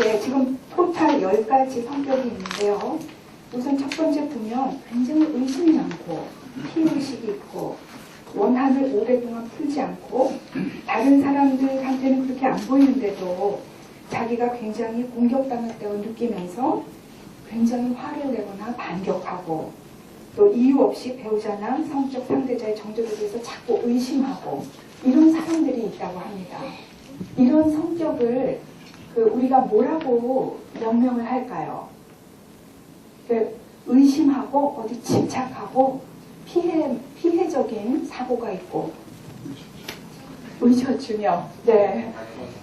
네, 지금 토탈 10가지 성격이 있는데요. 우선 첫 번째 보면 굉장히 의심이 많고 피의식이 있고 원한을 오랫동안 풀지 않고 다른 사람들한테는 그렇게 안 보이는데도 자기가 굉장히 공격당했다고 느끼면서 굉장히 화를 내거나 반격하고 또 이유 없이 배우자나 성적 상대자의 정적에 대해서 자꾸 의심하고 이런 사람들이 있다고 합니다. 이런 성격을 우리가 뭐라고 명명을 할까요? 의심하고 어디 집착하고 피해적인 사고가 있고 의처증이요. 네.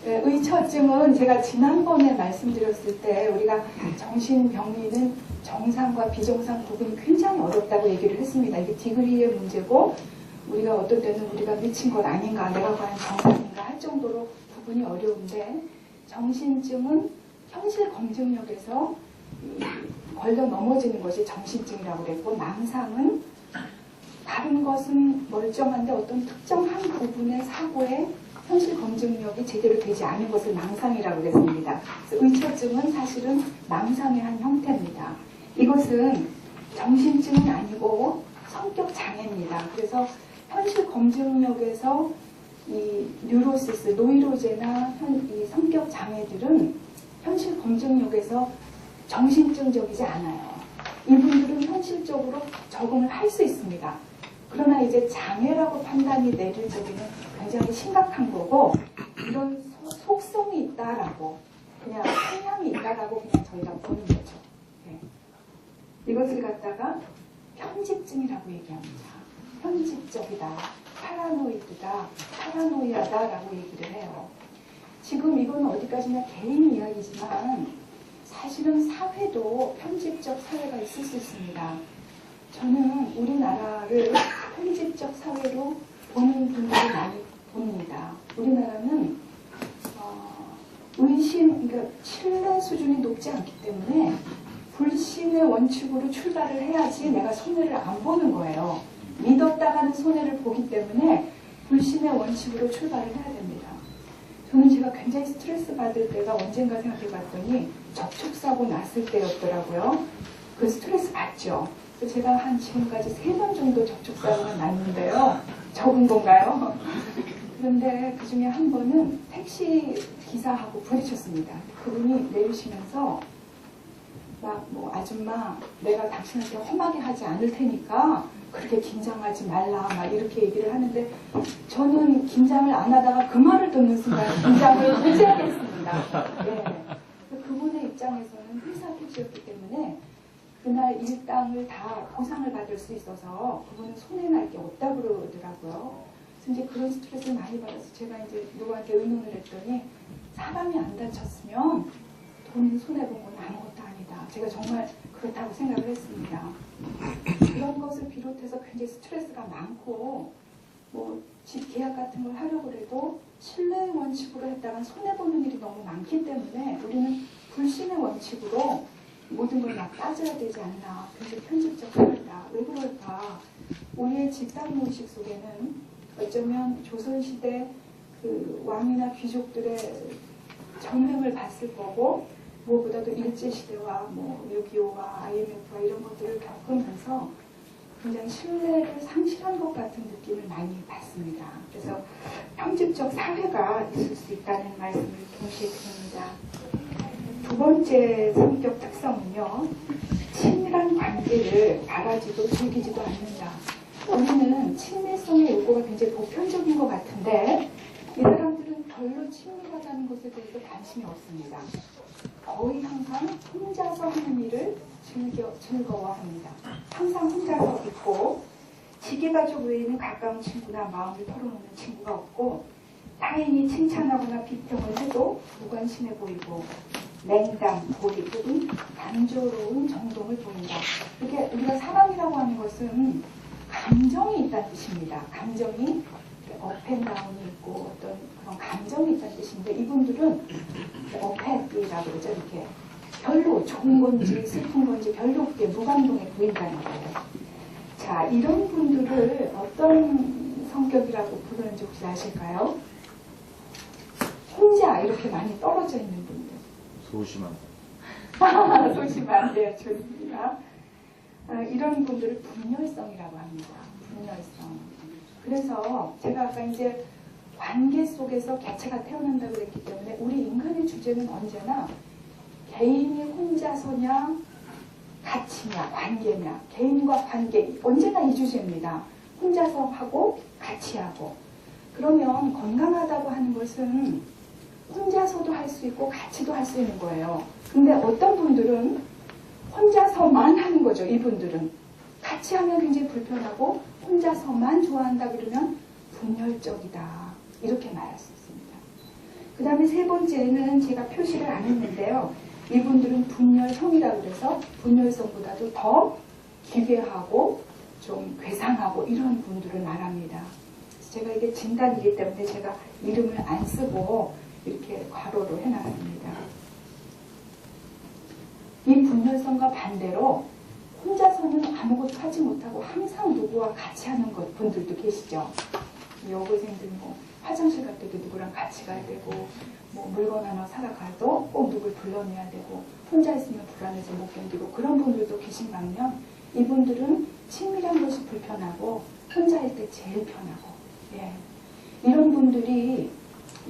의처증은 제가 지난번에 말씀드렸을 때 우리가 정신병리는 정상과 비정상 구분이 굉장히 어렵다고 얘기를 했습니다. 이게 디그리의 문제고 우리가 어떨 때는 우리가 미친 것 아닌가 내가 과연 정상인가 할 정도로 구분이 어려운데 정신증은 현실 검증력에서 걸려 넘어지는 것이 정신증이라고 그랬고 망상은 다른 것은 멀쩡한데 어떤 특정한 부분의 사고에 현실 검증력이 제대로 되지 않은 것을 망상이라고 그랬습니다. 그래서 의처증은 사실은 망상의 한 형태입니다. 이것은 정신증은 아니고 성격 장애입니다. 그래서 현실 검증력에서 이 뉴로시스, 노이로제나 이 성격 장애들은 현실 검증력에서 정신증적이지 않아요. 이분들은 현실적으로 적응을 할 수 있습니다. 그러나 이제 장애라고 판단이 내릴 적에는 굉장히 심각한 거고 이런 속성이 있다라고 그냥 성향이 있다라고 그냥 저희가 보는 거죠. 네. 이것을 갖다가 편집증이라고 얘기합니다. 편집적이다, 파라노이드다, 파라노이아다라고 얘기를 해요. 지금 이건 어디까지나 개인 이야기지만 사실은 사회도 편집적 사회가 있을 수 있습니다. 저는 우리나라를 편집적 사회로 보는 분들이 많이 봅니다. 우리나라는 그러니까 신뢰 수준이 높지 않기 때문에 불신의 원칙으로 출발을 해야지 내가 손해를 안 보는 거예요. 믿었다가는 손해를 보기 때문에 불신의 원칙으로 출발을 해야 됩니다. 저는 제가 굉장히 스트레스 받을 때가 언젠가 생각해 봤더니 접촉사고 났을 때였더라고요. 그 스트레스 받죠. 그래서 제가 한 지금까지 3번 정도 접촉사고가 났는데요. 적은 건가요? 그런데 그 중에 한 번은 택시 기사하고 부딪혔습니다. 그분이 내리시면서 막 아줌마 내가 당신한테 험하게 하지 않을 테니까 그렇게 긴장하지 말라 막 이렇게 얘기를 하는데 저는 긴장을 안 하다가 그 말을 듣는 순간 긴장을 해제하겠습니다. 네. 그분의 입장에서는 회사 택시였기 때문에 그날 일당을 다 보상을 받을 수 있어서 그분은 손해날 게 없다고 그러더라고요. 그래서 이제 그런 스트레스를 많이 받아서 제가 이제 누구한테 의논을 했더니 사람이 안 다쳤으면 돈 손해본 건 아무것도 아니다. 제가 정말 그렇다고 생각을 했습니다. 그런 것을 비롯해서 굉장히 스트레스가 많고 집 계약 같은 걸 하려고 해도 신뢰의 원칙으로 했다간 손해보는 일이 너무 많기 때문에 우리는 불신의 원칙으로 모든 걸 막 따져야 되지 않나. 굉장히 편집적 사회다. 왜 그럴까? 우리의 집단 무의식 속에는 어쩌면 조선시대 그 왕이나 귀족들의 전횡을 봤을 거고 무엇보다도 일제시대와 6.25와 IMF와 이런 것들을 겪으면서 굉장히 신뢰를 상실한 것 같은 느낌을 많이 받습니다. 그래서 편집적 사회가 있을 수 있다는 말씀을 동시에 드립니다. 두 번째 성격 특성은요. 친밀한 관계를 바라지도 즐기지도 않는다. 우리는 친밀성의 요구가 굉장히 보편적인 것 같은데 이 사람들은 별로 친밀하다는 것에 대해서 관심이 없습니다. 거의 항상 혼자서 하는 일을 즐거워합니다. 항상 혼자서 있고 지기가족 외에는 가까운 친구나 마음을 털어놓는 친구가 없고 타인이 칭찬하거나 비평을 해도 무관심해 보이고 냉담, 고립 혹은 단조로운 정동을 보인다. 이게 우리가 사람이라고 하는 것은 감정이 있다는 뜻입니다. 감정이 업앤다운이 있고 어떤 그런 감정이 있다는 뜻인데 이분들은 업앤이라고 그러죠. 이렇게 별로 좋은 건지 슬픈 건지 별로 없게 무감동해 보인다는 거예요. 자, 이런 분들을 어떤 성격이라고 부르는지 혹시 아실까요? 혼자 이렇게 많이 떨어져 있는 분들. 소심한. 소심한, 네, 좋습니다. 이런 분들을 분열성이라고 합니다. 분열성. 그래서 제가 아까 이제 관계 속에서 개체가 태어난다고 그랬기 때문에 우리 인간의 주제는 언제나 개인이 혼자서냐, 같이냐, 관계냐, 개인과 관계, 언제나 이 주제입니다. 혼자서 하고, 같이 하고. 그러면 건강하다고 하는 것은 혼자서도 할 수 있고, 같이도 할 수 있는 거예요. 근데 어떤 분들은 혼자서만 하는 거죠, 이분들은. 같이 하면 굉장히 불편하고, 혼자서만 좋아한다 그러면 분열적이다. 이렇게 말할 수 있습니다. 그 다음에 세 번째는 제가 표시를 안 했는데요. 이분들은 분열형이라고 그래서 분열성보다도 더 기괴하고 좀 괴상하고 이런 분들을 말합니다. 제가 이게 진단이기 때문에 제가 이름을 안 쓰고 이렇게 괄호로 해놨습니다. 이 분열성과 반대로 혼자서는 아무것도 하지 못하고 항상 누구와 같이 하는 분들도 계시죠. 여고생들 뭐 화장실 갈 때도 누구랑 같이 가야 되고 뭐 물건 하나 사러 가도 꼭 누굴 불러내야 되고 혼자 있으면 불안해서 못 견디고 그런 분들도 계신 반면 이분들은 친밀한 것이 불편하고 혼자일 때 제일 편하고 예. 이런 분들이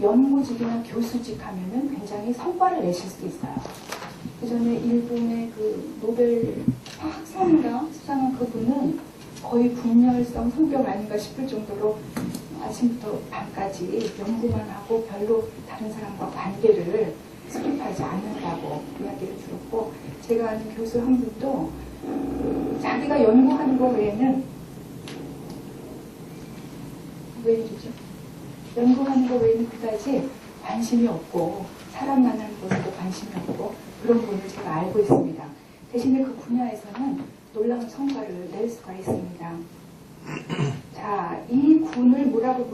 연구직이나 교수직 하면은 굉장히 성과를 내실 수 있어요. 그 전에 일본의 그 노벨 화학상인가 수상한 그분은 거의 분열성 성격 아닌가 싶을 정도로 아침부터 밤까지 연구만 하고 별로 다른 사람과 관계를 수립하지 않는다고 이야기를 들었고 제가 아는 교수 한 분도 자기가 연구하는 거 외에는 왜 이러죠? 연구하는 거 외에는 그다지 관심이 없고 사람 만나는 것에도 관심이 없고 그런 분을 제가 알고 있습니다. 대신에 그 분야에서는 놀라운 성과를 낼 수가 있습니다. 자, 이 군을 뭐라고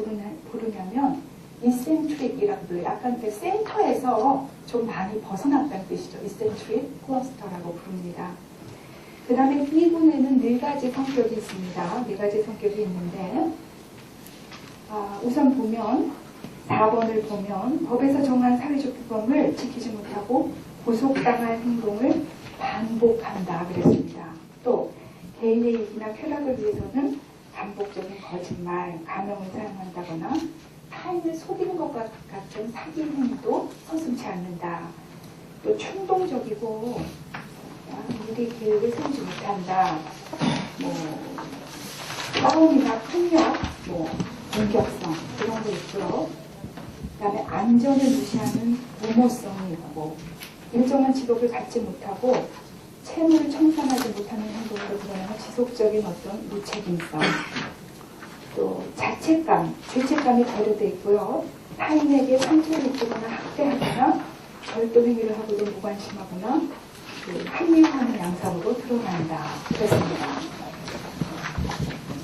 부르냐면 이센트릭이라고 불러요. 약간 그 센터에서 좀 많이 벗어났다는 뜻이죠. 이센트릭 클러스터라고 부릅니다. 그 다음에 B군에는 네 가지 성격이 있습니다. 네 가지 성격이 있는데 우선 보면 4번을 보면 법에서 정한 사회적 규범을 지키지 못하고 구속당할 행동을 반복한다 그랬습니다. 또 개인의 이익이나 쾌락을 위해서는 반복적인 거짓말, 가명을 사용한다거나 타인을 속이는 것 같은 사기 행위도 서슴지 않는다. 또 충동적이고 미리 계획을 세우지 못한다. 뭐 싸움이나 폭력, 뭐 공격성 그런 거 있고요. 그 다음에 안전을 무시하는 무모성이 있고 일정한 직업을 갖지 못하고 채무를 청산하지 못하는 행동으로 드러나는 지속적인 어떤 무책임성, 또 자책감, 죄책감이 결여되어 있고요. 타인에게 상처를 입거나 학대하거나 절도 행위를 하고도 무관심하거나 합리화하는 양상으로 드러난다. 그렇습니다.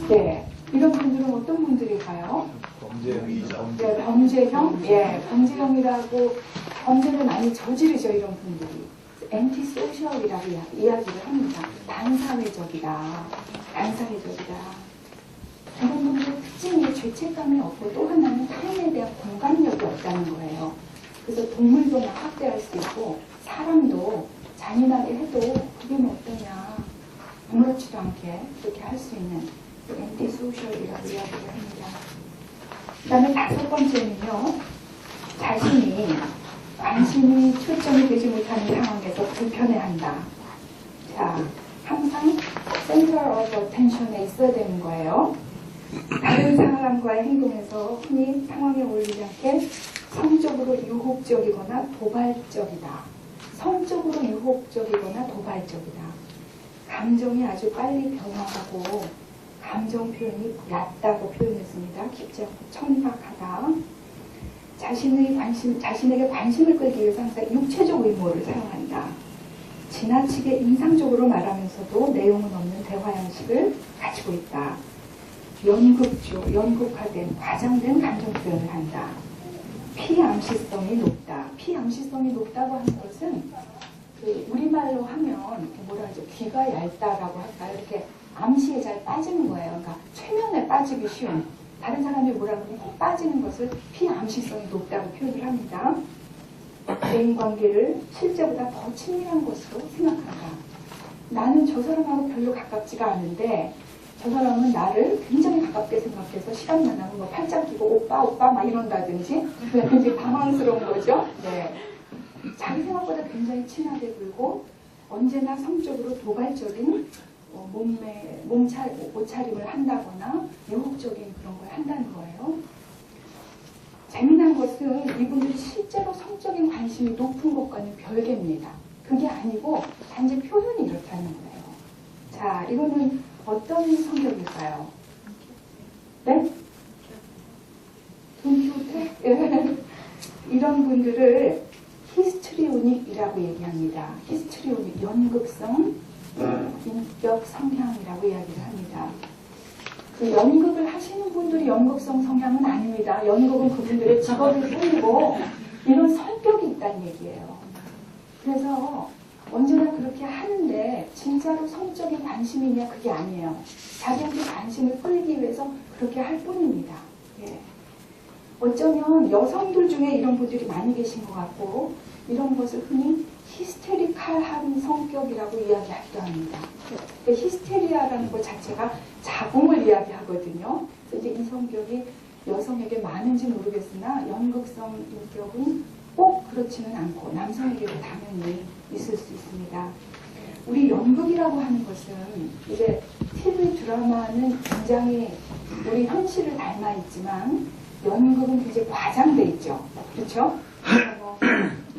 네, 이런 분들은 어떤 분들일까요? 범죄형이죠. 네, 범죄형? 예, 범죄형이라고 범죄를 많이 저지르죠, 이런 분들이. 엔티소셜이라고 이야기를 합니다. 반사회적이다. 반사회적이다. 이런 분들의 특징이 죄책감이 없고 또 하나는 타인에 대한 공감력이 없다는 거예요. 그래서 동물도 막 학대할 수 있고 사람도 잔인하게 해도 그게 뭐 어떠냐. 아무렇지도 않게 그렇게 할 수 있는 엔티소셜이라고 이야기를 합니다. 그 다음에 5번째는요. 자신이 관심이 초점이 되지 못하는 상황에서 불편해한다. 자, 항상 center of attention에 있어야 되는 거예요. 다른 사람과의 행동에서 흔히 상황에 어울리지 않게 성적으로 유혹적이거나 도발적이다. 성적으로 유혹적이거나 도발적이다. 감정이 아주 빨리 변화하고 감정 표현이 얕다고 표현했습니다. 깊지 않고 천박하다. 자신에게 관심을 끌기 위해서 항상 육체적 의무를 사용한다. 지나치게 인상적으로 말하면서도 내용은 없는 대화 양식을 가지고 있다. 연극화된, 과장된 감정 표현을 한다. 피암시성이 높다. 피암시성이 높다고 하는 것은 우리말로 하면 뭐라 하죠? 귀가 얇다라고 할까요? 이렇게 암시에 잘 빠지는 거예요. 그러니까 최면에 빠지기 쉬운. 다른 사람이 뭐라 그러면 빠지는 것을 피암시성이 높다고 표현을 합니다. 대인관계를 실제보다 더 친밀한 것으로 생각한다. 나는 저 사람하고 별로 가깝지가 않은데 저 사람은 나를 굉장히 가깝게 생각해서 시간 만나면 뭐 팔짱 끼고 오빠 막 이런다든지 굉장히 당황스러운 거죠. 네. 자기 생각보다 굉장히 친하게 굴고 언제나 성적으로 도발적인 옷차림을 한다거나 유혹적인 그런 걸 한다는 거예요. 재미난 것은 이분들이 실제로 성적인 관심이 높은 것과는 별개입니다. 그게 아니고 단지 표현이 이렇다는 거예요. 자, 이거는 어떤 성격일까요? 네? 돈키호테? 이런 분들을 히스트리오닉이라고 얘기합니다. 히스트리오닉, 연극성, 인격 성향이라고 이야기를 합니다. 그 연극을 하시는 분들이 연극성 성향은 아닙니다. 연극은 그분들의 직업일 뿐이고 이런 성격이 있다는 얘기예요. 그래서 언제나 그렇게 하는데 진짜로 성적인 관심이냐 그게 아니에요. 자기한테 관심을 끌기 위해서 그렇게 할 뿐입니다. 예. 어쩌면 여성들 중에 이런 분들이 많이 계신 것 같고 이런 것을 흔히 히스테리칼한 성격이라고 이야기하기도 합니다. 히스테리아라는 것 자체가 자궁을 이야기하거든요. 그래서 이제 이 성격이 여성에게 많은지 모르겠으나 연극성 인격은 꼭 그렇지는 않고 남성에게도 당연히 있을 수 있습니다. 우리 연극이라고 하는 것은 이제 TV 드라마는 굉장히 우리 현실을 닮아 있지만 연극은 굉장히 과장돼 있죠. 그렇죠?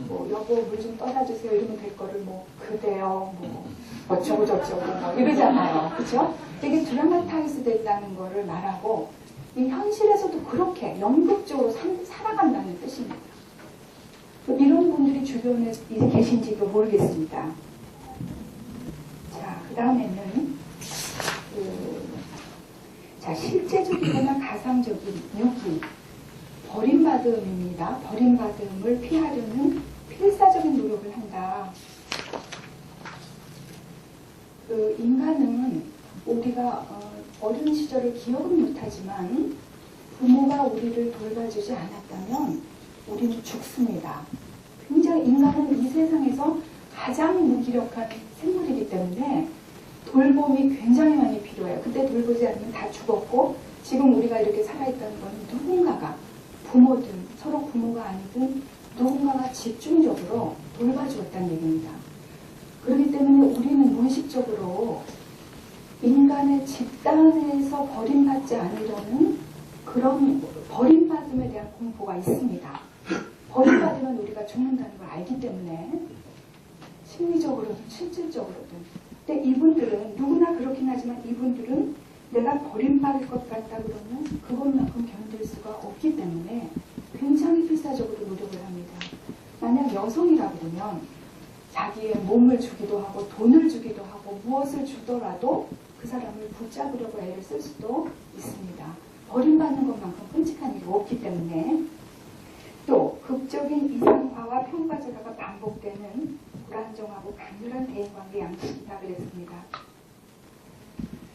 뭐 여보 물 좀 떠다 주세요 이러면 될 거를 뭐 그대요 뭐 어쩌고 저쩌고 뭐 이러잖아요. 그렇죠? 되게 드라마타이즈 됐다는 거를 말하고 이 현실에서도 그렇게 연극적으로 살아간다는 뜻입니다. 이런 분들이 주변에 이제 계신지도 모르겠습니다. 자, 그 다음에는 자, 실제적이거나 가상적인 유기, 버림받음입니다. 버림받음을 피하려는 필사적인 노력을 한다. 그 인간은 우리가 어린 시절을 기억은 못하지만 부모가 우리를 돌봐주지 않았다면 우리는 죽습니다. 굉장히 인간은 이 세상에서 가장 무기력한 생물이기 때문에 돌봄이 굉장히 많이 필요해요. 그때 돌보지 않으면 다 죽었고 지금 우리가 이렇게 살아있다는 건 누군가가 부모든 서로 부모가 아니든 누군가가 집중적으로 돌봐주었다는 얘기입니다. 그렇기 때문에 우리는 무의식적으로 인간의 집단에서 버림받지 않으려는 그런 버림받음에 대한 공포가 있습니다. 버림받으면 우리가 죽는다는 걸 알기 때문에 심리적으로든 실질적으로든. 근데 이분들은 누구나 그렇긴 하지만 이분들은 내가 버림받을 것 같다 그러면 그것만큼 견딜 수가 없기 때문에 굉장히 필사적으로 노력을 합니다. 만약 여성이라 그러면 자기의 몸을 주기도 하고 돈을 주기도 하고 무엇을 주더라도 그 사람을 붙잡으려고 애를 쓸 수도 있습니다. 버림받는 것만큼 끔찍한 일이 없기 때문에. 또 극적인 이상화와 평가절하가 반복되는 불안정하고 강렬한 대인관계 양식이다 그랬습니다.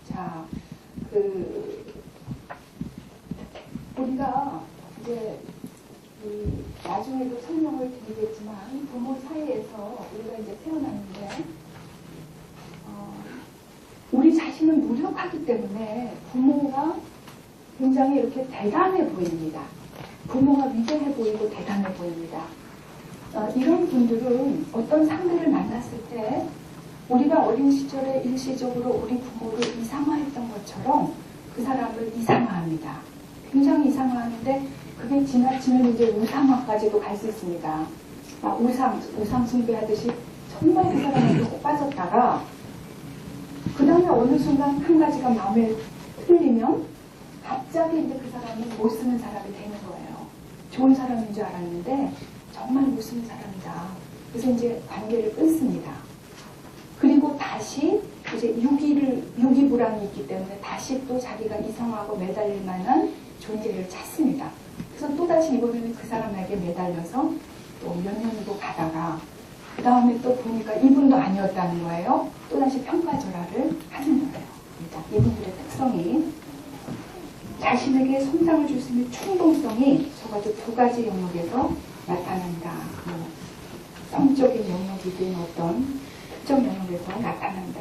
자, 우리가 이제 나중에도 설명을 드리겠지만 부모 사이에서 우리가 이제 태어났는데 우리 자신은 무력하기 때문에 부모가 굉장히 이렇게 대단해 보입니다. 부모가 위대해 보이고 대단해 보입니다. 이런 분들은 어떤 상대를 만났을 때 우리가 어린 시절에 일시적으로 우리 부모를 이상화했던 것처럼 그 사람을 이상화합니다. 굉장히 이상화하는데 그게 지나치면 이제 우상화까지도 갈 수 있습니다. 우상 숭배하듯이 정말 그 사람한테 꼭 빠졌다가 그 다음에 어느 순간 한 가지가 마음에 틀리면 갑자기 이제 그 사람은 못 쓰는 사람이 되는 거예요. 좋은 사람인 줄 알았는데 정말 못 쓰는 사람이다. 그래서 이제 관계를 끊습니다. 그리고 다시 이제 유기 불안이 있기 때문에 다시 또 자기가 이상하고 매달릴 만한 존재를 찾습니다. 그래서 또다시 이번에는 그 사람에게 매달려서 또 몇 년도 가다가 그 다음에 또 보니까 이분도 아니었다는 거예요. 또다시 평가절하를 하는 거예요. 이분들의 특성이 자신에게 손상을 줄 수 있는 충동성이 저가지고 두 가지 영역에서 나타난다. 성적인 영역이든 어떤 특정 영역에서 나타난다.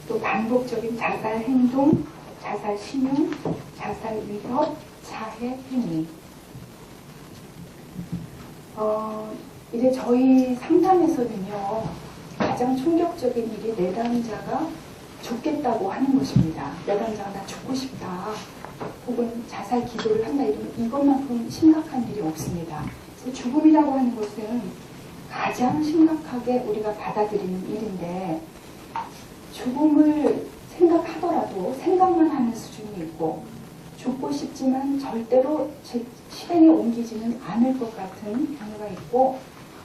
또 반복적인 자살 행동, 자살 신용, 자살 위협, 자해 행위. 이제 저희 상담에서는요, 가장 충격적인 일이 내담자가 죽겠다고 하는 것입니다. 내담자가 나 죽고 싶다. 혹은 자살 기도를 한다 이러면 이것만큼 심각한 일이 없습니다. 그래서 죽음이라고 하는 것은 가장 심각하게 우리가 받아들이는 일인데 죽음을 생각하더라도 생각만 하는 수준이 있고 죽고 싶지만 절대로 실행에 옮기지는 않을 것 같은 경우가 있고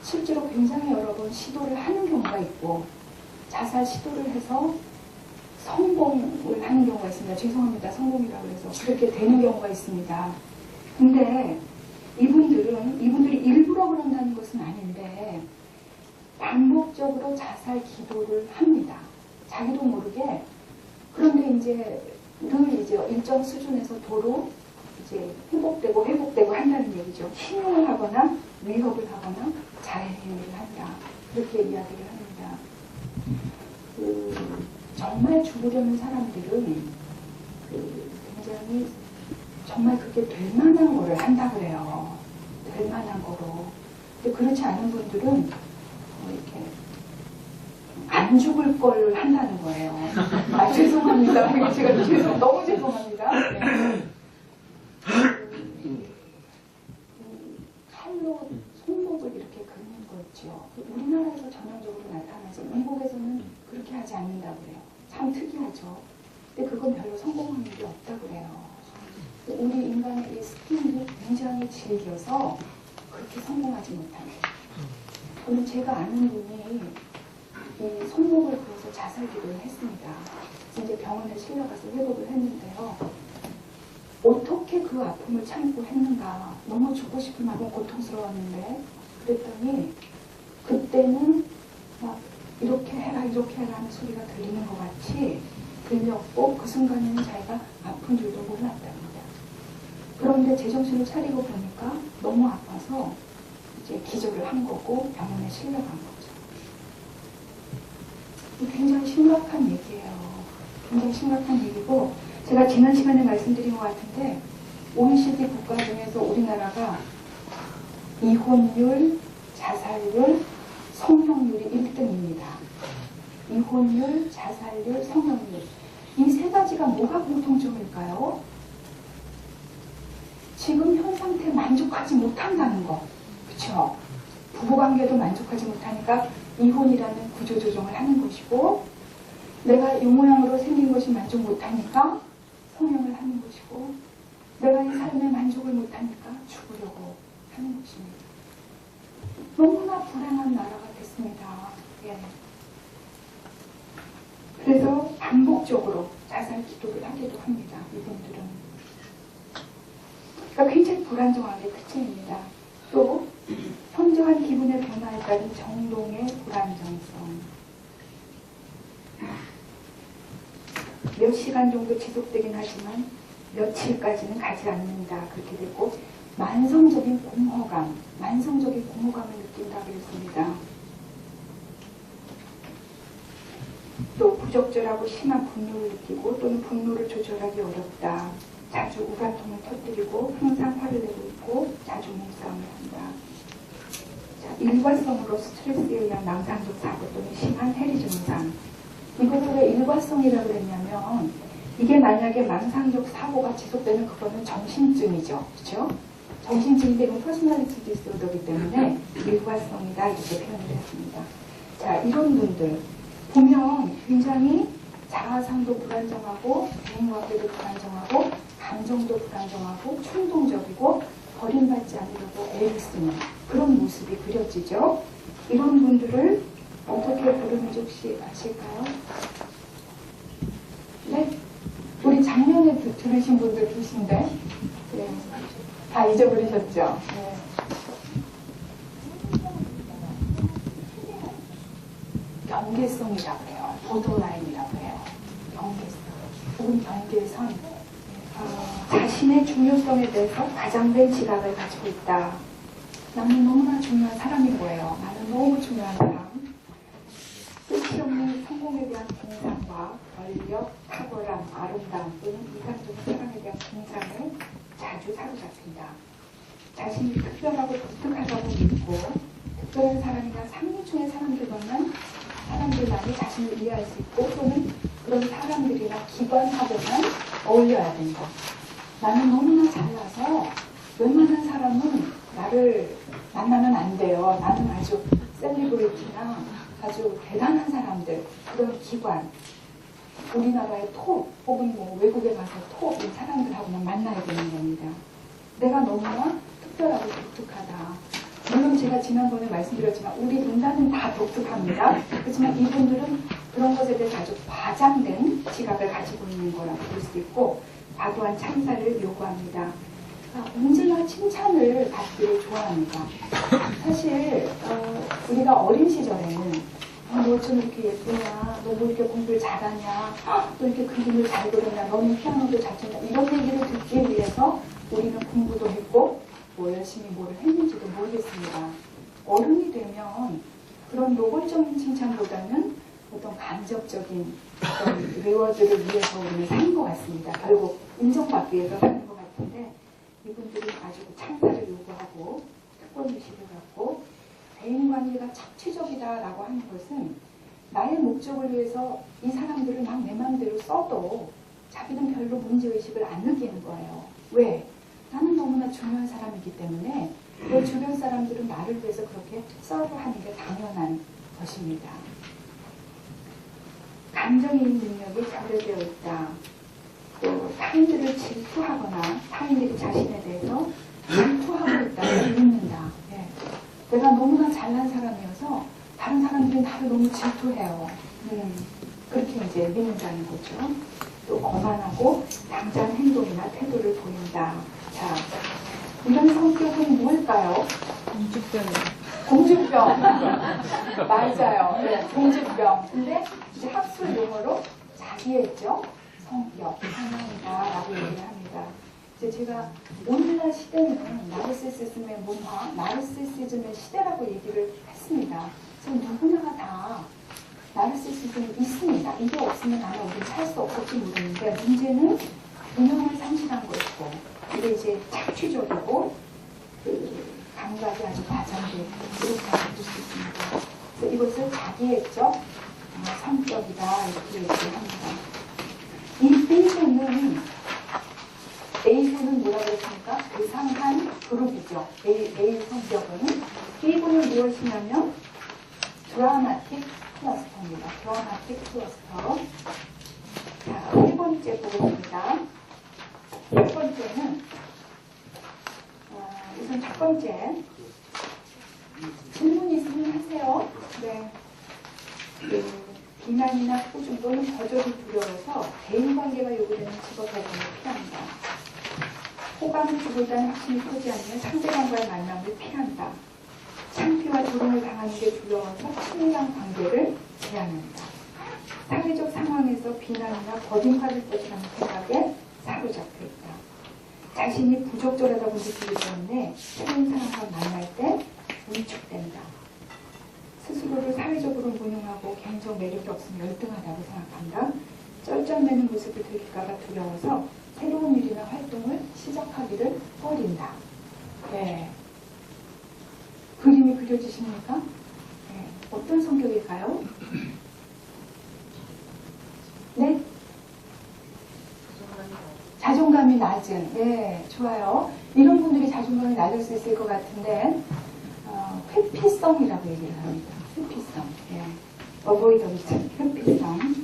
실제로 굉장히 여러 번 시도를 하는 경우가 있고 자살 시도를 해서 성공을 하는 경우가 있습니다. 죄송합니다. 성공이라고 해서 그렇게 되는 경우가 있습니다. 근데 이분들이 일부러 그런다는 것은 아닌데 반복적으로 자살 기도를 합니다. 자기도 모르게. 그런데 이제 늘 이제 일정 수준에서 도로 이제 회복되고 한다는 얘기죠. 신용을 하거나 위협을 하거나 자해 행위를 한다. 그렇게 이야기를 합니다. 정말 죽으려는 사람들은 굉장히 정말 그게 될 만한 거를 한다 그래요. 될 만한 거로. 근데 그렇지 않은 분들은 이렇게 안 죽을 걸 한다는 거예요. 아, 죄송합니다. 제가 너무 죄송합니다. 네. 칼로 손목을 이렇게 긁는 거 있죠. 우리나라에서 전형적으로 나타나지 미국에서는 그렇게 하지 않는다고 그래요. 참 특이하죠. 근데 그건 별로 성공한 일이 없다고 그래요. 우리 인간의 이 스킨이 굉장히 질겨서 그렇게 성공하지 못합니다. 저는 제가 아는 분이 이 손목을 그어서 자살 기도를 했습니다. 이제 병원에 실려가서 회복을 했는데요. 어떻게 그 아픔을 참고 했는가. 너무 죽고 싶을 만큼 고통스러웠는데 그랬더니 그때는 막 이렇게 해라 하는 소리가 들리는 것 같이 들렸고 그 순간에는 자기가 아픈 줄도 몰랐답니다. 그런데 제정신을 차리고 보니까 너무 아파서 이제 기절을 한 거고 병원에 실려간 거죠. 굉장히 심각한 얘기예요. 굉장히 심각한 얘기고 제가 지난 시간에 말씀드린 것 같은데 OECD 국가 중에서 우리나라가 이혼율, 자살률, 성형률이 1등입니다. 이혼율, 자살률, 성형률. 이 세 가지가 뭐가 공통점일까요? 지금 현 상태에 만족하지 못한다는 거. 그렇죠? 부부관계도 만족하지 못하니까 이혼이라는 구조조정을 하는 것이고 내가 이 모양으로 생긴 것이 만족 못하니까 성형을 하는 것이고 내가 이 삶에 만족을 못하니까 죽으려고 하는 것입니다. 너무나 불행한 나라가 됐습니다. 예. 그래서 반복적으로 자살 기도를 하기도 합니다. 이분들은. 그러니까 굉장히 불안정한 게 특징입니다. 또 현저한 기분의 변화에 따른 정동의 불안정성. 몇 시간 정도 지속되긴 하지만 며칠까지는 가지 않는다. 그렇게 되고 만성적인 공허감을 느낀다 그랬습니다. 또 부적절하고 심한 분노를 느끼고 또는 분노를 조절하기 어렵다. 자주 우간통을 터뜨리고 항상 화를 내고 있고 자주 몸싸움을 한다. 자, 일과성으로 스트레스에 의한 낭상적 사고 또는 심한 해리 증상. 이거를 왜 일과성이라고 그랬냐면 이게 만약에 망상적 사고가 지속되는 그거는 정신증이죠. 그렇죠? 정신증인데 이건 퍼스널리티 디스오더이기 때문에 일과성이다 이렇게 표현을 했습니다. 자, 이런 분들 보면 굉장히 자아상도 불안정하고 대인관계도 불안정하고 감정도 불안정하고 충동적이고 버림받지 않으려고 애를 쓰는 그런 모습이 그려지죠. 이런 분들을 어떻게 부르는지 혹시 아실까요? 네? 우리 작년에 들으신 분들 계신데 네. 다 잊어버리셨죠? 네. 경계성이라고 해요. 보더라인이라고 해요. 경계성. 혹은 경계선. 자신의 중요성에 대해서 과장된 지각을 가지고 있다. 나는 너무나 중요한 사람인 거예요. 나는 나는 너무 중요한 사람. 끝이 없는 성공에 대한 공상과 권력, 탁월함, 아름다움 또는 이상적인 사랑에 대한 공상을 자주 사로잡힌다. 자신이 특별하고 독특하다고 믿고 특별한 사람이나 상류층의 사람들만이 자신을 이해할 수 있고 또는 그런 사람들이나 기관하고만 어울려야 된다. 나는 너무나 잘나서 웬만한 사람은 나를 만나면 안 돼요. 나는 아주 셀리브리티나 아주 대단한 사람들, 그런 기관, 우리나라의 톱 혹은 뭐 외국에 가서 톱 이 사람들하고만 만나야 되는 겁니다. 내가 너무나 특별하고 독특하다. 물론 제가 지난번에 말씀드렸지만 우리 인간은 다 독특합니다. 그렇지만 이분들은 그런 것에 대해서 아주 과장된 지각을 가지고 있는 거라고 볼 수 있고 과도한 찬사를 요구합니다. 언제나 칭찬을 받기를 좋아합니다. 사실 우리가 어린 시절에는 너 좀 이렇게 예쁘냐, 너 뭐 이렇게 공부를 잘하냐, 너 이렇게 그림을 잘 그리냐, 너는 피아노도 잘 친다 이런 얘기를 듣기 위해서 우리는 공부도 했고 뭐 열심히 뭐를 했는지도 모르겠습니다. 어른이 되면 그런 노골적인 칭찬보다는 어떤 간접적인 어떤 리워드를 위해서 우리는 사는 것 같습니다. 결국 인정받기 위해서 사는 것 같은데 이분들이 아주 찬사를 요구하고 특권의식을 갖고 대인관계가 착취적이다라고 하는 것은 나의 목적을 위해서 이 사람들을 막 내 마음대로 써도 자기는 별로 문제의식을 안 느끼는 거예요. 왜? 나는 너무나 중요한 사람이기 때문에 내 주변 사람들은 나를 위해서 그렇게 써를 하는 게 당연한 것입니다. 감정이입 능력이 결여되어 있다. 또 타인들을 질투하거나 타인들이 자신에 대해서 질투하고 있다고 믿는다. 예. 내가 너무나 잘난 사람이어서 다른 사람들이 나를 너무 질투해요. 그렇게 이제 믿는다는 거죠. 또 거만하고 당장 행동이나 태도를 보인다. 자, 이런 성격은 무엇일까요? 공주병. 맞아요. 네, 공주병. 근데 이제 학술 용어로 자기애적 성격, 성향이다라고 얘기를 합니다. 이제 제가 오늘날 시대는 나르시시즘의 문화, 나르시시즘의 시대라고 얘기를 했습니다. 지금 누구나가 다 나르시시즘이 있습니다. 이게 없으면 아마 우리는 살 수 없을지 모르는데 문제는 균형을 상실한 것이고 이게 이제 착취적이고 감각이 아주 과장되고 이렇게 볼 수 있습니다. 그래서 이것을 자기애적 성격이다 이렇게 얘기합니다. 이 A군은 뭐라고 했습니까? 이상한 그룹이죠. A 성격은. B군은 무엇이냐면 드라마틱 클러스터입니다. 드라마틱 클러스터. 자, 1번째 보겠습니다. 1번째는 우선 첫 번째 질문 있으면 하세요. 네. 비난이나 꾸중 또는 거절이 두려워서 대인관계가 요구되는 직업 활동을 피한다. 호감을 주고 있다는 확신이 크지 않으면 상대방과의 만남을 피한다. 창피와 조롱을 당하는 게 두려워서 친밀한 관계를 제한한다. 사회적 상황에서 비난이나 버림받을 것이라는 생각에 사로잡혀 있다. 자신이 부적절하다고 느끼기 때문에 새로운 사람과 만날 때 위축된다. 스스로를 사회적으로 무능하고 개인적 매력이 없으면 열등하다고 생각한다. 쩔쩔매는 모습을 들킬까봐 두려워서 새로운 일이나 활동을 시작하기를 꺼린다. 네. 그림이 그려지십니까? 네. 어떤 성격일까요? 네? 자존감이 낮은. 네, 좋아요. 이런 분들이 자존감이 낮을 수 있을 것 같은데 회피성이라고 얘기를 합니다. 회피성. 예. 어보이던트, 회피성.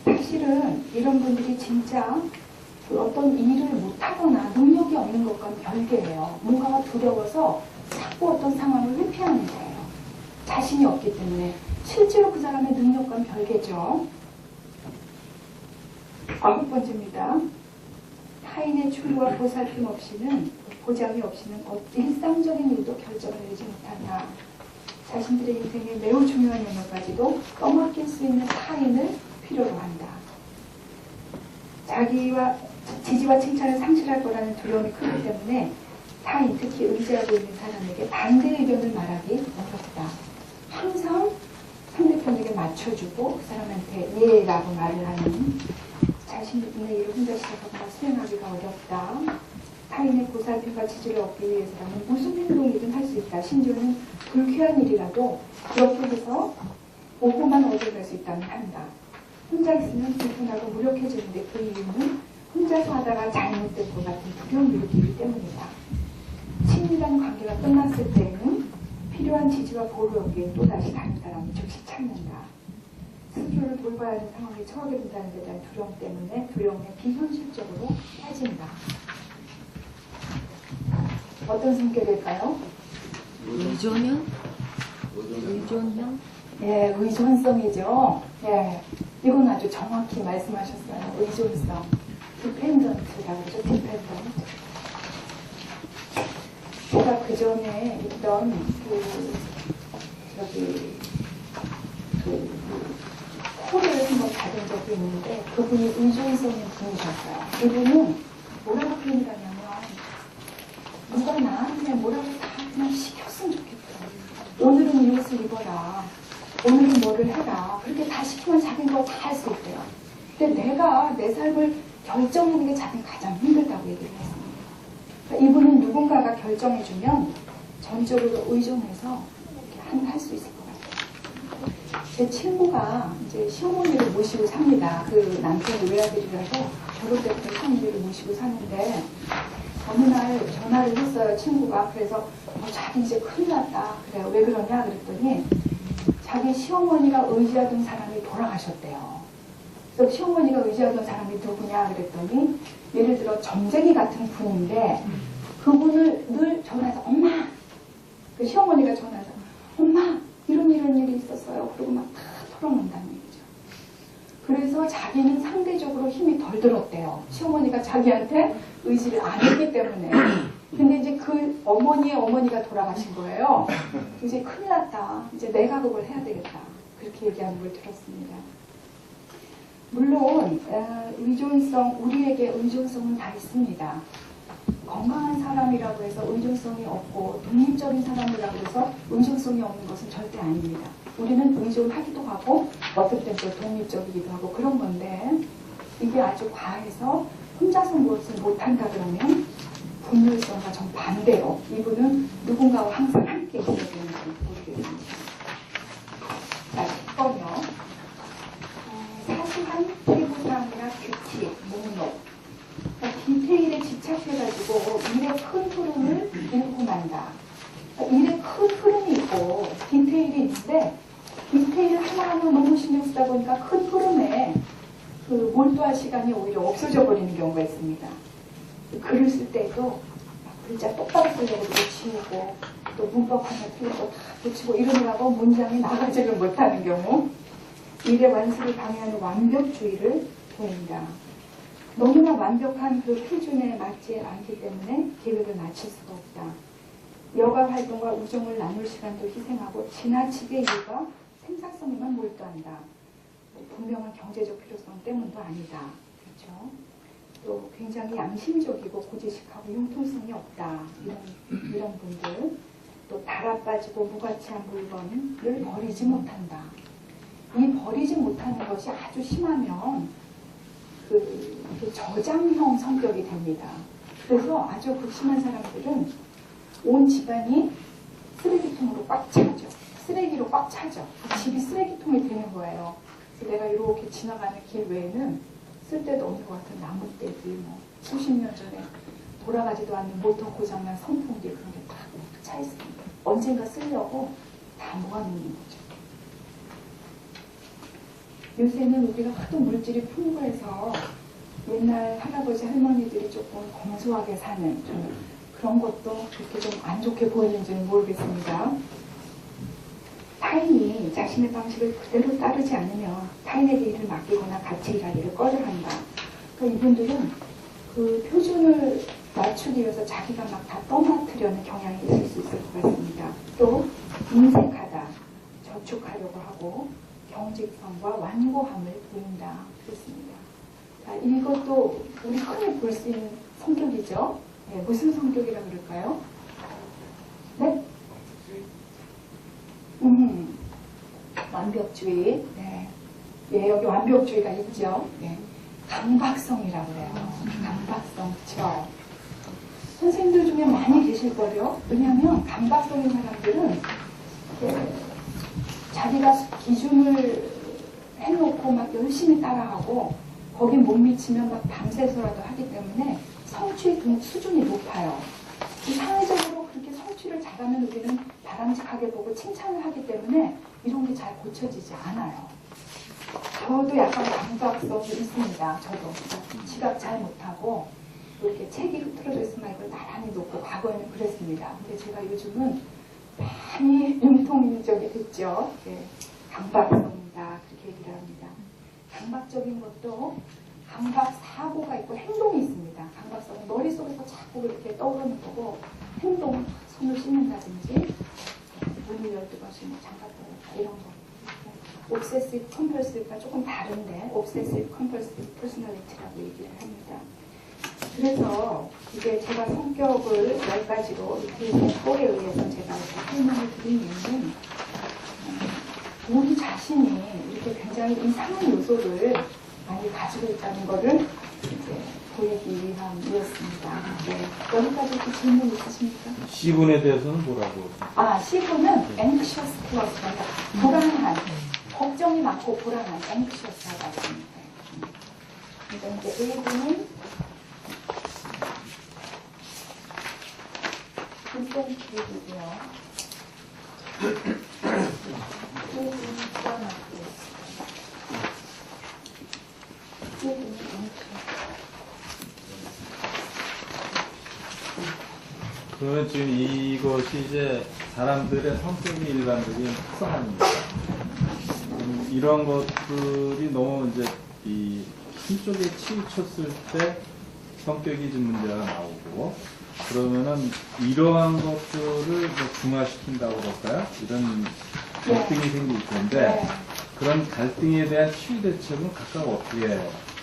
사실은 이런 분들이 진짜 어떤 일을 못하거나 능력이 없는 것과는 별개예요. 뭔가가 두려워서 자꾸 어떤 상황을 회피하는 거예요. 자신이 없기 때문에. 실제로 그 사람의 능력과는 별개죠. 9번째입니다. 타인의 추리와 보살핌 없이는 보장이 없이는 일상적인 일도 결정을 내리지 못한다. 자신들의 인생에 매우 중요한 영역까지도 떠맡길 수 있는 타인을 필요로 한다. 자기와 지지와 칭찬을 상실할 거라는 두려움이 크기 때문에 타인, 특히 의지하고 있는 사람에게 반대 의견을 말하기 어렵다. 항상 상대편에게 맞춰주고 그 사람한테 예라고 말을 하는 자신의 일을 혼자 시작하거나 수행하기가 어렵다. 타인의 보살핌과 지지를 얻기 위해서라면 무슨 행동이든 할 수 있다. 심지어는 불쾌한 일이라도 그렇게 해서 보고만 얻어낼 수 있다면 한다. 혼자 있으면 불편하고 무력해지는데 그 이유는 혼자서 하다가 잘못될 것 같은 두려움을 느끼기 때문이다. 친밀한 관계가 끝났을 때에는 필요한 지지와 보호를 얻기 위해 또다시 다른 사람을 즉시 찾는다. 스스로를 돌봐야 하는 상황에 처하게 된다는 데 대한 두려움 때문에 두려움에 비현실적으로 빠진다. 어떤 성격일까요? 의존형? 의존형? 예, 의존성이죠. 예, 이건 아주 정확히 말씀하셨어요. 의존성. 디펜던트라고 그러죠. 디펜던트. 제가 그 전에 있던 코를 한번 받은 적이 있는데 그분이 의존성인 분이셨어요. 이분은 뭐라고 표현을 하냐면 누가 나한테 뭐라고 다 그냥 시켰으면 좋겠다. 오늘은 이 옷을 입어라. 오늘은 뭐를 해라. 그렇게 다 시키면 자기는 걸 다 할 수 있대요. 근데 내가 내 삶을 결정하는 게 자기는 가장 힘들다고 얘기를 했습니다. 그러니까 이분은 누군가가 결정해주면 전적으로 의존해서 이렇게 할 수 있을 것 같아요. 제 친구가 이제 시어머니를 모시고 삽니다. 그 남편이 외아들이라서 결혼 때부터 시어머니를 모시고 사는데 어느 날 전화를 했어요. 친구가. 그래서 자기 이제 큰일 났다. 그래요. 왜 그러냐 그랬더니 자기 시어머니가 의지하던 사람이 돌아가셨대요. 그래서 시어머니가 의지하던 사람이 누구냐 그랬더니 예를 들어 점쟁이 같은 분인데 그분을 늘 전화해서 엄마! 그 시어머니가 전화해서 엄마! 이런 일이 있었어요. 그리고 막 다 털어놓는다는 얘기죠. 그래서 자기는 상대적으로 힘이 덜 들었대요. 시어머니가 자기한테 의지를 안 했기 때문에. 근데 이제 그 어머니의 어머니가 돌아가신 거예요. 이제 큰일 났다. 이제 내가 그걸 해야 되겠다. 그렇게 얘기하는 걸 들었습니다. 물론 의존성, 우리에게 의존성은 다 있습니다. 건강한 사람이라고 해서 의존성이 없고 독립적인 사람이라고 해서 의존성이 없는 것은 절대 아닙니다. 우리는 의존하기도 하고 어떨 땐 또 독립적이기도 하고 그런 건데 이게 아주 과해서 혼자서 무엇을 못한다 그러면 분열성과 정반대로 이분은 누군가와 항상 함께 있어야 되는지 모르겠습니다. 자, 10번이요. 사소한 세부사항이나 규칙, 목록, 디테일에 집착해가지고 일의 큰 흐름을 잃고 만다. 일의 큰 흐름이 있고 디테일이 있는데 디테일을 하나하나 너무 신경 쓰다 보니까 큰 흐름에 몰두할 시간이 오히려 없어져 버리는 경우가 있습니다. 글을 쓸 때도 글자 똑바로 쓰려고 지우고 또 문법 하나 틀리고 다 붙이고 이러느라고 문장이 나가지를 못하는 경우 일의 완수를 방해하는 완벽주의를 보인다. 너무나 완벽한 그 표준에 맞지 않기 때문에 계획을 맞출 수가 없다. 여가 활동과 우정을 나눌 시간도 희생하고 지나치게 일과 생산성에만 몰두한다. 분명한 경제적 필요성 때문도 아니다. 그렇죠? 또 굉장히 양심적이고 고지식하고 융통성이 없다. 이런 분들. 또 달아 빠지고 무가치한 물건을 버리지 못한다. 이 버리지 못하는 것이 아주 심하면 그 저장형 성격이 됩니다. 그래서 아주 극심한 사람들은 온 집안이 쓰레기통으로 꽉 차죠. 쓰레기로 꽉 차죠. 집이 쓰레기통이 되는 거예요. 그래서 내가 이렇게 지나가는 길 외에는 쓸데도 없는 것 같은 나무떼기, 뭐 수십 년 전에 돌아가지도 않는 모터 고장난 선풍기 그런 게 다 차 있습니다. 언젠가 쓰려고 다 모아놓는 거죠. 요새는 우리가 하도 물질이 풍부해서 옛날 할아버지 할머니들이 조금 검소하게 사는 그런 것도 그렇게 좀 안 좋게 보이는지는 모르겠습니다. 타인이 자신의 방식을 그대로 따르지 않으면 타인에게 일을 맡기거나 같이 일하기를 꺼려한다. 그러니까 이분들은 그 표준을 맞추기 위해서 자기가 막 다 떠맡으려는 경향이 있을 수 있을 것 같습니다. 또 인색하다, 저축하려고 하고 경직성과 완고함을 보인다. 그렇습니다. 자, 이것도 우리 흔히 볼 수 있는 성격이죠. 네, 무슨 성격이라 그럴까요? 네? 완벽주의. 네. 예, 여기 완벽주의가 있죠. 네. 강박성이라고 그래요. 강박성. 그쵸? 선생님들 중에 많이 계실 거예요. 왜냐하면 강박성인 사람들은 자기가 기준을 해놓고 막 열심히 따라하고 거기 못 미치면 막 밤새서라도 하기 때문에 성취 수준이 높아요. 사회적으로 그렇게 성취를 잘하면 우리는 바람직하게 보고 칭찬을 하기 때문에 이런 게 잘 고쳐지지 않아요. 저도 약간 강박성이 있습니다. 저도 지각 잘 못하고 이렇게 책이 흐트러져 있으면 이걸 나란히 놓고 과거에는 그랬습니다. 근데 제가 요즘은 많이 융통적이 됐죠. 네, 강박성이다 그렇게 얘기를 합니다. 강박적인 것도 강박 사고가 있고 행동이 있습니다. 강박성은 머릿속에서 자꾸 이렇게 떠오르는 거고 행동, 손을 씻는다든지 문을 12번씩 장갑 떨었다 이런 거. 옵세시브 컴펄시브가 조금 다른데 옵세시브 컴펄시브 퍼스널리티라고 얘기를 합니다. 그래서 이제 제가 성격을 10가지로 이렇게 꼴에 의해서 제가 이렇게 설명을 드린 이유는 우리 자신이 이렇게 굉장히 이상한 요소를 많이 가지고 있다는 것을 이제 보이기 위함이었습니다. 네. 여기까지 혹시 질문 있으십니까? C군에 대해서는 뭐라고? C군은 anxious plus, 그러니까 불안한, 걱정이 많고 불안한 anxious하다고 합니다. 그러니까 이제 A군은 불편기이고요. A군은 불안하고 그러면 지금 이것이 이제 사람들의 성격이 일반적인 특성 아닙니까? 이런 것들이 너무 이제 이 한쪽에 치우쳤을 때 성격이 좀 문제가 나오고 그러면은 이러한 것들을 뭐 중화시킨다고 그럴까요? 이런 갈등이 생길 텐데 그런 갈등에 대한 치유 대책은 각각 어떻게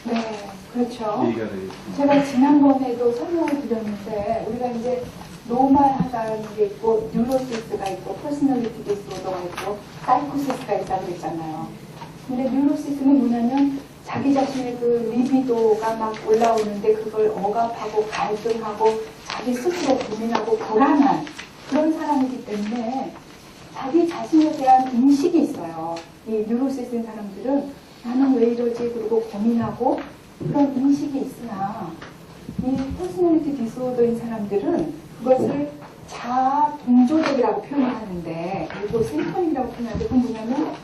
네, 그렇죠. 얘기가 되겠습니다. 제가 지난번에도 설명을 드렸는데 우리가 이제 노멀하다는 게 있고 뉴로시스가 있고 퍼스널리티 디스오더가 있고 사이코시스가 있다고 그랬잖아요. 근데 뉴로시스는 뭐냐면 자기 자신의 그 리비도가 막 올라오는데 그걸 억압하고 갈등하고 자기 스스로 고민하고 불안한 그런 사람이기 때문에 자기 자신에 대한 인식이 있어요. 이 뉴로시스인 사람들은 나는 왜 이러지 그리고 고민하고 그런 인식이 있으나 이 퍼스널리티 디스오더인 사람들은 그것을 자아 동조적이라고 표현하는데 그리고 심토닉이라고 표현하는데 그건 뭐냐면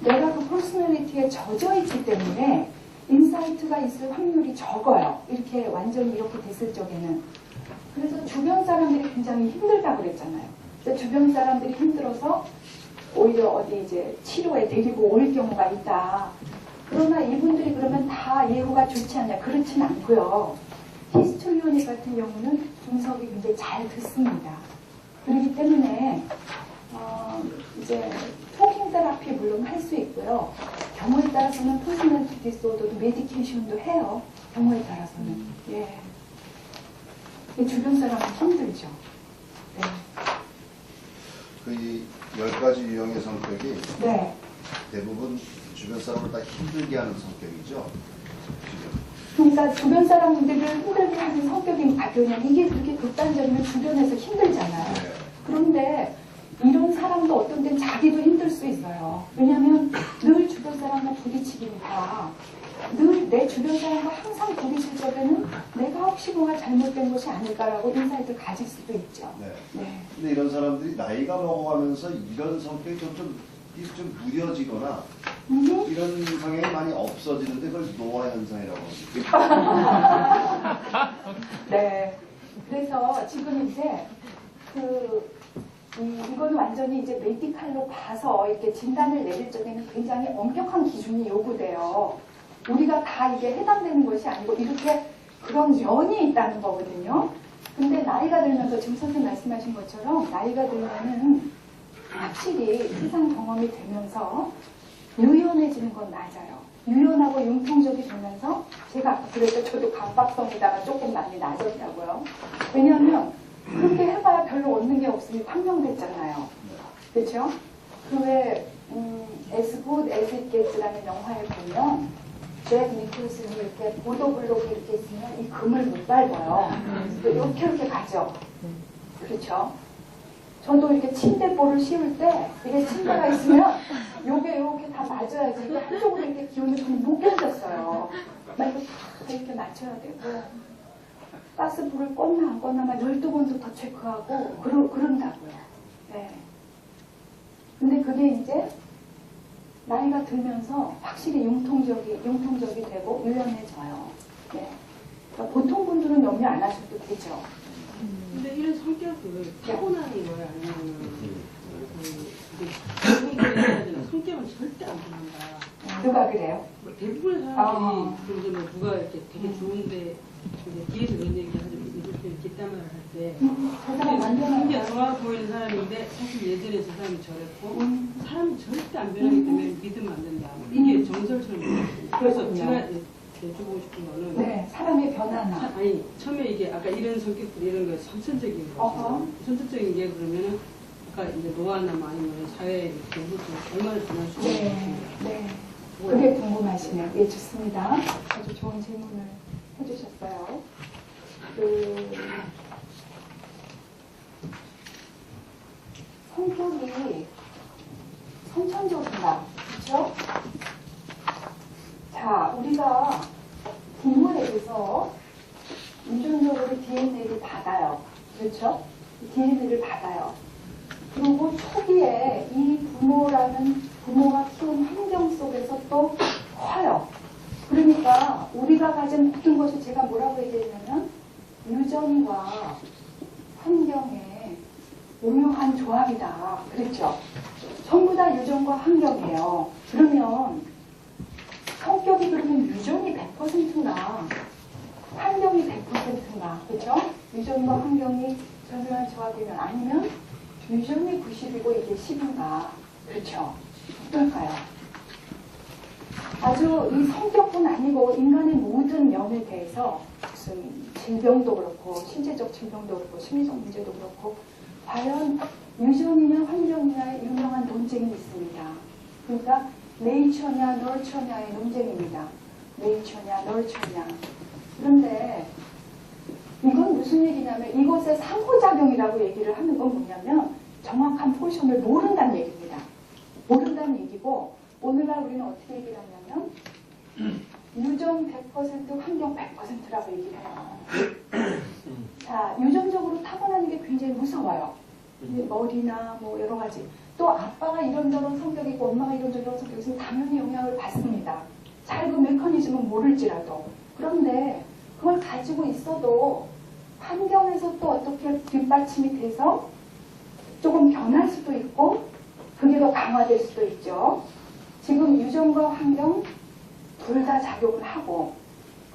내가 그 퍼스널리티에 젖어 있기 때문에 인사이트가 있을 확률이 적어요. 이렇게 완전히 이렇게 됐을 적에는. 그래서 주변 사람들이 굉장히 힘들다고 그랬잖아요. 그래서 주변 사람들이 힘들어서 오히려 어디 이제 치료에 데리고 올 경우가 있다. 그러나 이분들이 그러면 다 예후가 좋지 않냐? 그렇진 않고요. 히스토리오닉 같은 경우는 분석이 굉장히 잘 듣습니다. 그렇기 때문에 이제 토킹 테라피 물론 할 수 있고요. 경우에 따라서는 퍼스널리티 디스오더도 메디케이션도 해요. 경우에 따라서는. 예. 주변 사람은 힘들죠. 네. 그 10가지 유형의 성격이 네. 대부분 주변 사람을 다 힘들게 하는 성격이죠. 그러니까 주변 사람들을 힘들게 하는 성격인 박연현 이게 그렇게 극단적이면 주변에서 힘들잖아요. 네. 그런데 이런 사람도 어떤 때는 자기도 힘들 수 있어요. 왜냐하면 늘 주변 사람과 부딪히기니까 늘 내 주변 사람과 항상 부딪힐 적에는 내가 혹시 뭐가 잘못된 것이 아닐까라고 인사이트를 가질 수도 있죠. 네. 네. 근데 이런 사람들이 나이가 먹어가면서 이런 성격이 좀 무뎌지거나 이런 성향이 많이 없어지는데 그걸 노화 현상이라고 합니다. 네. 그래서 지금 이제 이건 완전히 이제 메디칼로 봐서 이렇게 진단을 내릴 적에는 굉장히 엄격한 기준이 요구돼요. 우리가 다 이게 해당되는 것이 아니고 이렇게 그런 면이 있다는 거거든요. 근데 나이가 들면서 지금 선생님 말씀하신 것처럼 나이가 들면은 확실히 세상 경험이 되면서 유연해지는 건 맞아요. 유연하고 융통적이 되면서 제가 아까 그랬죠. 저도 강박성에다가 조금 많이 낮았다고요. 왜냐하면 그렇게 해봐야 별로 얻는 게 없으니 황명됐잖아요. 그렇죠? 그 왜 As Good As It Gets라는 영화에 보면 잭 니콜슨이 이렇게 보도블록이 이렇게 있으면 이 금을 못 밟아요. 이렇게 가죠. 그렇죠? 저도 이렇게 침대볼을 씌울 때 이게 침대가 있으면 요게 이렇게 다 맞아야지 이게 한쪽으로 이렇게 기울면 저는 못 견뎠어요. 막 이거 다 이렇게 맞춰야 되고 가스불을 껐나 안 껐나 막 12번도 더 체크하고 그런다고요. 네. 근데 그게 이제 나이가 들면서 확실히 융통적이 되고 유연해져요. 네. 그러니까 보통 분들은 염려 안 하셔도 되죠. 근데 이런 성격을 타고나는 거예요? 아니면 성격은 절대 안 변한다. 누가 그래요? 뭐 대부분의 사람들이 그리고 뭐 누가 이렇게 되게 좋은데 이제 뒤에서 그런 얘기 하죠. 이렇게 뒷담화를 할 때 저 사람 완전한 굉장히 좋아 보이는 사람인데 사실 예전에 저 사람이 저랬고 사람이 절대 안 변하기 때문에 믿으면 안 된다. 이게 정설처럼 있거든요. 그래서 그렇군요. 제가 여쭤보고 싶은 거는 네, 사람의 변화나 아니 처음에 이게 아까 이런 성격들 이런 거 선천적인 거 어허. 선천적인 게 그러면은 아까 이제 노화나 뭐 아니면 사회 이렇게 얼마나 변할 수 네, 있는지 네. 그게 궁금하시네요. 예, 좋습니다. 아주 좋은 질문을 해주셨어요. 성격이 선천적인가, 그렇죠? 자, 우리가 부모에게서 유전적으로 DNA를 받아요. 그렇죠? DNA를 받아요. 그리고 초기에 이 부모가 키운 환경 속에서 또 커요. 그러니까 우리가 가진 모든 것이 제가 뭐라고 얘기했냐면 유전과 환경의 오묘한 조합이다. 그랬죠? 전부 다 유전과 환경이에요. 그러면 성격이 그러면 유전이 100%나 환경이 100%나 그렇죠? 유전과 환경이 절묘한 조합이면 아니면 유전이 90이고 이게 10인가 그렇죠? 어떨까요? 아주 이 성격뿐 아니고 인간의 모든 면에 대해서 무슨 질병도 그렇고 신체적 질병도 그렇고 심리적 문제도 그렇고 과연 유전이냐 환경이냐의 유명한 논쟁이 있습니다. 그러니까 네이처냐 널처냐의 논쟁입니다. 네이처냐 널처냐. 그런데 이건 무슨 얘기냐면 이것의 상호작용이라고 얘기를 하는 건 뭐냐면 정확한 포지션을 모른다는 얘기입니다. 모른다는 얘기고 오늘날 우리는 어떻게 얘기를 하냐면 유전 100% 환경 100%라고 얘기를 해요. 자, 유전적으로 타고나는 게 굉장히 무서워요. 머리나 뭐 여러 가지. 또 아빠가 이런저런 성격이고 엄마가 이런저런 성격이 있으면 당연히 영향을 받습니다. 잘 그 메커니즘은 모를지라도. 그런데 그걸 가지고 있어도 환경에서 또 어떻게 뒷받침이 돼서 조금 변할 수도 있고 그게 더 강화될 수도 있죠. 지금 유전과 환경 둘 다 작용을 하고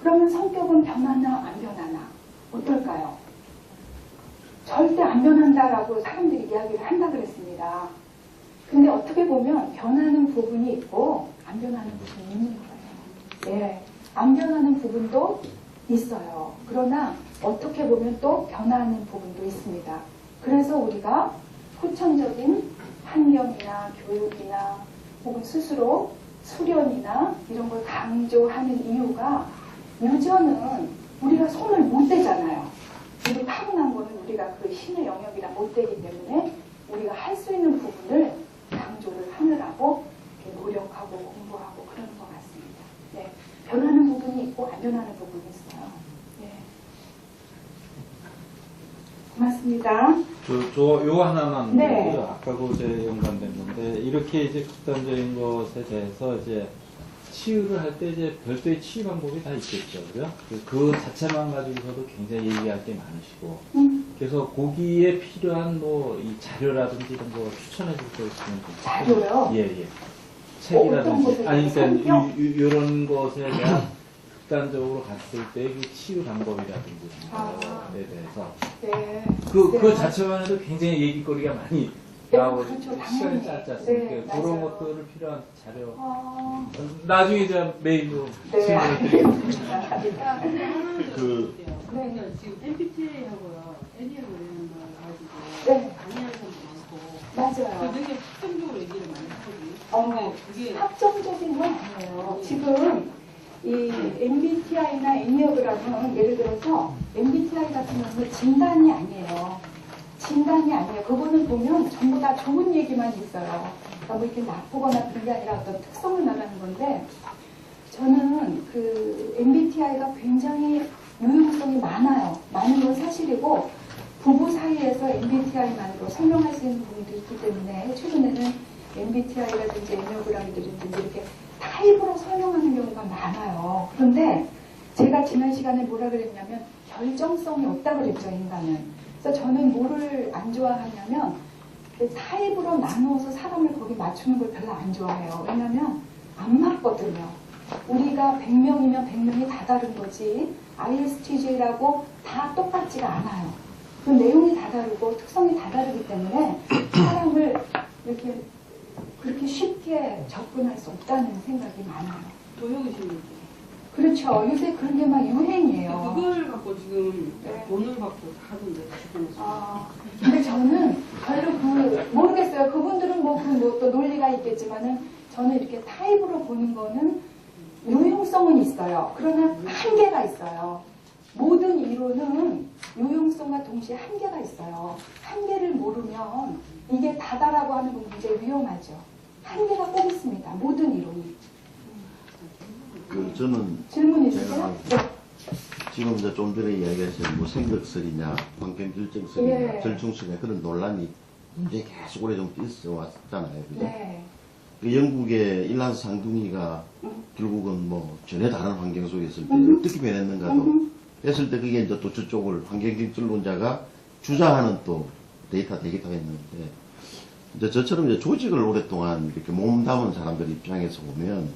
그러면 성격은 변하나 안 변하나 어떨까요? 절대 안 변한다라고 사람들이 이야기를 한다 그랬습니다. 근데 어떻게 보면 변하는 부분이 있고 안 변하는 부분이 있는 거예요. 예, 안 변하는 부분도 있어요. 그러나 어떻게 보면 또 변하는 부분도 있습니다. 그래서 우리가 후천적인 환경이나 교육이나 혹은 스스로 수련이나 이런 걸 강조하는 이유가 유전은 우리가 손을 못 대잖아요. 그리고 타고난 거는 우리가 그 힘의 영역이라 못 되기 때문에 우리가 할 수 있는 부분을 강조를 하느라고 노력하고 공부하고 그러는 것 같습니다. 네. 변하는 부분이 있고 안 변하는 부분이 있어요. 네. 고맙습니다. 요 하나만 네. 보고요. 아까 그제 연관됐는데 이렇게 이제 극단적인 것에 대해서 이제 치유를 할 때 이제 별도의 치유 방법이 다 있겠죠, 그죠? 그 자체만 가지고서도 굉장히 얘기할 게 많으시고, 그래서 거기에 필요한 뭐 이 자료라든지 이런 거 추천해 줄 거 있으면 좀. 자료요? 예, 예. 책이라든지 어떤 아니 그러니까 성격? 이런 것에 대한 극단적으로 갔을 때 그 치유 방법이라든지 이런 아. 것에 대해서 네. 그 네. 자체만 해도 굉장히 얘기거리가 많이 라고 그렇죠, 시간을 당연히. 짰지 않습니까? 네, 그런 맞아요. 것들을 필요한 자료. 네, 나중에 제가 메일로 네, 질문을 알겠습니다. 그- 그러니까 지금 MBTI하고요, 애니어그램을 가지고 네. 강의하는 사람도 많고, 맞아요. 되게 확정적으로 얘기를 많이 하거든요. 어, 그게 확정적인 건 아니에요. 지금 이 MBTI나 애니어그램은 예를 들어서 MBTI 같은 경우는 진단이 아니에요. 진단이 아니에요. 그거는 보면 전부 다 좋은 얘기만 있어요. 그러니까 뭐 이렇게 나쁘거나 그런 게 아니라 어떤 특성을 말하는 건데 저는 그 MBTI가 굉장히 유용성이 많아요. 많은 건 사실이고 부부 사이에서 MBTI만으로 설명할 수 있는 부분도 있기 때문에 최근에는 MBTI라든지 애니어그램이라든지 이렇게 타입으로 설명하는 경우가 많아요. 그런데 제가 지난 시간에 뭐라 그랬냐면 결정성이 없다 그랬죠, 인간은. 그래서 저는 뭐를 안 좋아하냐면 그 타입으로 나누어서 사람을 거기 맞추는 걸 별로 안 좋아해요. 왜냐면 안 맞거든요. 우리가 100명이면 100명이 다 다른 거지 ISTJ라고 다 똑같지가 않아요. 그 내용이 다 다르고 특성이 다 다르기 때문에 사람을 이렇게 그렇게 쉽게 접근할 수 없다는 생각이 많아요. 도형이십니까? 그렇죠. 요새 그런 게 막 유행이에요. 그걸 갖고 지금 네. 돈을 받고 하던데 주변에서. 근데 저는 별로 모르겠어요. 그분들은 뭐 또 논리가 있겠지만은 저는 이렇게 타입으로 보는 거는 유용성은 있어요. 그러나 한계가 있어요. 모든 이론은 유용성과 동시에 한계가 있어요. 한계를 모르면 이게 다다라고 하는 건 굉장히 위험하죠. 한계가 꼭 있습니다. 모든 이론이. 저는 질문 있으세요? 네. 지금 이제 좀 전에 이야기하신 뭐 생각설이냐, 환경결정설이냐, 예. 절충설이냐 그런 논란이 굉장히 계속 오래 좀 있어 왔잖아요. 그죠? 네. 그 영국의 일란스 상둥이가 결국은 뭐 전혀 다른 환경 속에 있을 때 어떻게 변했는가도 했을 때 그게 이제 또 저쪽을 환경결론자가 주장하는 또 데이터 되기도 했는데 이제 저처럼 이제 조직을 오랫동안 이렇게 몸담은 사람들 입장에서 보면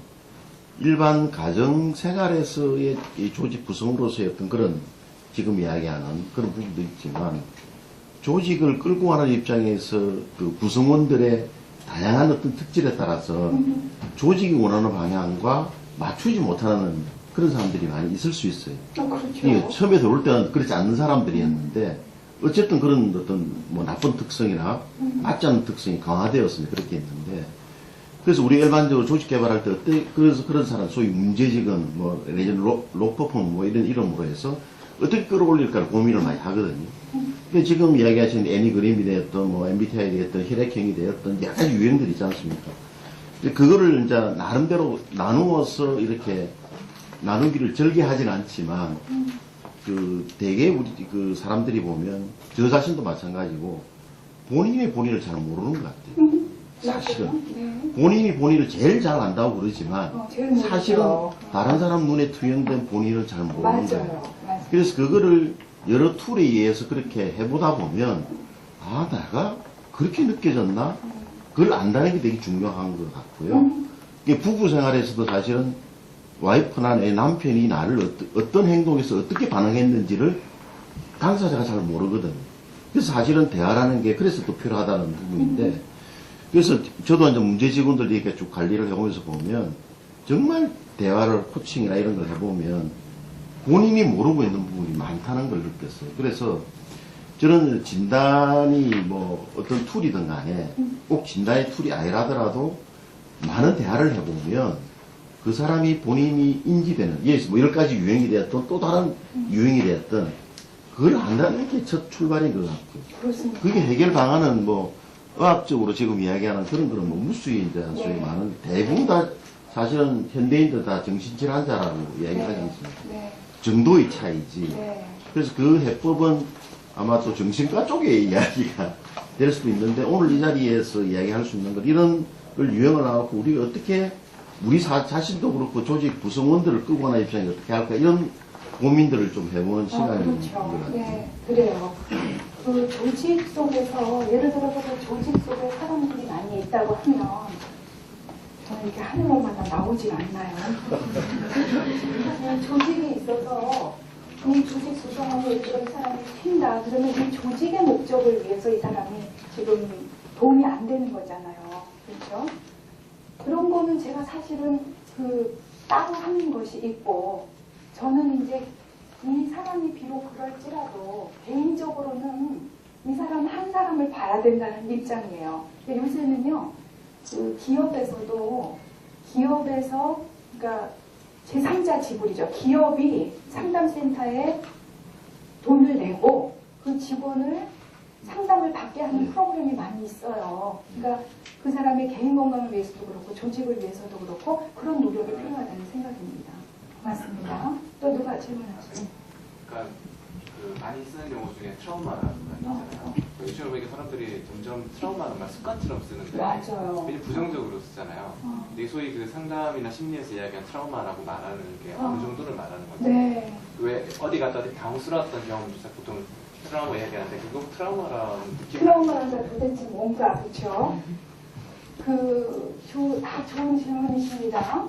일반 가정 생활에서의 이 조직 구성으로서의 어떤 그런 지금 이야기하는 그런 부분도 있지만 조직을 끌고 가는 입장에서 그 구성원들의 다양한 어떤 특질에 따라서 조직이 원하는 방향과 맞추지 못하는 그런 사람들이 많이 있을 수 있어요. 그렇죠. 이게 처음에 들어올 때는 그렇지 않는 사람들이었는데 어쨌든 그런 어떤 뭐 나쁜 특성이나 맞지 않는 특성이 강화되었으면 그렇게 했는데 그래서 우리 일반적으로 조직 개발할 때 그래서 그런 사람 소위 문제직은 뭐 로퍼폼 뭐 이런 이름으로 해서 어떻게 끌어올릴까 고민을 많이 하거든요. 근데 지금 이야기하신 애니그램이 되었던 뭐 MBTI 되었던 혈액형이 되었던 여러 가지 유형들이 있지 않습니까? 근데 그거를 이제 나름대로 나누어서 이렇게 나누기를 절개하진 않지만 그 대개 우리 그 사람들이 보면 저 자신도 마찬가지고 본인이 본인을 잘 모르는 것 같아요. 사실은 네. 본인이 본인을 제일 잘 안다고 그러지만 제일 모르죠. 사실은 다른 사람 눈에 투영된 본인을 잘 모르는 거예요. 맞아요. 그래서 그거를 여러 툴에 의해서 그렇게 해보다 보면 아 내가 그렇게 느껴졌나? 그걸 안다는 게 되게 중요한 것 같고요. 이게 부부 생활에서도 사실은 와이프나 내 남편이 나를 어떤 행동에서 어떻게 반응했는지를 당사자가 잘 모르거든요. 그래서 사실은 대화라는 게 그래서 또 필요하다는 부분인데 그래서 저도 이제 문제 직원들 이렇게 쭉 관리를 해오면서 보면 정말 대화를 코칭이나 이런 걸 해보면 본인이 모르고 있는 부분이 많다는 걸 느꼈어요. 그래서 저는 진단이 뭐 어떤 툴이든 간에 꼭 진단의 툴이 아니라더라도 많은 대화를 해보면 그 사람이 본인이 인지되는, 예를 뭐 10가지 유형이 되었던 또 다른 유형이 되었던 그걸 안다는 게 첫 출발인 것 같고요. 그렇습니다. 그게 해결 방안은 뭐 의학적으로 지금 이야기하는 그런 뭐 무수히 이제 소위 많은 대부분 다 사실은 현대인들 다 정신질환자라고 이야기하지 않습니까? 네. 정도의 차이지. 네. 그래서 그 해법은 아마 또 정신과 쪽의 이야기가 될 수도 있는데 오늘 이 자리에서 이야기할 수 있는 것 이런 걸 유형을 나왔고 우리가 어떻게 우리 자신도 그렇고 조직 구성원들을 끌고 가는 입장에 어떻게 할까 이런 고민들을 좀 해보는 시간인 것 그렇죠. 같아요. 네, 그래요. 그 조직 속에서 예를 들어서 그 조직 속에 사람들이 많이 있다고 하면 저는 이렇게 하는 것마다 나오질 않나요? 조직이 있어서 이 조직 구성원에 예를 들어 이 사람이 튄다. 그러면 이 조직의 목적을 위해서 이 사람이 지금 도움이 안 되는 거잖아요. 그렇죠? 그런 거는 제가 사실은 따로 하는 것이 있고, 저는 이제 이 사람이 비록 그럴지라도 개인적으로는 이 사람 한 사람을 봐야 된다는 입장이에요. 요새는요, 기업에서, 그러니까 제3자 지불이죠. 기업이 상담센터에 돈을 내고 그 직원을 상담을 받게 하는 프로그램이 많이 있어요. 그러니까 그 사람의 개인 건강을 위해서도 그렇고 조직을 위해서도 그렇고 그런 노력이 필요하다는 생각입니다. 고맙습니다. 또 누가 질문하시죠? 그러니까 많이 쓰는 용어 중에 트라우마라는 말 있잖아요. 요즘에 보니까 사람들이 점점 트라우마는 말 습관처럼 쓰는데 맞아요. 굉장히 부정적으로 쓰잖아요. 근데 소위 그 상담이나 심리에서 이야기한 트라우마라고 말하는 게 어느 정도를 말하는 거죠. 네. 왜 어디 갔다 어디 당황스러웠던 경험조차 보통 트라우마 이야기하는데 그거 트라우마라는 느낌. 트라우마가 도대체 뭔가, 그렇죠? 좋은 질문이십니다.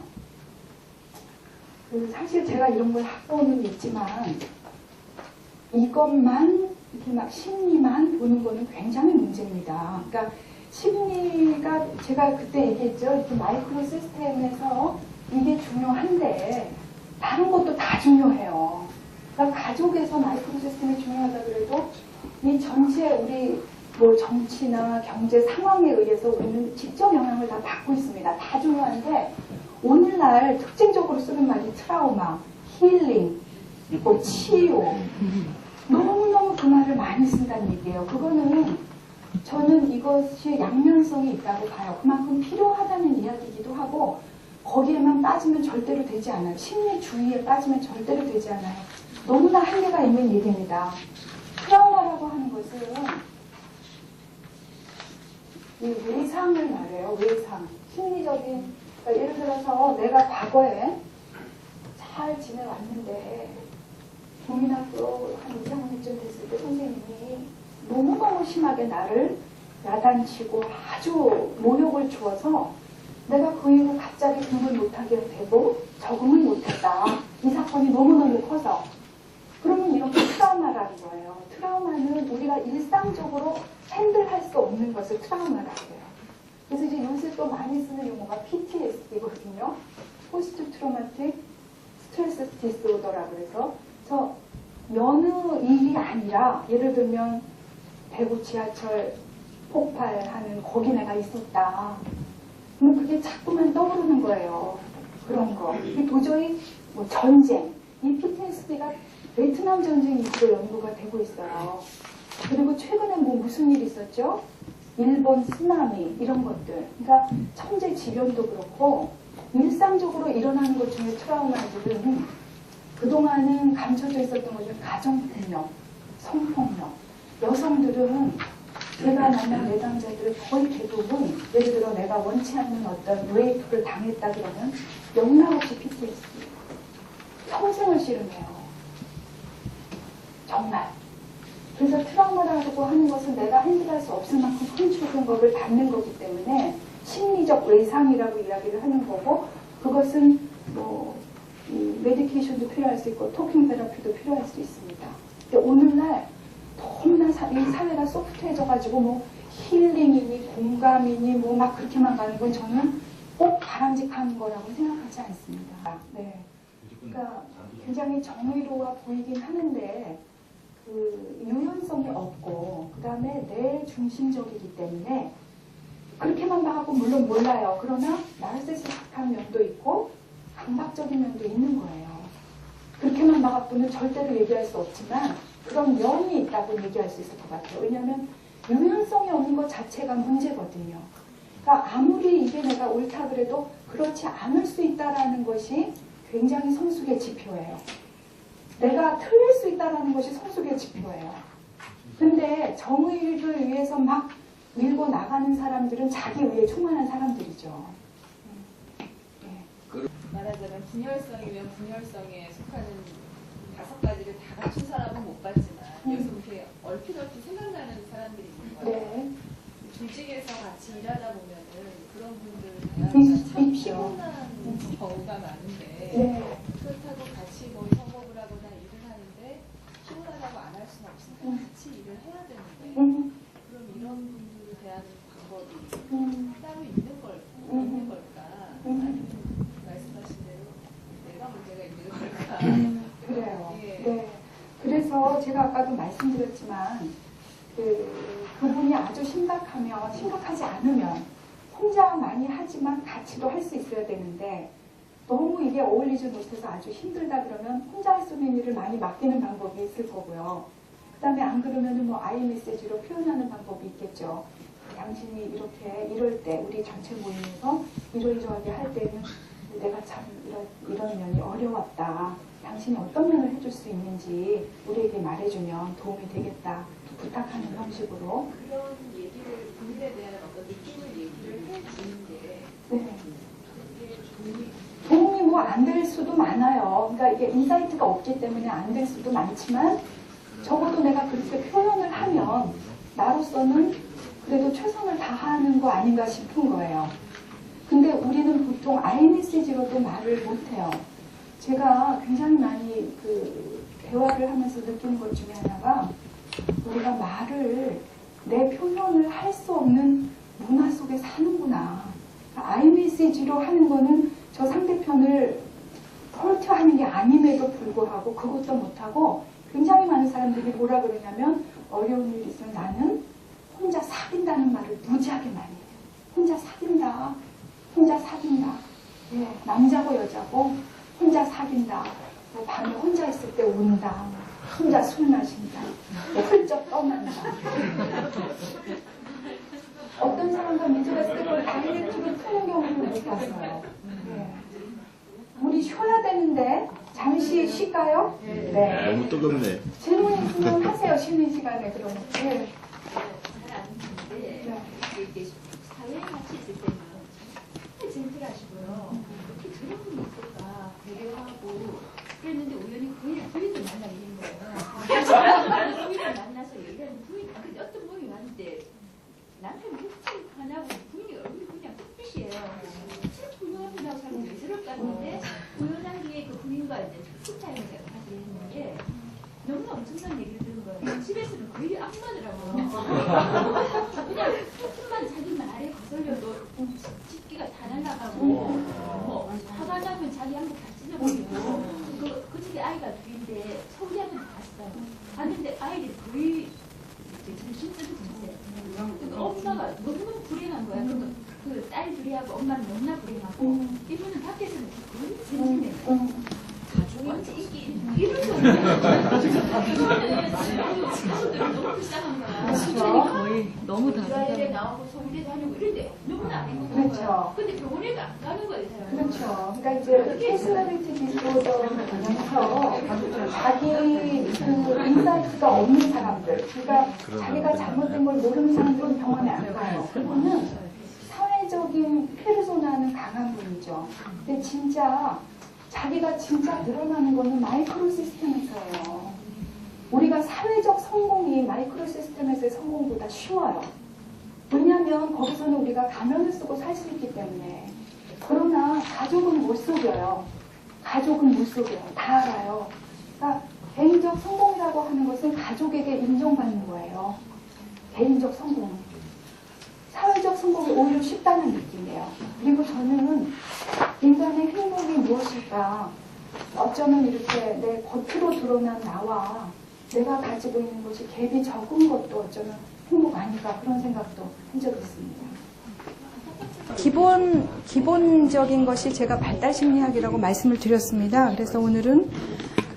사실 제가 이런 걸 학고는 있지만 이것만 이렇게 막 심리만 보는 거는 굉장히 문제입니다. 그러니까 심리가 제가 그때 얘기했죠. 이렇게 마이크로 시스템에서 이게 중요한데 다른 것도 다 중요해요. 그러니까 가족에서 마이크로 시스템이 중요하다 그래도 이 전체 우리 뭐 정치나 경제 상황에 의해서 우리는 직접 영향을 다 받고 있습니다. 다 중요한데 오늘날 특징적으로 쓰는 말이 트라우마, 힐링, 뭐 치유 너무너무 그 말을 많이 쓴다는 얘기예요. 그거는 저는 이것이 양면성이 있다고 봐요. 그만큼 필요하다는 이야기이기도 하고 거기에만 빠지면 절대로 되지 않아요. 심리주의에 빠지면 절대로 되지 않아요. 너무나 한계가 있는 얘기입니다. 트라우마라고 하는 것은 이 외상을 말해요. 외상. 심리적인, 그러니까 예를 들어서 내가 과거에 잘 지내왔는데 국민학교 한 2, 3학년쯤 됐을 때 선생님이 너무너무 심하게 나를 야단치고 아주 모욕을 주어서 내가 그 이후 갑자기 공부를 못하게 되고 적응을 못했다. 이 사건이 너무너무 커서. 그러면 이렇게 트라우마라는 거예요. 트라우마는 우리가 일상적으로 핸들할 수 없는 것을 트라우마라고 해요. 그래서 이제 요새 또 많이 쓰는 용어가 PTSD거든요. 포스트 트로마틱 스트레스 디스오더라고 해서 여느 일이 아니라 예를 들면 대구 지하철 폭발하는 거기 내가 있었다. 그럼 그게 자꾸만 떠오르는 거예요. 그런 거. 이게 도저히 뭐 전쟁. 이 PTSD가 베트남 전쟁 이후로 연구가 되고 있어요. 그리고 최근에 뭐 무슨 일이 있었죠? 일본 쓰나미 이런 것들. 그러니까 천재지변도 그렇고 일상적으로 일어나는 것 중에 트라우마들은 그동안은 감춰져 있었던 것들 가정폭력, 성폭력. 여성들은 제가 만난 내담자들은 거의 대부분 예를 들어 내가 원치 않는 어떤 레이프를 당했다 그러면 영락없이 PTSD. 평생을 씨름해요. 정말. 그래서 트라우마라고 하는 것은 내가 핸들할 수 없을 만큼 큰 충격을 받는 거기 때문에 심리적 외상이라고 이야기를 하는 거고 그것은 뭐 메디케이션도 필요할 수 있고 토킹 테라피도 필요할 수 있습니다. 근데 오늘날 너무나 이 사회가 소프트해져가지고 뭐 힐링이니 공감이니 뭐 막 그렇게만 가는 건 저는 꼭 바람직한 거라고 생각하지 않습니다. 네. 그러니까 굉장히 정의로워 보이긴 하는데 그 유연성이 없고 그 다음에 내 중심적이기 때문에 그렇게만 봐갖고 물론 몰라요. 그러나 나르시시스틱한 면도 있고 강박적인 면도 있는 거예요. 그렇게만 봐갖고는 절대로 얘기할 수 없지만 그런 면이 있다고 얘기할 수 있을 것 같아요. 왜냐하면 유연성이 없는 것 자체가 문제거든요. 그러니까 아무리 이게 내가 옳다 그래도 그렇지 않을 수 있다라는 것이 굉장히 성숙의 지표예요. 내가 틀릴 수 있다는 것이 성숙의 지표예요. 근데 정의를 위해서 막 밀고 나가는 사람들은 자기 의에 충만한 사람들이죠. 말하자면 분열성이면 분열성에 속하는 5가지를 다 갖춘 사람은 못 봤지만 여기서 이렇게 얼핏 생각나는 사람들이 있는 거예요. 네. 조직에서 같이 일하다 보면은 그런 분들 대화가 참 있죠. 피곤한 경우가 많은데 네. 그렇다고 같이 뭐 성업을 하거나 일을 하는데 피곤하다고 안 할 수는 없으니까 같이 일을 해야 되는데 그럼 이런 분들에 대한 제가 아까도 말씀드렸지만 그분이 아주 심각하지 않으면 혼자 많이 하지만 같이도 할 수 있어야 되는데 너무 이게 어울리지 못해서 아주 힘들다 그러면 혼자 할 수 있는 일을 많이 맡기는 방법이 있을 거고요. 그 다음에 안 그러면 뭐 아이메시지로 표현하는 방법이 있겠죠. 당신이 이렇게 이럴 때 우리 전체 모임에서 이러이러하게 할 때는 내가 참 이런 면이 어려웠다. 당신이 어떤 면을 해줄 수 있는지 우리에게 말해주면 도움이 되겠다. 부탁하는 형식으로. 그런 얘기를 본인에 대한 어떤 느낌을 얘기를 해주는데 네. 그게 도움이 뭐 안 될 수도 많아요. 그러니까 이게 인사이트가 없기 때문에 안 될 수도 많지만 적어도 내가 그렇게 표현을 하면 나로서는 그래도 최선을 다하는 거 아닌가 싶은 거예요. 근데 우리는 보통 아이메시지로도 말을 못해요. 제가 굉장히 많이 대화를 하면서 느끼는 것 중에 하나가 우리가 말을 내 표현을 할 수 없는 문화 속에 사는구나. 아이메시지로 하는 거는 저 상대편을 헐트하는 게 아님에도 불구하고 그것도 못하고 굉장히 많은 사람들이 뭐라 그러냐면 어려운 일이 있으면 나는 혼자 사귄다는 말을 무지하게 많이 해요. 혼자 사귄다. 혼자 사귄다. 예, 남자고 여자고 혼자 사귄다. 뭐 밤에 혼자 있을 때 운다. 혼자 술 마신다. 뭐 훌쩍 떠난다. 어떤 사람과 미드레스 걸 다이렉트로 푸는 경우를 못 봤어요. 예. 우리 쉬어야 되는데 잠시 쉴까요? 네. 너무 뜨겁네. 질문 있으면 하세요. 쉬는 시간에 그러면. 네. 잘안 듣는데 이게 사회에 같이 있을 때는 정말 젠틀하시고요. 어떻게 저런 분이 있을까 배려하고 그랬는데 우연히 부인을 만나게 된 거예요. 부인을 만나서 얘기하는 부인 근데 어떤 분이 왔는데 남편이 흑색 하나고 부인이 얼굴이 그냥 흑빛이에요. 참 훌륭하다고 사람 왜 저럴까 했는데 우연한 뒤에 그 부인과 이제 스타일을 제가 같이 했는데 너무나 엄청난 얘기를 들은 거예요. 집에서는 거의 안 하더라고요. 그냥 조금만 자기 말에 거슬려도 집기가 다 날아가고 뭐 화가 나면 자기 한복 다 찢어버리고 그 집에 아이가 둘인데 서울대학원 갔어요. 갔는데 아이들이 거의 정신 쓰러졌어요. 엄마가 너무너무 불행한 거야. 그러면 그 딸 둘이하고 엄마는 너무나 불행하고 이분은 밖에서는 거의 젠틀해요. 완전 이게 이런 친구들은 너무 불쌍한 거야. 수준이 거의 너무 이스라엘에 나오고 서울대 다니고 이런데 너무나 안 행복한 그렇죠. 거야. 근데 병원에도 안 가는 거예요. 그렇죠. 그러니까 이제 캐슬러리티 디소더를 보면서 자기 인사이트가 없는 사람들, 그러니까 자기가 잘못된 걸 모르는 사람들은 병원에 안 가요. 그거는 사회적인 페르소나는 강한 분이죠. 근데 진짜 자기가 진짜 드러나는 거는 마이크로 시스템에서예요. 우리가 사회적 성공이 마이크로 시스템에서의 성공보다 쉬워요. 왜냐하면 거기서는 우리가 가면을 쓰고 살 수 있기 때문에. 그러나 가족은 못 속여요. 가족은 못 속여요. 다 알아요. 그러니까 개인적 성공이라고 하는 것은 가족에게 인정받는 거예요. 개인적 성공은. 사회적 성공이 오히려 쉽다는 느낌이에요. 그리고 저는 인간의 행복이 무엇일까? 어쩌면 이렇게 내 겉으로 드러난 나와 내가 가지고 있는 것이 갭이 적은 것도 어쩌면 행복 아닐까 그런 생각도 한 적이 있습니다. 기본적인 것이 제가 발달심리학이라고 말씀을 드렸습니다. 그래서 오늘은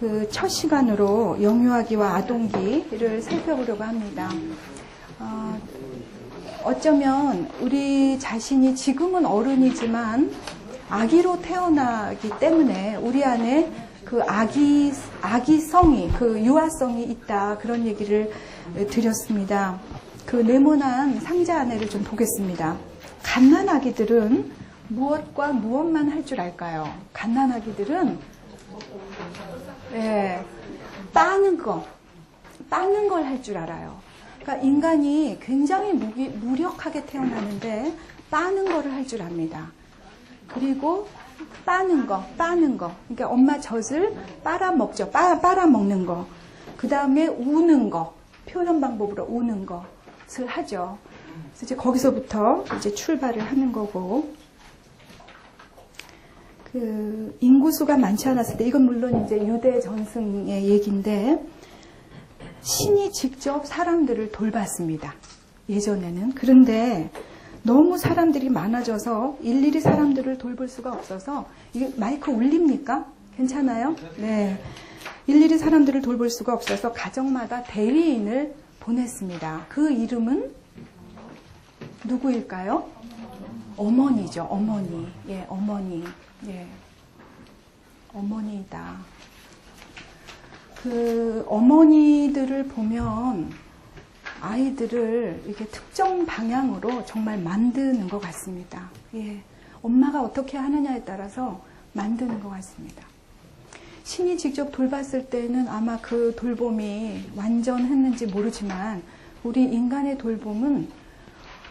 그 첫 시간으로 영유아기와 아동기를 살펴보려고 합니다. 어쩌면 우리 자신이 지금은 어른이지만 아기로 태어나기 때문에 우리 안에 그 아기성이, 그 유아성이 있다. 그런 얘기를 드렸습니다. 그 네모난 상자 안에를 좀 보겠습니다. 갓난아기들은 무엇과 무엇만 할 줄 알까요? 갓난아기들은 빠는 걸 할 줄 알아요. 그러니까 인간이 굉장히 무력하게 태어나는데 빠는 거를 할 줄 압니다. 그리고 빠는 거. 그러니까 엄마 젖을 빨아먹죠. 빨아먹는 거. 그 다음에 우는 거. 표현 방법으로 우는 것을 하죠. 그래서 이제 거기서부터 이제 출발을 하는 거고. 그 인구수가 많지 않았을 때, 이건 물론 이제 유대 전승의 얘기인데, 신이 직접 사람들을 돌봤습니다. 예전에는. 그런데 너무 사람들이 많아져서 일일이 사람들을 돌볼 수가 없어서, 이게 마이크 울립니까? 괜찮아요? 네. 일일이 사람들을 돌볼 수가 없어서 가정마다 대리인을 보냈습니다. 그 이름은 누구일까요? 어머니죠. 어머니. 예, 어머니. 예. 어머니다. 그 어머니들을 보면 아이들을 이렇게 특정 방향으로 정말 만드는 것 같습니다. 예. 엄마가 어떻게 하느냐에 따라서 만드는 것 같습니다. 신이 직접 돌봤을 때는 아마 그 돌봄이 완전했는지 모르지만 우리 인간의 돌봄은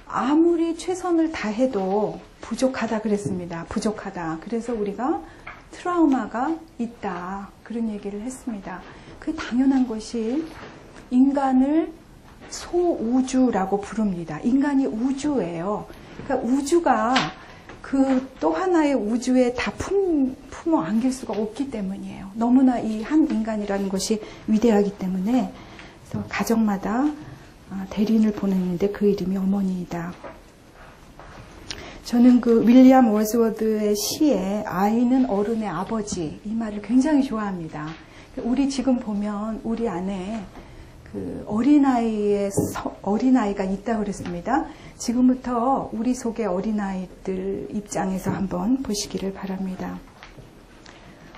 아무리 최선을 다해도 부족하다 그랬습니다. 부족하다. 그래서 우리가 트라우마가 있다. 그런 얘기를 했습니다. 그 당연한 것이 인간을 소우주라고 부릅니다. 인간이 우주예요. 그러니까 우주가 그 또 하나의 우주에 다 품어 안길 수가 없기 때문이에요. 너무나 이 한 인간이라는 것이 위대하기 때문에 그래서 가정마다 대리인을 보냈는데 그 이름이 어머니이다. 저는 그 윌리엄 월스워드의 시에 아이는 어른의 아버지 이 말을 굉장히 좋아합니다. 우리 지금 보면 우리 안에 그 어린아이가 있다고 그랬습니다. 지금부터 우리 속의 어린아이들 입장에서 한번 보시기를 바랍니다.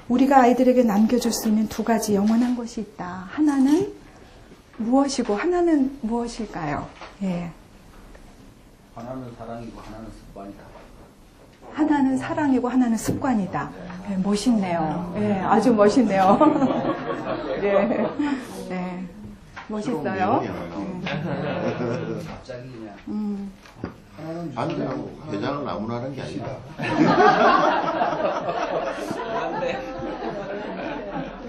우리가 아이들에게 남겨줄 수 있는 두 가지 영원한 것이 있다. 하나는 무엇이고 하나는 무엇일까요? 예. 하나는 사랑이고 하나는 습관이다. 하나는 사랑이고 하나는 습관이다. 네, 멋있네요. 네, 아주 멋있네요. 네, 네, 멋있어요. 갑자기 그냥 하나는 반대하고 회장을 아무나 하는 게 아니라.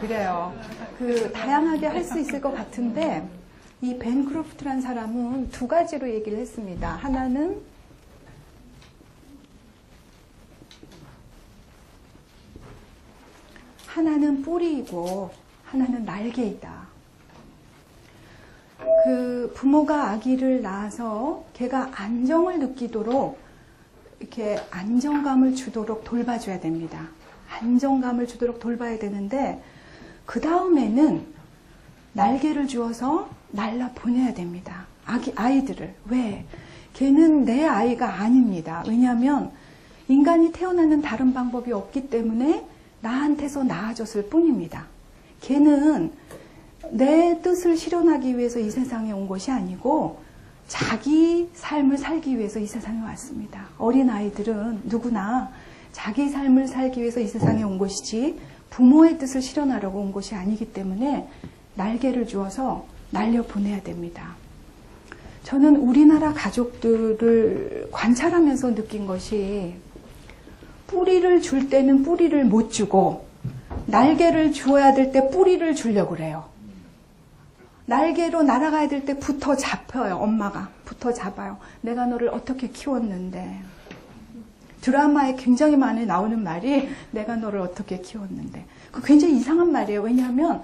그래요. 그 다양하게 할 수 있을 것 같은데 이 벤크로프트란 사람은 두 가지로 얘기를 했습니다. 하나는 뿌리이고 하나는 날개이다. 그 부모가 아기를 낳아서 걔가 안정을 느끼도록 이렇게 안정감을 주도록 돌봐줘야 됩니다. 안정감을 주도록 돌봐야 되는데 그 다음에는 날개를 주어서 날라 보내야 됩니다. 아이들을. 왜? 걔는 내 아이가 아닙니다. 왜냐하면 인간이 태어나는 다른 방법이 없기 때문에 나한테서 나아졌을 뿐입니다. 걔는 내 뜻을 실현하기 위해서 이 세상에 온 것이 아니고 자기 삶을 살기 위해서 이 세상에 왔습니다. 어린아이들은 누구나 자기 삶을 살기 위해서 이 세상에 온 것이지 부모의 뜻을 실현하려고 온 것이 아니기 때문에 날개를 주어서 날려보내야 됩니다. 저는 우리나라 가족들을 관찰하면서 느낀 것이 뿌리를 줄 때는 뿌리를 못 주고 날개를 주어야 될 때 뿌리를 주려고 그래요. 날개로 날아가야 될 때 붙어 잡혀요. 엄마가 붙어 잡아요. 내가 너를 어떻게 키웠는데. 드라마에 굉장히 많이 나오는 말이 내가 너를 어떻게 키웠는데. 그 굉장히 이상한 말이에요. 왜냐하면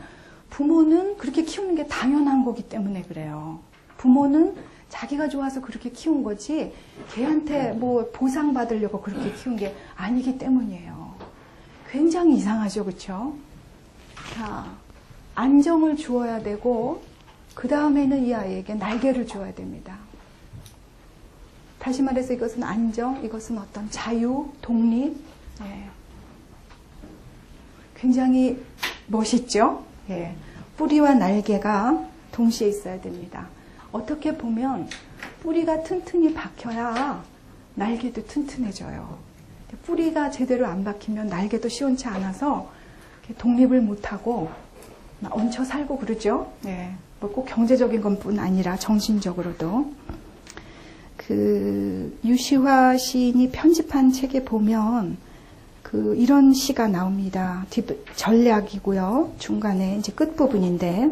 부모는 그렇게 키우는 게 당연한 거기 때문에 그래요. 부모는 자기가 좋아서 그렇게 키운 거지 걔한테 뭐 보상받으려고 그렇게 키운 게 아니기 때문이에요. 굉장히 이상하죠. 그렇죠? 자, 안정을 주어야 되고 그 다음에는 이 아이에게 날개를 주어야 됩니다. 다시 말해서 이것은 안정, 이것은 어떤 자유, 독립. 예. 굉장히 멋있죠? 예. 뿌리와 날개가 동시에 있어야 됩니다. 어떻게 보면 뿌리가 튼튼히 박혀야 날개도 튼튼해져요. 뿌리가 제대로 안 박히면 날개도 시원치 않아서 독립을 못하고 얹혀 살고 그러죠. 네. 뭐 꼭 경제적인 것뿐 아니라 정신적으로도. 그 유시화 시인이 편집한 책에 보면 그 이런 시가 나옵니다. 전략이고요. 중간에 이제 끝부분인데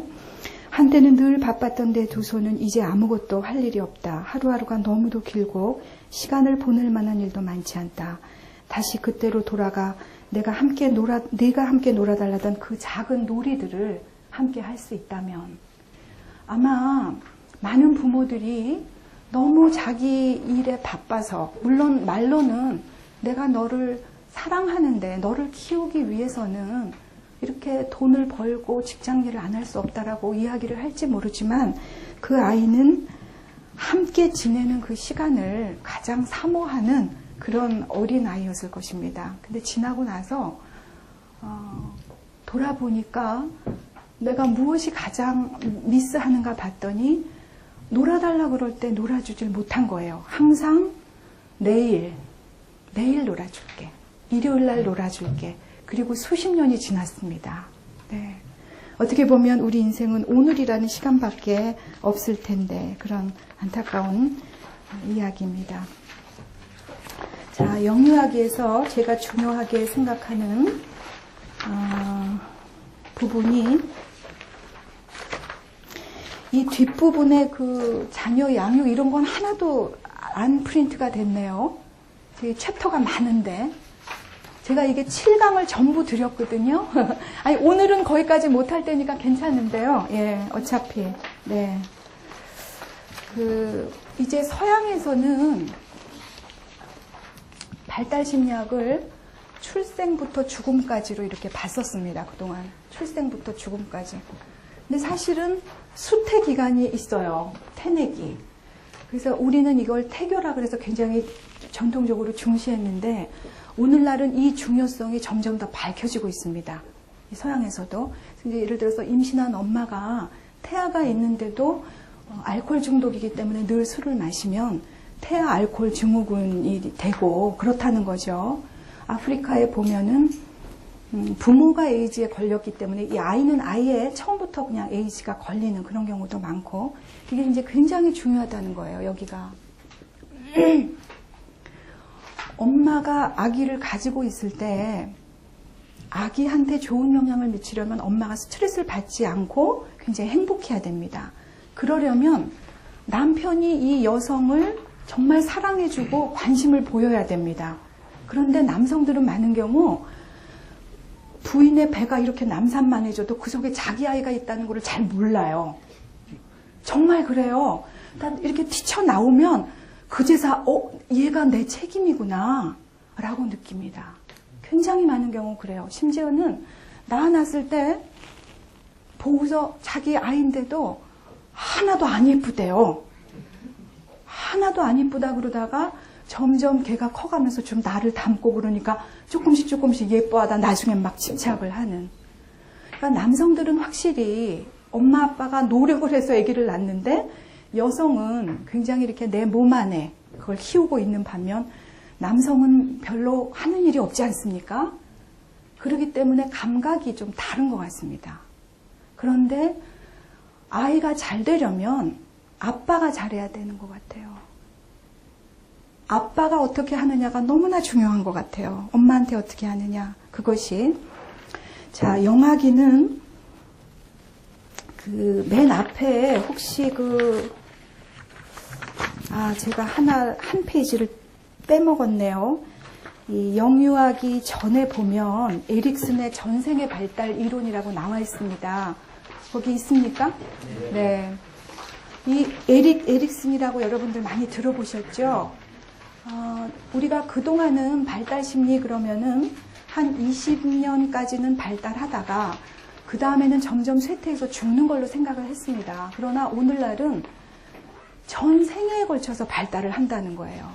한때는 늘 바빴던 내 두 손은 이제 아무것도 할 일이 없다. 하루하루가 너무도 길고 시간을 보낼 만한 일도 많지 않다. 다시 그때로 돌아가 내가 함께 놀아달라던 그 작은 놀이들을 함께 할 수 있다면 아마 많은 부모들이 너무 자기 일에 바빠서, 물론 말로는 내가 너를 사랑하는데 너를 키우기 위해서는 이렇게 돈을 벌고 직장일을 안 할 수 없다라고 이야기를 할지 모르지만 그 아이는 함께 지내는 그 시간을 가장 사모하는 그런 어린 아이였을 것입니다. 근데 지나고 나서 돌아보니까 내가 무엇이 가장 미스하는가 봤더니 놀아달라 그럴 때 놀아주질 못한 거예요. 항상 내일 놀아줄게. 일요일 날 놀아줄게. 그리고 수십 년이 지났습니다. 네. 어떻게 보면 우리 인생은 오늘이라는 시간밖에 없을 텐데 그런 안타까운 이야기입니다. 자, 영유아기에서 제가 중요하게 생각하는 부분이 이 뒷부분에 그 자녀 양육 이런 건 하나도 안 프린트가 됐네요. 되게 챕터가 많은데 제가 이게 7강을 전부 드렸거든요. 아니 오늘은 거기까지 못할 때니까 괜찮은데요. 예, 어차피 네. 이제 서양에서는 발달 심리학을 출생부터 죽음까지로 이렇게 봤었습니다. 그동안 출생부터 죽음까지. 근데 사실은 수태 기간이 있어요. 태내기. 그래서 우리는 이걸 태교라 그래서 굉장히 전통적으로 중시했는데 오늘날은 이 중요성이 점점 더 밝혀지고 있습니다. 서양에서도. 이제 예를 들어서 임신한 엄마가 태아가 있는데도 알코올 중독이기 때문에 늘 술을 마시면 태아 알코올 증후군이 되고 그렇다는 거죠. 아프리카에 보면은 부모가 에이즈에 걸렸기 때문에 이 아이는 아예 처음부터 그냥 에이즈가 걸리는 그런 경우도 많고 이게 이제 굉장히 중요하다는 거예요. 여기가 엄마가 아기를 가지고 있을 때 아기한테 좋은 영향을 미치려면 엄마가 스트레스를 받지 않고 굉장히 행복해야 됩니다. 그러려면 남편이 이 여성을 정말 사랑해주고 관심을 보여야 됩니다. 그런데 남성들은 많은 경우 부인의 배가 이렇게 남산만해져도 그 속에 자기 아이가 있다는 걸 잘 몰라요. 정말 그래요. 이렇게 튀쳐나오면 그제서 얘가 내 책임이구나 라고 느낍니다. 굉장히 많은 경우 그래요. 심지어는 낳아놨을 때 보고서 자기 아이인데도 하나도 안 예쁘대요. 하나도 안 예쁘다 그러다가 점점 걔가 커가면서 좀 나를 닮고 그러니까 조금씩 예뻐하다 나중엔 막 집착을 하는. 그러니까 남성들은 확실히 엄마 아빠가 노력을 해서 아기를 낳는데 여성은 굉장히 이렇게 내 몸 안에 그걸 키우고 있는 반면 남성은 별로 하는 일이 없지 않습니까? 그렇기 때문에 감각이 좀 다른 것 같습니다. 그런데 아이가 잘 되려면 아빠가 잘해야 되는 것 같아요. 아빠가 어떻게 하느냐가 너무나 중요한 것 같아요. 엄마한테 어떻게 하느냐 그것이. 자, 영아기는 그 맨 앞에 혹시 제가 한 페이지를 빼먹었네요. 이 영유아기 전에 보면 에릭슨의 전생의 발달 이론이라고 나와 있습니다. 거기 있습니까? 네. 이 에릭슨이라고 여러분들 많이 들어보셨죠? 우리가 그동안은 발달 심리 그러면은 한 20년까지는 발달하다가 그 다음에는 점점 쇠퇴해서 죽는 걸로 생각을 했습니다. 그러나 오늘날은 전 생애에 걸쳐서 발달을 한다는 거예요.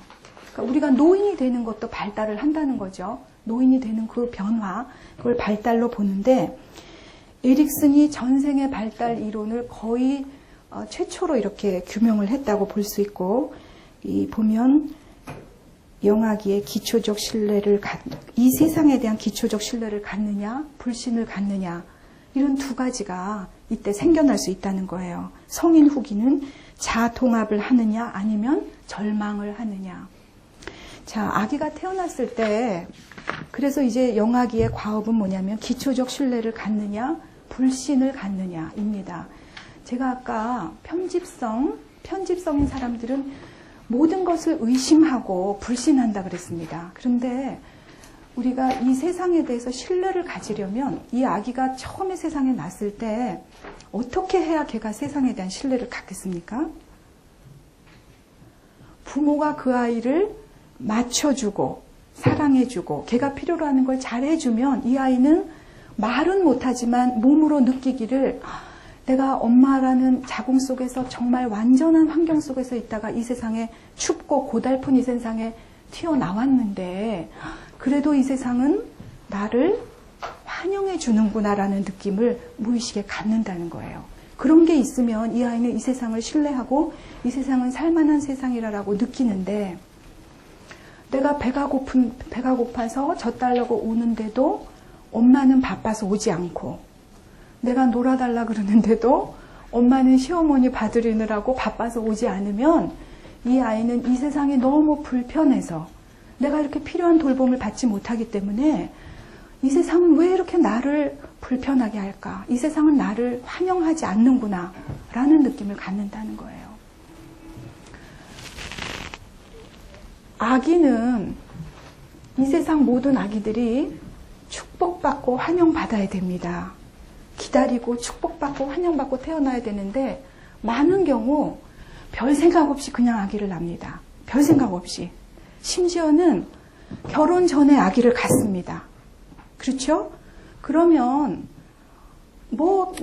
그러니까 우리가 노인이 되는 것도 발달을 한다는 거죠. 노인이 되는 그 변화, 그걸 발달로 보는데 에릭슨이 전생의 발달 이론을 거의 최초로 이렇게 규명을 했다고 볼 수 있고 보면 영아기에 기초적 신뢰를 이 세상에 대한 기초적 신뢰를 갖느냐 불신을 갖느냐 이런 두 가지가 이때 생겨날 수 있다는 거예요. 성인 후기는 자통합을 하느냐 아니면 절망을 하느냐. 자, 아기가 태어났을 때 그래서 이제 영아기의 과업은 뭐냐면 기초적 신뢰를 갖느냐 불신을 갖느냐입니다. 제가 아까 편집성인 사람들은 모든 것을 의심하고 불신한다 그랬습니다. 그런데 우리가 이 세상에 대해서 신뢰를 가지려면 이 아기가 처음에 세상에 났을 때 어떻게 해야 걔가 세상에 대한 신뢰를 갖겠습니까? 부모가 그 아이를 맞춰주고 사랑해주고 걔가 필요로 하는 걸 잘해주면 이 아이는 말은 못하지만 몸으로 느끼기를 내가 엄마라는 자궁 속에서 정말 완전한 환경 속에서 있다가 이 세상에 춥고 고달픈 이 세상에 튀어나왔는데 그래도 이 세상은 나를 환영해 주는구나라는 느낌을 무의식에 갖는다는 거예요. 그런 게 있으면 이 아이는 이 세상을 신뢰하고 이 세상은 살만한 세상이라고 느끼는데 내가 배가 고파서 젖달라고 우는데도 엄마는 바빠서 오지 않고 내가 놀아달라 그러는데도 엄마는 시어머니 봐드리느라고 바빠서 오지 않으면 이 아이는 이 세상이 너무 불편해서 내가 이렇게 필요한 돌봄을 받지 못하기 때문에 이 세상은 왜 이렇게 나를 불편하게 할까? 이 세상은 나를 환영하지 않는구나 라는 느낌을 갖는다는 거예요. 아기는 이 세상 모든 아기들이 축복받고 환영받아야 됩니다. 기다리고 축복받고 환영받고 태어나야 되는데 많은 경우 별 생각 없이 그냥 아기를 낳습니다. 별 생각 없이. 심지어는 결혼 전에 아기를 갖습니다. 그렇죠? 그러면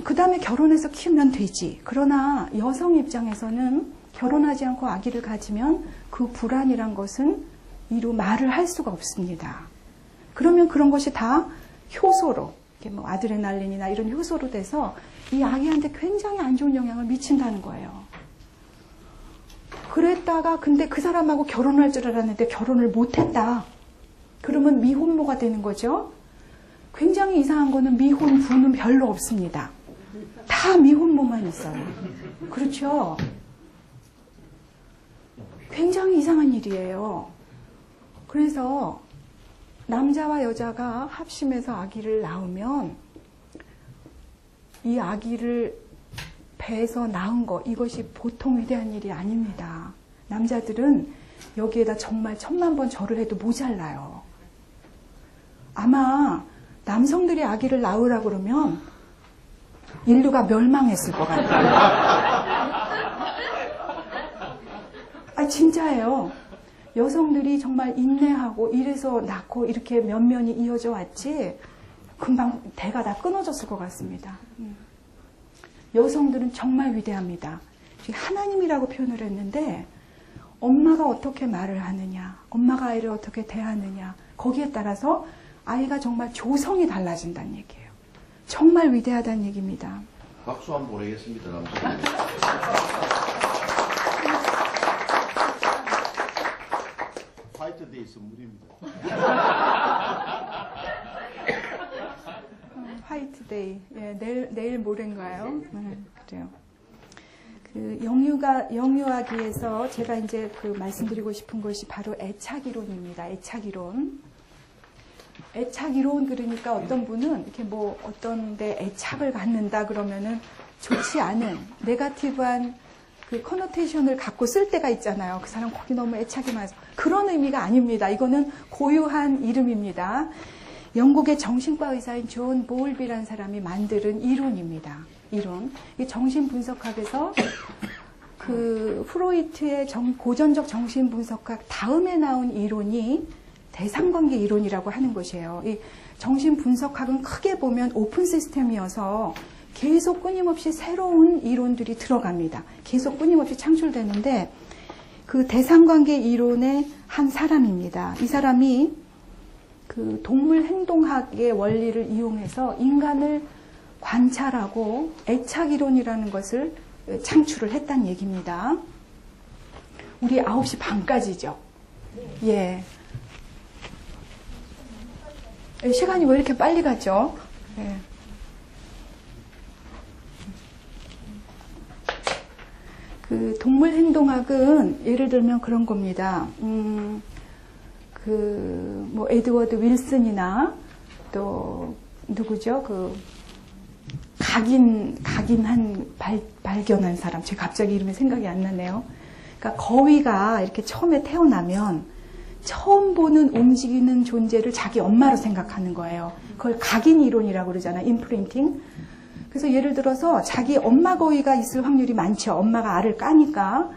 그 다음에 결혼해서 키우면 되지. 그러나 여성 입장에서는 결혼하지 않고 아기를 가지면 그 불안이란 것은 이루 말을 할 수가 없습니다. 그러면 그런 것이 다 효소로, 뭐 아드레날린이나 이런 효소로 돼서 이 아기한테 굉장히 안 좋은 영향을 미친다는 거예요. 그랬다가 근데 그 사람하고 결혼할 줄 알았는데 결혼을 못했다. 그러면 미혼모가 되는 거죠. 굉장히 이상한 거는 미혼 부는 별로 없습니다. 다 미혼모만 있어요. 그렇죠? 굉장히 이상한 일이에요. 그래서 남자와 여자가 합심해서 아기를 낳으면 이 아기를 배에서 낳은 거 이것이 보통 위대한 일이 아닙니다. 남자들은 여기에다 정말 1000만 번 절을 해도 모자라요. 아마 남성들이 아기를 낳으라 그러면 인류가 멸망했을 것 같아요. 진짜예요. 여성들이 정말 인내하고 이래서 낳고 이렇게 면면이 이어져 왔지 금방 대가 다 끊어졌을 것 같습니다. 여성들은 정말 위대합니다. 하나님이라고 표현을 했는데 엄마가 어떻게 말을 하느냐, 엄마가 아이를 어떻게 대하느냐 거기에 따라서 아이가 정말 조성이 달라진다는 얘기예요. 정말 위대하다는 얘기입니다. 박수 한번 보내겠습니다. 화이트데이 선물입니다. 화이트데이. 예, 내일 모레인가요? 그래요. 영유아기에서 제가 이제 말씀드리고 싶은 것이 바로 애착이론입니다. 애착이론. 애착이론 그러니까 어떤 분은 이렇게 어떤 데 애착을 갖는다 그러면은 좋지 않은 네거티브한 커노테이션을 갖고 쓸 때가 있잖아요. 그 사람 거기 너무 애착이 많아서. 그런 의미가 아닙니다. 이거는 고유한 이름입니다. 영국의 정신과 의사인 존 보울비라는 사람이 만든 이론입니다. 이론. 이 정신분석학에서 프로이트의 고전적 정신분석학 다음에 나온 이론이 대상관계 이론이라고 하는 것이에요. 이 정신분석학은 크게 보면 오픈 시스템이어서 계속 끊임없이 새로운 이론들이 들어갑니다. 계속 끊임없이 창출되는데 그 대상관계 이론의 한 사람입니다. 이 사람이 동물 행동학의 원리를 이용해서 인간을 관찰하고 애착 이론이라는 것을 창출을 했다는 얘기입니다. 우리 9시 반까지죠. 예. 시간이 왜 이렇게 빨리 가죠? 예. 동물 행동학은 예를 들면 그런 겁니다. 에드워드 윌슨이나 또 누구죠? 각인한 발견한 사람. 제가 갑자기 이름이 생각이 안 나네요. 그러니까 거위가 이렇게 처음에 태어나면 처음 보는 움직이는 존재를 자기 엄마로 생각하는 거예요. 그걸 각인 이론이라고 그러잖아요. 인프린팅. 그래서 예를 들어서 자기 엄마 거위가 있을 확률이 많죠. 엄마가 알을 까니까.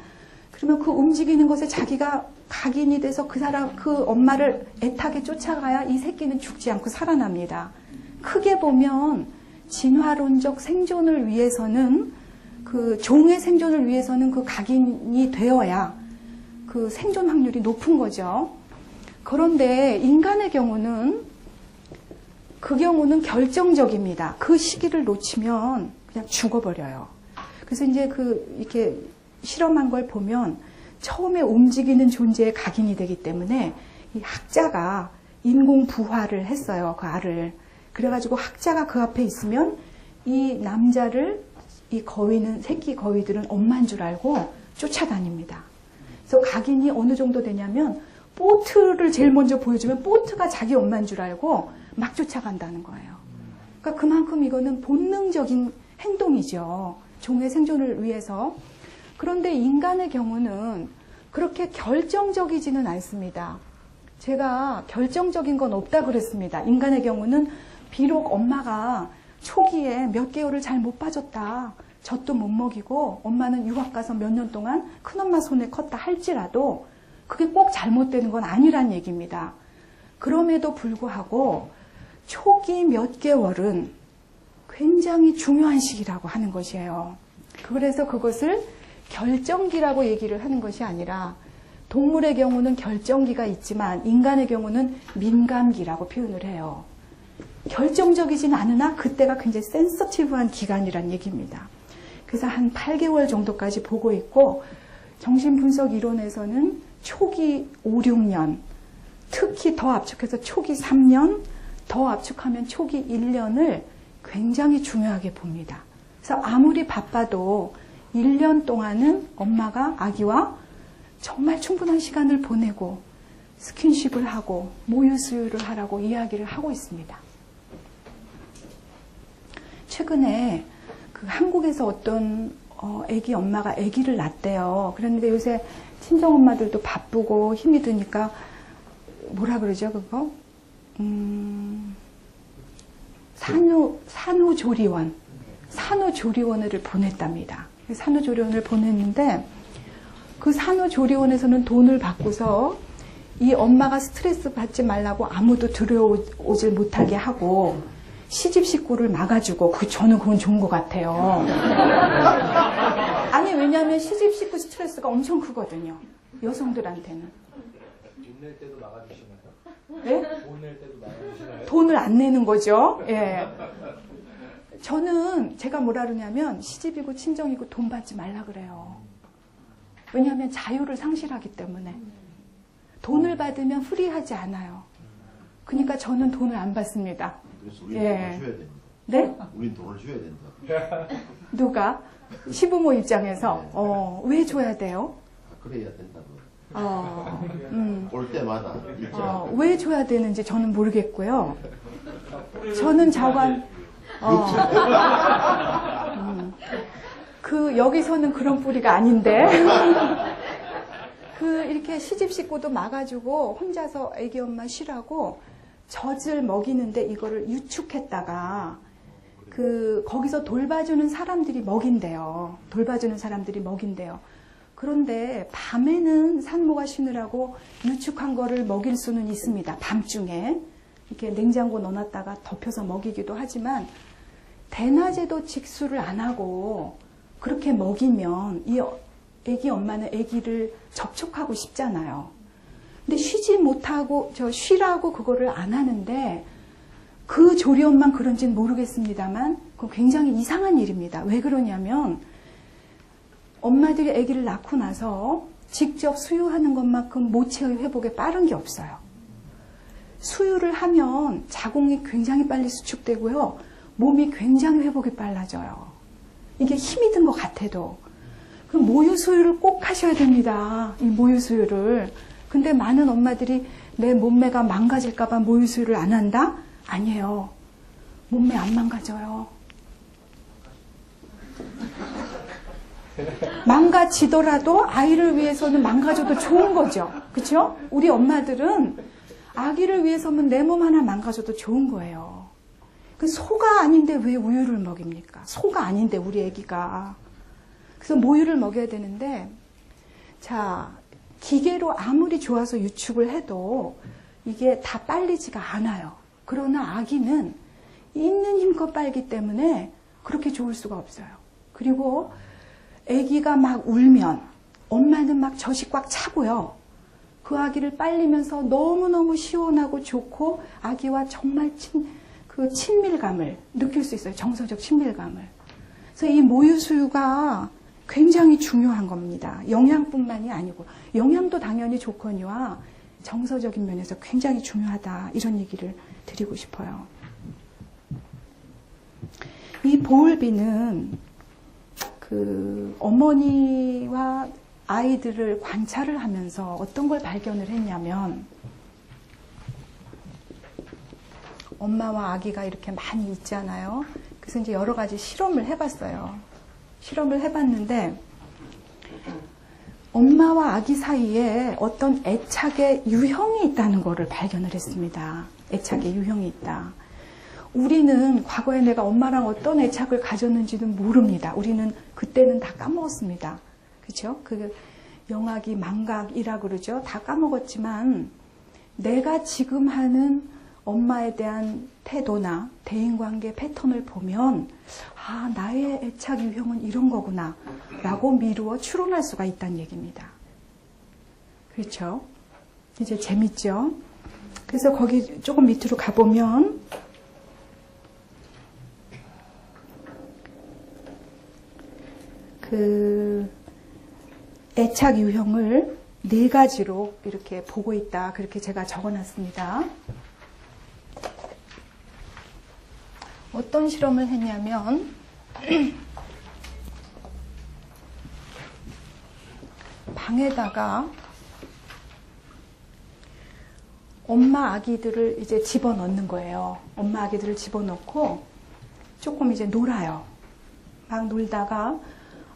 그러면 그 움직이는 것에 자기가 각인이 돼서 그 엄마를 애타게 쫓아가야 이 새끼는 죽지 않고 살아납니다. 크게 보면 진화론적 생존을 위해서는 그 종의 생존을 위해서는 그 각인이 되어야 그 생존 확률이 높은 거죠. 그런데 인간의 경우는 그 경우는 결정적입니다. 그 시기를 놓치면 그냥 죽어버려요. 그래서 이제 이렇게 실험한 걸 보면 처음에 움직이는 존재에 각인이 되기 때문에 이 학자가 인공 부화를 했어요. 그 알을. 그래가지고 학자가 그 앞에 있으면 이 남자를 이 거위는 새끼 거위들은 엄마인 줄 알고 쫓아다닙니다. 그래서 각인이 어느 정도 되냐면 보트를 제일 먼저 보여주면 보트가 자기 엄마인 줄 알고 막 쫓아간다는 거예요. 그러니까 그만큼 이거는 본능적인 행동이죠. 종의 생존을 위해서. 그런데 인간의 경우는 그렇게 결정적이지는 않습니다. 제가 결정적인 건 없다 그랬습니다. 인간의 경우는 비록 엄마가 초기에 몇 개월을 잘 못 봐줬다. 젖도 못 먹이고 엄마는 유학 가서 몇 년 동안 큰엄마 손에 컸다 할지라도 그게 꼭 잘못되는 건 아니란 얘기입니다. 그럼에도 불구하고 초기 몇 개월은 굉장히 중요한 시기라고 하는 것이에요. 그래서 그것을 결정기라고 얘기를 하는 것이 아니라 동물의 경우는 결정기가 있지만 인간의 경우는 민감기라고 표현을 해요. 결정적이진 않으나 그때가 굉장히 센서티브한 기간이란 얘기입니다. 그래서 한 8개월 정도까지 보고 있고 정신분석 이론에서는 초기 5, 6년, 특히 더 압축해서 초기 3년, 더 압축하면 초기 1년을 굉장히 중요하게 봅니다. 그래서 아무리 바빠도 1년 동안은 엄마가 아기와 정말 충분한 시간을 보내고 스킨십을 하고 모유 수유를 하라고 이야기를 하고 있습니다. 최근에 그 한국에서 어떤 아기 엄마가 아기를 낳았대요. 그런데 요새 친정 엄마들도 바쁘고 힘이 드니까 뭐라 그러죠 그거? 산후조리원을 보냈답니다. 산후조리원을 보냈는데 그 산후조리원에서는 돈을 받고서 이 엄마가 스트레스 받지 말라고 아무도 들여오질 못하게 하고 시집 식구를 막아주고 저는 그건 좋은 것 같아요. 아니 왜냐하면 시집 식구 스트레스가 엄청 크거든요. 여성들한테는. 돈 낼 때도 막아주시나요? 네? 돈 낼 때도 막아주시나요? 돈을 안 내는 거죠. 예. 저는 제가 뭐라 그러냐면 시집이고 친정이고 돈 받지 말라 그래요. 왜냐하면 자유를 상실하기 때문에. 돈을 받으면 프리하지 않아요. 그러니까 저는 돈을 안 받습니다. 그래서 우리는 예. 돈을 줘야 된다. 네? 우린 돈을 줘야 된다. 누가? 시부모 입장에서. 왜 줘야 돼요? 그래야 된다고. 올 때마다 일정하게. 왜 줘야 되는지 저는 모르겠고요. 저는 자관, 여기서는 그런 뿌리가 아닌데. 이렇게 시집 식구도 막아주고 혼자서 애기 엄마 쉬라고 젖을 먹이는데 이거를 유축했다가 거기서 돌봐주는 사람들이 먹인대요. 그런데 밤에는 산모가 쉬느라고 유축한 거를 먹일 수는 있습니다. 밤중에 이렇게 냉장고 넣어놨다가 덮여서 먹이기도 하지만 대낮에도 직수를 안 하고 그렇게 먹이면 이 애기 엄마는 애기를 접촉하고 싶잖아요. 근데 쉬지 못하고 쉬라고 그거를 안 하는데 그 조리원만 그런지는 모르겠습니다만 그건 굉장히 이상한 일입니다. 왜 그러냐면 엄마들이 아기를 낳고 나서 직접 수유하는 것만큼 모체의 회복에 빠른 게 없어요. 수유를 하면 자궁이 굉장히 빨리 수축되고요. 몸이 굉장히 회복이 빨라져요. 이게 힘이 든 것 같아도. 그 모유 수유를 꼭 하셔야 됩니다. 이 모유 수유를. 근데 많은 엄마들이 내 몸매가 망가질까봐 모유 수유를 안 한다? 아니에요. 몸매 안 망가져요. 망가지더라도 아이를 위해서는 망가져도 좋은 거죠. 그렇죠? 우리 엄마들은 아기를 위해서는 내 몸 하나 망가져도 좋은 거예요. 그 소가 아닌데 왜 우유를 먹입니까? 소가 아닌데 우리 아기가. 그래서 모유를 먹여야 되는데, 자, 기계로 아무리 좋아서 유축을 해도 이게 다 빨리지가 않아요. 그러나 아기는 있는 힘껏 빨기 때문에 그렇게 좋을 수가 없어요. 그리고 아기가 막 울면 엄마는 막 젖이 꽉 차고요. 그 아기를 빨리면서 너무너무 시원하고 좋고 아기와 정말 그 친밀감을 느낄 수 있어요. 정서적 친밀감을. 그래서 이 모유 수유가 굉장히 중요한 겁니다. 영양뿐만이 아니고 영양도 당연히 좋거니와 정서적인 면에서 굉장히 중요하다. 이런 얘기를 드리고 싶어요. 이 보울비는 그 어머니와 아이들을 관찰을 하면서 어떤 걸 발견을 했냐면, 엄마와 아기가 이렇게 많이 있잖아요. 그래서 이제 여러 가지 실험을 해봤어요. 실험을 해봤는데 엄마와 아기 사이에 어떤 애착의 유형이 있다는 것을 발견을 했습니다. 애착의 유형이 있다. 우리는 과거에 내가 엄마랑 어떤 애착을 가졌는지는 모릅니다. 우리는 그때는 다 까먹었습니다. 그렇죠? 그 영악이 망각이라 그러죠. 다 까먹었지만 내가 지금 하는 엄마에 대한 태도나 대인관계 패턴을 보면 아, 나의 애착 유형은 이런 거구나 라고 미루어 추론할 수가 있다는 얘기입니다. 그렇죠? 이제 재밌죠? 그래서 거기 조금 밑으로 가보면 그 애착 유형을 4가지로 이렇게 보고 있다. 그렇게 제가 적어놨습니다. 어떤 실험을 했냐면 방에다가 엄마 아기들을 이제 집어넣는 거예요. 엄마 아기들을 집어넣고 조금 이제 놀아요. 막 놀다가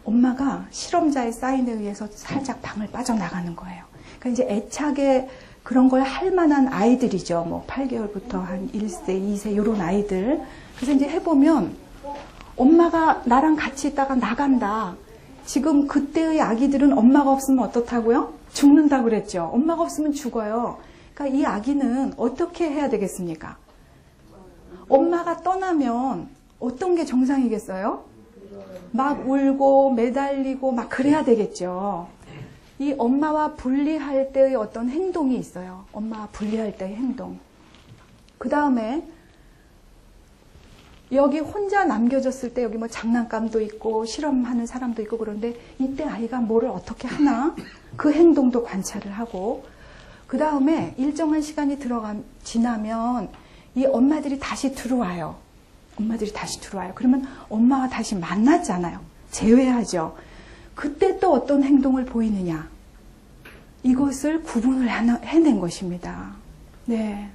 엄마가 실험자의 사인에 의해서 살짝 방을 빠져나가는 거예요. 그러니까 이제 애착에 그런 걸 할 만한 아이들이죠. 뭐 8개월부터 한 1세, 2세 이런 아이들. 그래서 이제 해보면 엄마가 나랑 같이 있다가 나간다. 지금 그때의 아기들은 엄마가 없으면 어떻다고요? 죽는다고 그랬죠. 엄마가 없으면 죽어요. 그러니까 이 아기는 어떻게 해야 되겠습니까? 엄마가 떠나면 어떤 게 정상이겠어요? 막 울고 매달리고 막 그래야 되겠죠. 이 엄마와 분리할 때의 어떤 행동이 있어요. 엄마와 분리할 때의 행동. 그 다음에 여기 혼자 남겨졌을 때 여기 뭐 장난감도 있고 실험하는 사람도 있고 그런데 이때 아이가 뭐를 어떻게 하나 그 행동도 관찰을 하고 그 다음에 일정한 시간이 지나면 이 엄마들이 다시 들어와요. 엄마들이 다시 들어와요. 그러면 엄마와 다시 만났잖아요. 재회하죠. 그때 또 어떤 행동을 보이느냐. 이것을 구분을 해낸 것입니다. 네.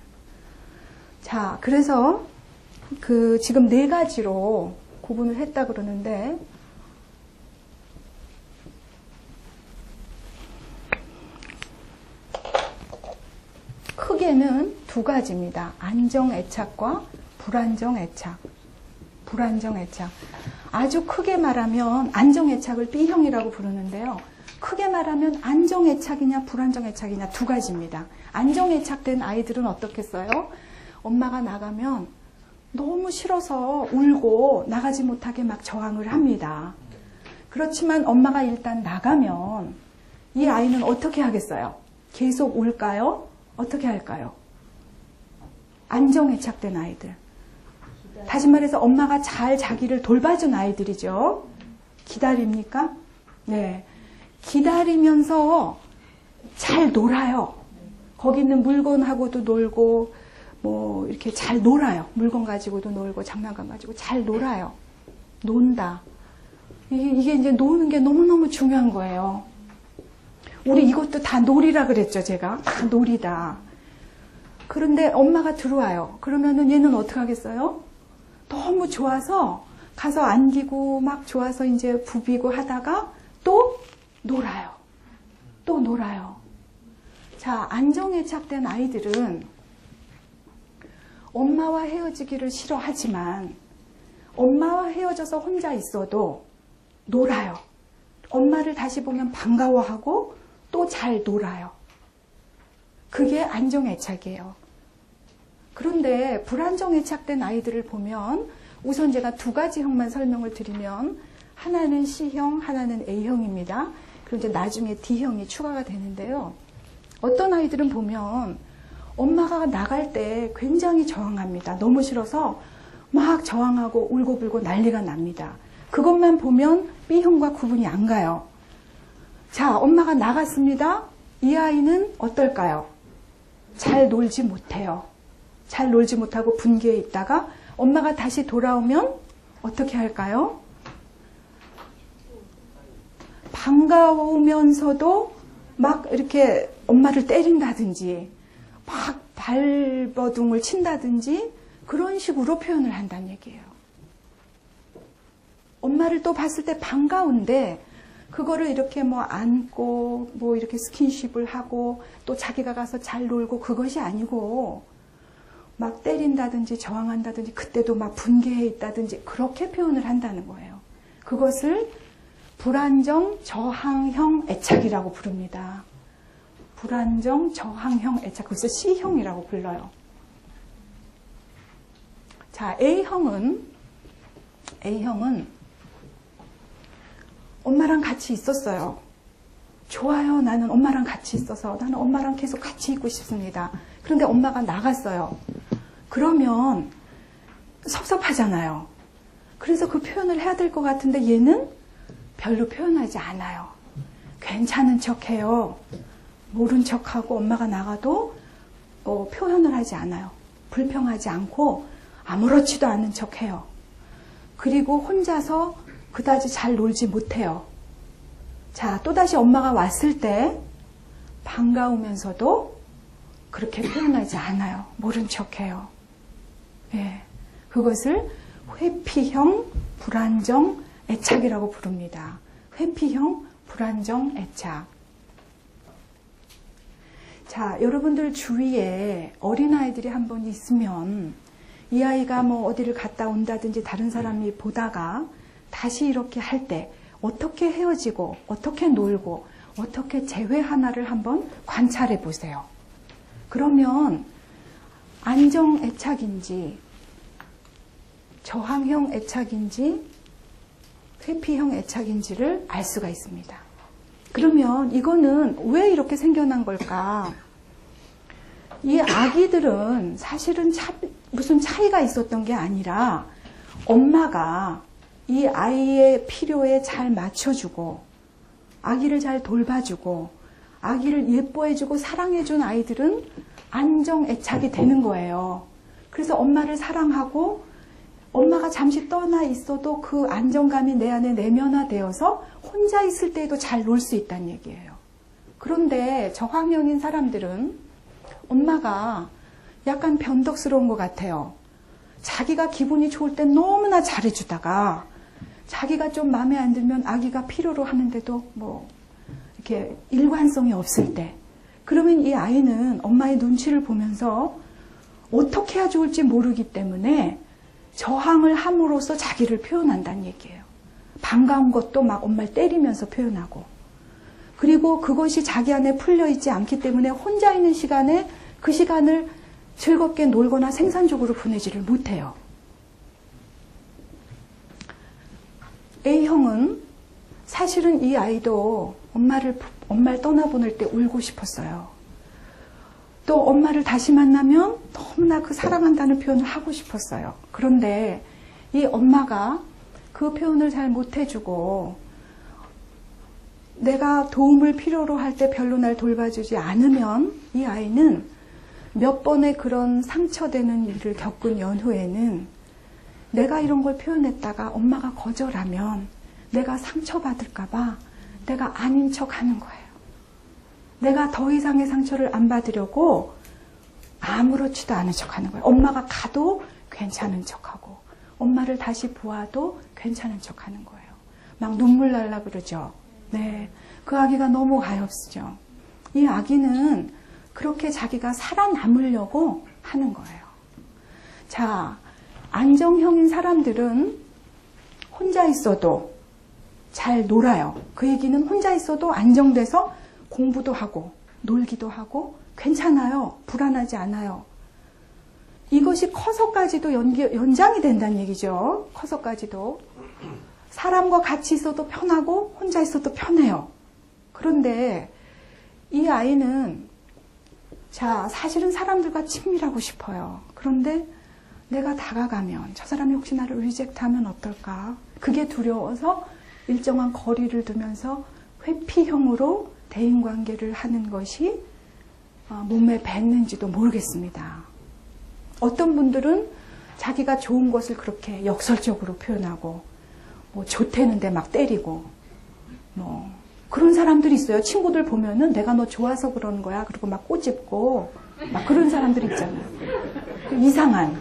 자, 그래서 지금 4가지로 구분을 했다 그러는데, 크게는 2가지입니다. 안정애착과 불안정애착. 불안정애착. 아주 크게 말하면 안정애착을 B형이라고 부르는데요. 크게 말하면 안정애착이냐 불안정애착이냐 2가지입니다. 안정애착된 아이들은 어떻겠어요? 엄마가 나가면 너무 싫어서 울고 나가지 못하게 막 저항을 합니다. 그렇지만 엄마가 일단 나가면 이 아이는 어떻게 하겠어요? 계속 울까요? 어떻게 할까요? 안정애착된 아이들. 다시 말해서 엄마가 잘 자기를 돌봐준 아이들이죠. 기다립니까? 네. 기다리면서 잘 놀아요. 거기 있는 물건하고도 놀고 뭐 이렇게 잘 놀아요. 물건 가지고도 놀고 장난감 가지고 잘 놀아요. 논다. 이게 이제 노는 게 너무너무 중요한 거예요. 우리 이것도 다 놀이라 그랬죠, 제가. 다 놀이다. 그런데 엄마가 들어와요. 그러면은 얘는 어떻게 하겠어요? 너무 좋아서 가서 안기고 막 좋아서 이제 부비고 하다가 또 놀아요. 또 놀아요. 자, 안정애착된 아이들은 엄마와 헤어지기를 싫어하지만 엄마와 헤어져서 혼자 있어도 놀아요. 엄마를 다시 보면 반가워하고 또 잘 놀아요. 그게 안정애착이에요. 그런데 불안정애착된 아이들을 보면 우선 제가 두 가지형만 설명을 드리면 하나는 C형, 하나는 A형입니다. 그럼 이제 나중에 D형이 추가가 되는데요. 어떤 아이들은 보면 엄마가 나갈 때 굉장히 저항합니다. 너무 싫어서 막 저항하고 울고불고 난리가 납니다. 그것만 보면 B형과 구분이 안 가요. 자, 엄마가 나갔습니다. 이 아이는 어떨까요? 잘 놀지 못해요. 잘 놀지 못하고 분개해 있다가 엄마가 다시 돌아오면 어떻게 할까요? 반가우면서도 막 이렇게 엄마를 때린다든지 막 발버둥을 친다든지 그런 식으로 표현을 한다는 얘기예요. 엄마를 또 봤을 때 반가운데 그거를 이렇게 뭐 안고 뭐 이렇게 스킨십을 하고 또 자기가 가서 잘 놀고 그것이 아니고 막 때린다든지 저항한다든지 그때도 막 분개해 있다든지 그렇게 표현을 한다는 거예요. 그것을 불안정 저항형 애착이라고 부릅니다. 불안정 저항형 애착, 그래서 C형이라고 불러요. 자, A형은 엄마랑 같이 있었어요. 좋아요. 나는 엄마랑 같이 있어서 나는 엄마랑 계속 같이 있고 싶습니다. 그런데 엄마가 나갔어요. 그러면 섭섭하잖아요. 그래서 그 표현을 해야 될 것 같은데 얘는 별로 표현하지 않아요. 괜찮은 척해요. 모른 척하고 엄마가 나가도 표현을 하지 않아요. 불평하지 않고 아무렇지도 않은 척해요. 그리고 혼자서 그다지 잘 놀지 못해요. 자, 또다시 엄마가 왔을 때 반가우면서도 그렇게 표현하지 않아요. 모른 척해요. 예, 그것을 회피형 불안정 애착이라고 부릅니다. 회피형 불안정 애착. 자, 여러분들 주위에 어린아이들이 한 번 있으면 이 아이가 뭐 어디를 갔다 온다든지 다른 사람이 보다가 다시 이렇게 할 때 어떻게 헤어지고 어떻게 놀고 어떻게 재회하나를 한번 관찰해 보세요. 그러면 안정 애착인지 저항형 애착인지 회피형 애착인지를 알 수가 있습니다. 그러면 이거는 왜 이렇게 생겨난 걸까? 이 아기들은 사실은 무슨 차이가 있었던 게 아니라 엄마가 이 아이의 필요에 잘 맞춰주고 아기를 잘 돌봐주고 아기를 예뻐해주고 사랑해준 아이들은 안정 애착이 되는 거예요. 그래서 엄마를 사랑하고 엄마가 잠시 떠나 있어도 그 안정감이 내 안에 내면화되어서 혼자 있을 때에도 잘 놀 수 있다는 얘기예요. 그런데 저항형인 사람들은 엄마가 약간 변덕스러운 것 같아요. 자기가 기분이 좋을 땐 너무나 잘해주다가 자기가 좀 마음에 안 들면 아기가 필요로 하는데도 뭐 이렇게 일관성이 없을 때 그러면 이 아이는 엄마의 눈치를 보면서 어떻게 해야 좋을지 모르기 때문에 저항을 함으로써 자기를 표현한다는 얘기예요. 반가운 것도 막 엄마를 때리면서 표현하고 그리고 그것이 자기 안에 풀려있지 않기 때문에 혼자 있는 시간에 그 시간을 즐겁게 놀거나 생산적으로 보내지를 못해요. A형은 사실은 이 아이도 엄마를 떠나보낼 때 울고 싶었어요. 또 엄마를 다시 만나면 너무나 그 사랑한다는 표현을 하고 싶었어요. 그런데 이 엄마가 그 표현을 잘 못해주고 내가 도움을 필요로 할 때 별로 날 돌봐주지 않으면 이 아이는 몇 번의 그런 상처되는 일을 겪은 연후에는 내가 이런 걸 표현했다가 엄마가 거절하면 내가 상처받을까봐 내가 아닌 척 하는 거예요. 내가 더 이상의 상처를 안 받으려고 아무렇지도 않은 척 하는 거예요. 엄마가 가도 괜찮은 척하고 엄마를 다시 보아도 괜찮은 척 하는 거예요. 막 눈물 날라 그러죠. 네, 그 아기가 너무 가엾죠. 이 아기는 그렇게 자기가 살아남으려고 하는 거예요. 자, 안정형인 사람들은 혼자 있어도 잘 놀아요. 그 얘기는 혼자 있어도 안정돼서 공부도 하고 놀기도 하고 괜찮아요. 불안하지 않아요. 이것이 커서까지도 연장이 된다는 얘기죠. 커서까지도. 사람과 같이 있어도 편하고 혼자 있어도 편해요. 그런데 이 아이는 자, 사실은 사람들과 친밀하고 싶어요. 그런데 내가 다가가면 저 사람이 혹시 나를 리젝트하면 어떨까? 그게 두려워서 일정한 거리를 두면서 회피형으로 대인관계를 하는 것이 몸에 뱉는지도 모르겠습니다. 어떤 분들은 자기가 좋은 것을 그렇게 역설적으로 표현하고 뭐 좋대는데 막 때리고 뭐 그런 사람들이 있어요. 친구들 보면은 내가 너 좋아서 그러는 거야. 그리고 막 꼬집고 막 그런 사람들 있잖아요. 이상한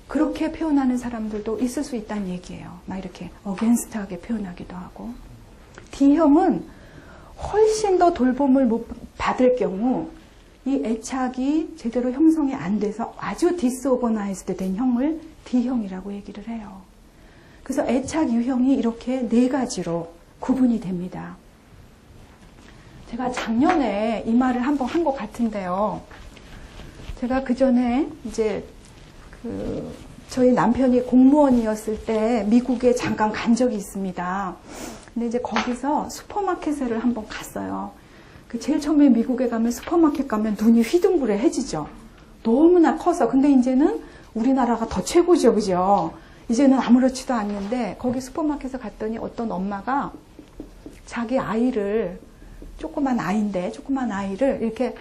그렇게 표현하는 사람들도 있을 수 있다는 얘기예요. 막 이렇게 어게인스트하게 표현하기도 하고. D형은 훨씬 더 돌봄을 못 받을 경우 이 애착이 제대로 형성이 안 돼서 아주 디스오거나이즈드 된 형을 D형이라고 얘기를 해요. 그래서 애착 유형이 이렇게 4가지로 구분이 됩니다. 제가 작년에 이 말을 한번 한 것 같은데요. 제가 그 전에 이제 저희 남편이 공무원이었을 때 미국에 잠깐 간 적이 있습니다. 근데 이제 거기서 슈퍼마켓을 한번 갔어요. 제일 처음에 미국에 가면 슈퍼마켓 가면 눈이 휘둥그레해지죠. 너무나 커서. 근데 이제는 우리나라가 더 최고죠, 그죠? 이제는 아무렇지도 않는데 거기 슈퍼마켓에 갔더니 어떤 엄마가 자기 아이를 조그만 아이를 이렇게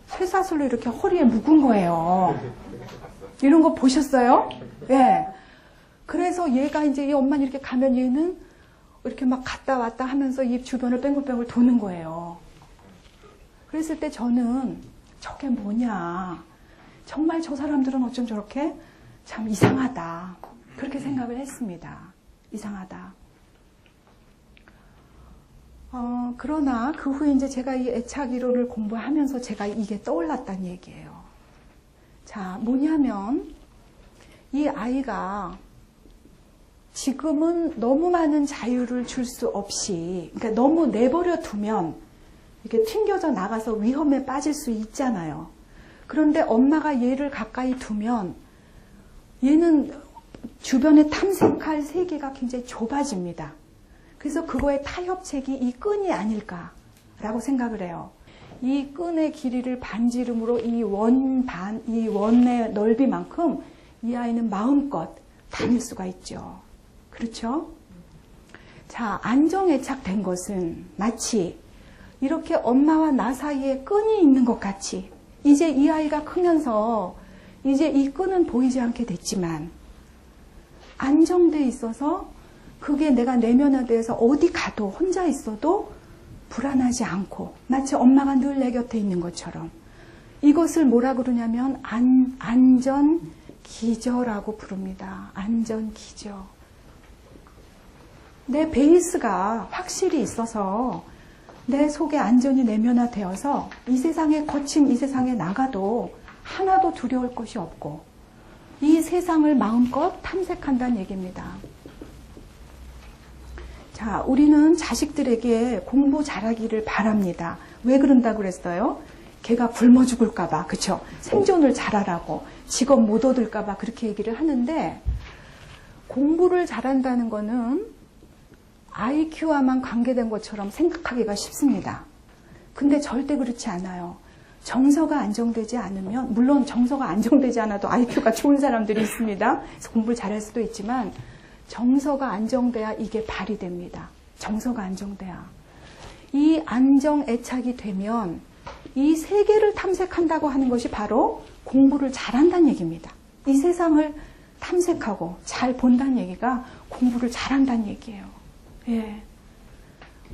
쇠사슬로 이렇게 허리에 묶은 거예요. 이런 거 보셨어요? 예. 그래서 얘가 이제 이 엄마는 이렇게 가면 얘는 이렇게 막 갔다 왔다 하면서 입 주변을 뱅글뱅글 도는 거예요. 그랬을 때 저는 저게 뭐냐. 정말 저 사람들은 어쩜 저렇게 참 이상하다. 그렇게 생각을 했습니다. 이상하다. 그러나 그 후에 이제 제가 이 애착 이론을 공부하면서 제가 이게 떠올랐다는 얘기예요. 자, 뭐냐면 이 아이가 지금은 너무 많은 자유를 줄 수 없이, 그러니까 너무 내버려 두면 이렇게 튕겨져 나가서 위험에 빠질 수 있잖아요. 그런데 엄마가 얘를 가까이 두면 얘는 주변에 탐색할 세계가 굉장히 좁아집니다. 그래서 그거의 타협책이 이 끈이 아닐까라고 생각을 해요. 이 끈의 길이를 반지름으로 이 원의 넓이만큼 이 아이는 마음껏 다닐 수가 있죠. 그렇죠? 자, 안정애착된 것은 마치 이렇게 엄마와 나 사이에 끈이 있는 것 같이 이제 이 아이가 크면서 이제 이 끈은 보이지 않게 됐지만 안정돼 있어서 그게 내가 내면화돼서 어디 가도 혼자 있어도 불안하지 않고 마치 엄마가 늘 내 곁에 있는 것처럼 이것을 뭐라 그러냐면 안전기저라고 부릅니다. 안전기저. 내 베이스가 확실히 있어서 내 속에 안전이 내면화되어서 이 세상에 거친 이 세상에 나가도 하나도 두려울 것이 없고 이 세상을 마음껏 탐색한다는 얘기입니다. 자, 우리는 자식들에게 공부 잘하기를 바랍니다. 왜 그런다고 그랬어요? 걔가 굶어 죽을까봐, 그쵸? 생존을 잘하라고, 직업 못 얻을까봐 그렇게 얘기를 하는데, 공부를 잘한다는 거는 IQ와만 관계된 것처럼 생각하기가 쉽습니다. 근데 절대 그렇지 않아요. 정서가 안정되지 않으면, 물론 정서가 안정되지 않아도 IQ가 좋은 사람들이 있습니다. 그래서 공부를 잘할 수도 있지만, 정서가 안정돼야 이게 발휘됩니다. 정서가 안정돼야. 이 안정 애착이 되면 이 세계를 탐색한다고 하는 것이 바로 공부를 잘한다는 얘기입니다. 이 세상을 탐색하고 잘 본다는 얘기가 공부를 잘한다는 얘기예요. 예.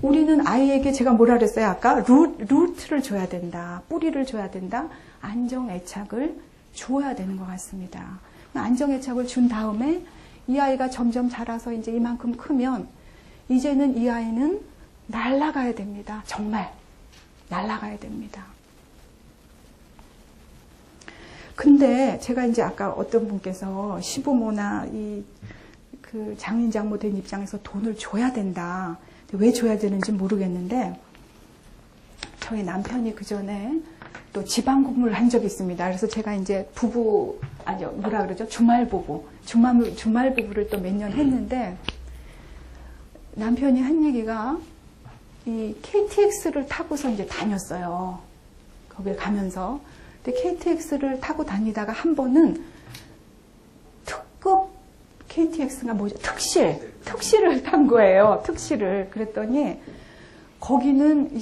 우리는 아이에게 제가 뭐라 그랬어요? 아까 루트를 줘야 된다. 뿌리를 줘야 된다. 안정 애착을 주어야 되는 것 같습니다. 안정 애착을 준 다음에 이 아이가 점점 자라서 이제 이만큼 크면 이제는 이 아이는 날아가야 됩니다. 정말 날아가야 됩니다. 근데 제가 이제 아까 어떤 분께서 시부모나 그 장인 장모 된 입장에서 돈을 줘야 된다. 왜 줘야 되는지 모르겠는데 저희 남편이 그 전에 또 지방 근무를 한 적이 있습니다. 그래서 제가 이제 주말 부부를 또 몇 년 했는데 남편이 한 얘기가 이 KTX를 타고서 이제 다녔어요. 거길 가면서. 근데 KTX를 타고 다니다가 한 번은 특급 KTX가 뭐죠? 특실을 탄 거예요. 특실을. 그랬더니 거기는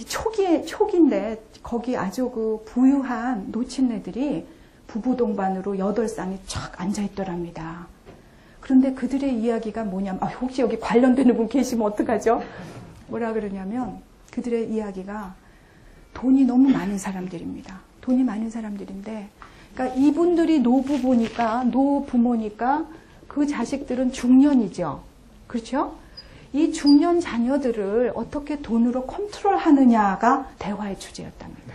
초기인데 거기 아주 그 부유한 노친네들이 부부 동반으로 8쌍이 쫙 앉아 있더랍니다. 그런데 그들의 이야기가 뭐냐면, 혹시 여기 관련되는 분 계시면 어떡하죠? 뭐라 그러냐면, 그들의 이야기가 돈이 너무 많은 사람들입니다. 돈이 많은 사람들인데, 그러니까 이분들이 노부모니까 그 자식들은 중년이죠. 그렇죠? 이 중년 자녀들을 어떻게 돈으로 컨트롤하느냐가 대화의 주제였답니다.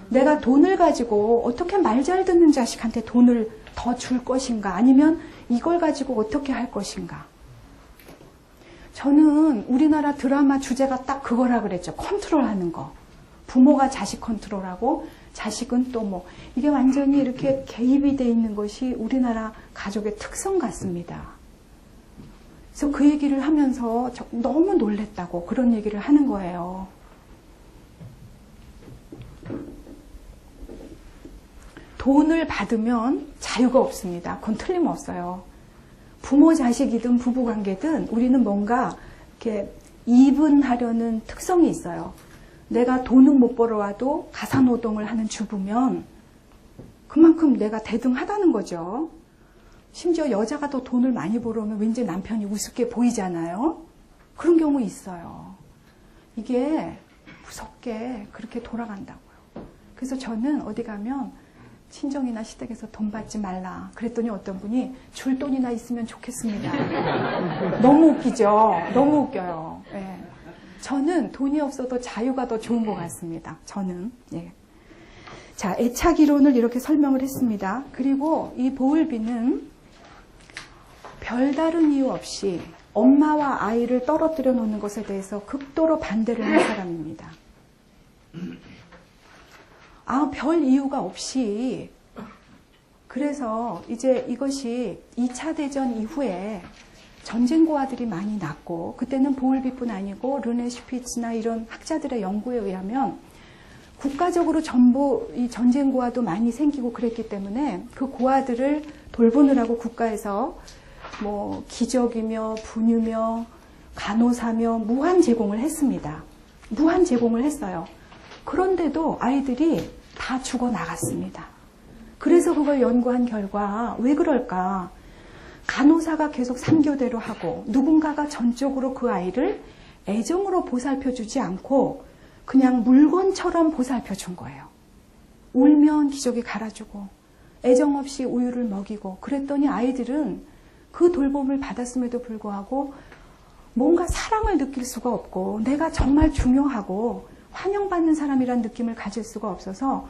내가 돈을 가지고 어떻게 말 잘 듣는 자식한테 돈을 더 줄 것인가, 아니면 이걸 가지고 어떻게 할 것인가. 저는 우리나라 드라마 주제가 딱 그거라 그랬죠. 컨트롤하는 거. 부모가 자식 컨트롤하고 자식은 또 뭐, 이게 완전히 이렇게 개입이 돼 있는 것이 우리나라 가족의 특성 같습니다. 그래서 그 얘기를 하면서 너무 놀랬다고 그런 얘기를 하는 거예요. 돈을 받으면 자유가 없습니다. 그건 틀림없어요. 부모 자식이든 부부관계든 우리는 뭔가 이렇게 이분하려는 특성이 있어요. 내가 돈은 못 벌어와도 가사노동을 하는 주부면 그만큼 내가 대등하다는 거죠. 심지어 여자가 더 돈을 많이 벌어오면 왠지 남편이 우습게 보이잖아요. 그런 경우 있어요. 이게 무섭게 그렇게 돌아간다고요. 그래서 저는 어디 가면 친정이나 시댁에서 돈 받지 말라. 그랬더니 어떤 분이 줄 돈이나 있으면 좋겠습니다. 너무 웃기죠? 너무 웃겨요. 예. 저는 돈이 없어도 자유가 더 좋은 것 같습니다. 저는. 예. 자, 애착 이론을 이렇게 설명을 했습니다. 그리고 이 보울비는 별다른 이유 없이 엄마와 아이를 떨어뜨려 놓는 것에 대해서 극도로 반대를 하는 사람입니다. 별 이유가 없이. 그래서 이제 이것이 2차 대전 이후에 전쟁 고아들이 많이 났고, 그때는 보울비뿐 아니고 르네 슈피츠나 이런 학자들의 연구에 의하면 국가적으로 전부 이 전쟁 고아도 많이 생기고 그랬기 때문에 그 고아들을 돌보느라고 국가에서 뭐 기적이며 분유며 간호사며 무한 제공을 했습니다. 무한 제공을 했어요. 그런데도 아이들이 다 죽어 나갔습니다. 그래서 그걸 연구한 결과 왜 그럴까? 간호사가 계속 3교대로 하고 누군가가 전적으로 그 아이를 애정으로 보살펴주지 않고 그냥 물건처럼 보살펴준 거예요. 울면 기저귀 갈아주고 애정 없이 우유를 먹이고 그랬더니 아이들은 그 돌봄을 받았음에도 불구하고 뭔가 사랑을 느낄 수가 없고 내가 정말 중요하고 환영받는 사람이란 느낌을 가질 수가 없어서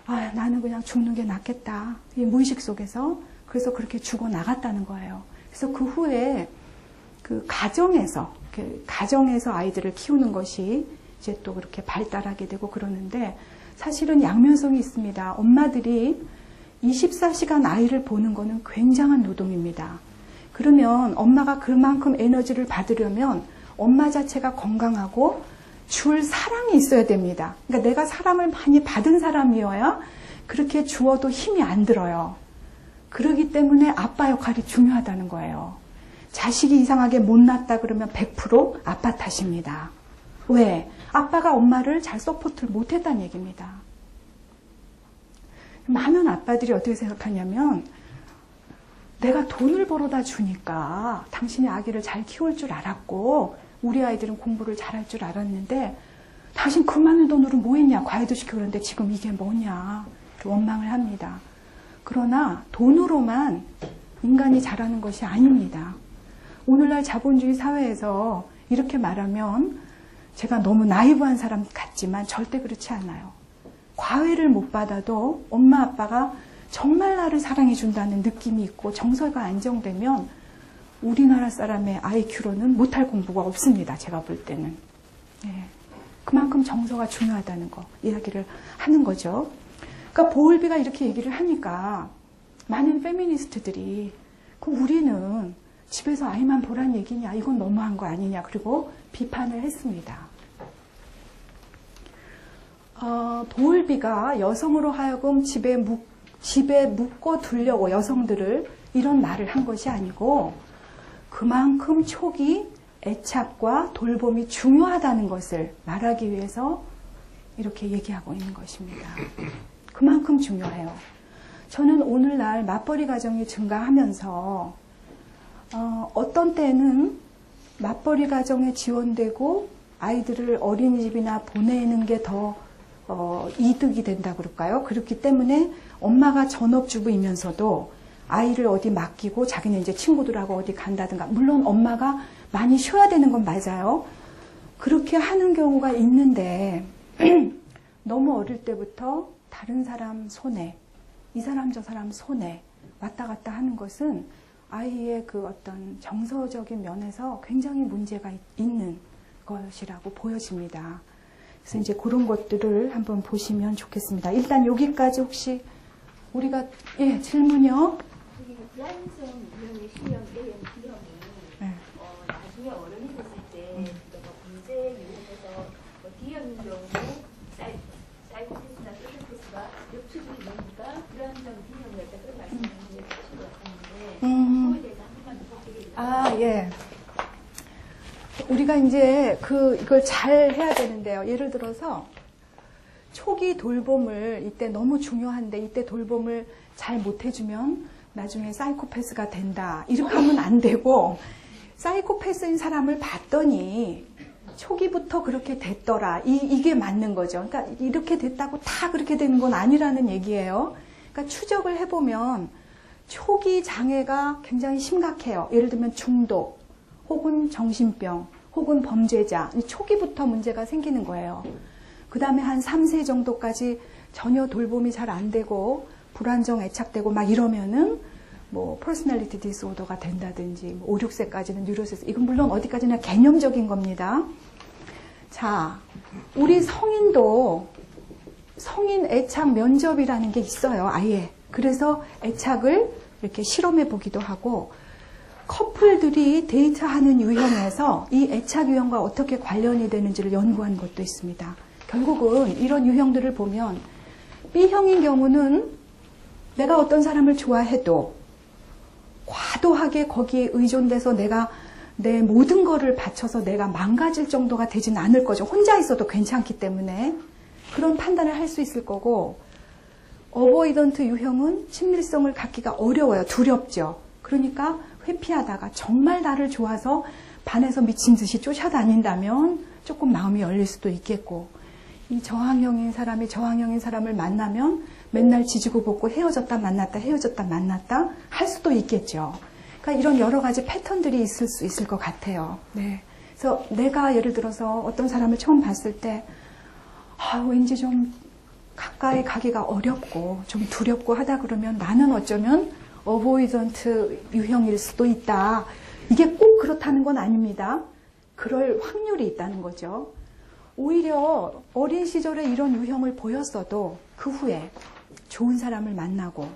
나는 그냥 죽는 게 낫겠다. 이 무의식 속에서. 그래서 그렇게 죽어 나갔다는 거예요. 그래서 그 후에 그 가정에서 아이들을 키우는 것이 이제 또 그렇게 발달하게 되고 그러는데 사실은 양면성이 있습니다. 엄마들이 24시간 아이를 보는 거는 굉장한 노동입니다. 그러면 엄마가 그만큼 에너지를 받으려면 엄마 자체가 건강하고 줄 사랑이 있어야 됩니다. 그러니까 내가 사랑을 많이 받은 사람이어야 그렇게 주어도 힘이 안 들어요. 그러기 때문에 아빠 역할이 중요하다는 거예요. 자식이 이상하게 못났다 그러면 100% 아빠 탓입니다. 왜? 아빠가 엄마를 잘 서포트를 못했다는 얘기입니다. 많은 아빠들이 어떻게 생각하냐면 내가 돈을 벌어다 주니까 당신이 아기를 잘 키울 줄 알았고 우리 아이들은 공부를 잘할 줄 알았는데 당신 그 많은 돈으로 뭐 했냐? 과외도 시키고 그러는데 지금 이게 뭐냐? 원망을 합니다. 그러나 돈으로만 인간이 잘하는 것이 아닙니다. 오늘날 자본주의 사회에서 이렇게 말하면 제가 너무 나이브한 사람 같지만 절대 그렇지 않아요. 과외를 못 받아도 엄마 아빠가 정말 나를 사랑해 준다는 느낌이 있고 정서가 안정되면 우리나라 사람의 IQ로는 못할 공부가 없습니다. 제가 볼 때는. 네. 그만큼 정서가 중요하다는 거 이야기를 하는 거죠. 그러니까 보울비가 이렇게 얘기를 하니까 많은 페미니스트들이 우리는 집에서 아이만 보란 얘기냐, 이건 너무한 거 아니냐, 그리고 비판을 했습니다. 보울비가 여성으로 하여금 집에 묶어두려고 여성들을 이런 말을 한 것이 아니고 그만큼 촉이 애착과 돌봄이 중요하다는 것을 말하기 위해서 이렇게 얘기하고 있는 것입니다. 그만큼 중요해요. 저는 오늘날 맞벌이 가정이 증가하면서 어떤 때는 맞벌이 가정에 지원되고 아이들을 어린이집이나 보내는 게 더 이득이 된다 그럴까요? 그렇기 때문에 엄마가 전업주부이면서도 아이를 어디 맡기고 자기는 이제 친구들하고 어디 간다든가, 물론 엄마가 많이 쉬어야 되는 건 맞아요. 그렇게 하는 경우가 있는데 너무 어릴 때부터 다른 사람 손에, 이 사람 저 사람 손에 왔다 갔다 하는 것은 아이의 그 어떤 정서적인 면에서 굉장히 문제가 있는 것이라고 보여집니다. 그래서 이제 그런 것들을 한번 보시면 좋겠습니다. 일단 여기까지 혹시 우리가, 예, 질문이요? 불안성 유형의 신형 A형 B형이 네. 나중에 어른이 됐을 때 내가 문제 유형에서 D형인 경우에 사이코패스나 소시오패스가 역추적이 되니까 불안성 B형이었다 그런 말씀을 하신 것 같았는데 그거에 대해서 한 번만 더 드리겠습니다. 아, 예. 우리가 이제 이걸 잘 해야 되는데요. 예를 들어서 초기 돌봄을 이때 너무 중요한데 이때 돌봄을 잘 못해주면 나중에 사이코패스가 된다. 이렇게 하면 안 되고 사이코패스인 사람을 봤더니 초기부터 그렇게 됐더라. 이게 맞는 거죠. 그러니까 이렇게 됐다고 다 그렇게 되는 건 아니라는 얘기예요. 그러니까 추적을 해보면 초기 장애가 굉장히 심각해요. 예를 들면 중독, 혹은 정신병, 혹은 범죄자. 초기부터 문제가 생기는 거예요. 그 다음에 한 3세 정도까지 전혀 돌봄이 잘 안 되고 불안정 애착되고 막 이러면은 뭐 퍼스널리티 디스오더가 된다든지 5, 6세까지는 뉴로시스. 이건 물론 어디까지나 개념적인 겁니다. 자, 우리 성인도 성인 애착 면접이라는 게 있어요. 아예. 그래서 애착을 이렇게 실험해 보기도 하고 커플들이 데이트하는 유형에서 이 애착 유형과 어떻게 관련이 되는지를 연구한 것도 있습니다. 결국은 이런 유형들을 보면 B형인 경우는 내가 어떤 사람을 좋아해도 과도하게 거기에 의존돼서 내가 내 모든 거를 바쳐서 내가 망가질 정도가 되진 않을 거죠. 혼자 있어도 괜찮기 때문에 그런 판단을 할 수 있을 거고, 어버이던트 유형은 친밀성을 갖기가 어려워요. 두렵죠. 그러니까 회피하다가 정말 나를 좋아서 반에서 미친 듯이 쫓아다닌다면 조금 마음이 열릴 수도 있겠고, 이 저항형인 사람을 만나면 맨날 지지고 볶고 헤어졌다 만났다 할 수도 있겠죠. 그러니까 이런 여러 가지 패턴들이 있을 수 있을 것 같아요. 네. 그래서 내가 예를 들어서 어떤 사람을 처음 봤을 때 왠지 좀 가까이 가기가 어렵고 좀 두렵고 하다 그러면 나는 어쩌면 어보이던트 유형일 수도 있다. 이게 꼭 그렇다는 건 아닙니다. 그럴 확률이 있다는 거죠. 오히려 어린 시절에 이런 유형을 보였어도 그 후에 좋은 사람을 만나고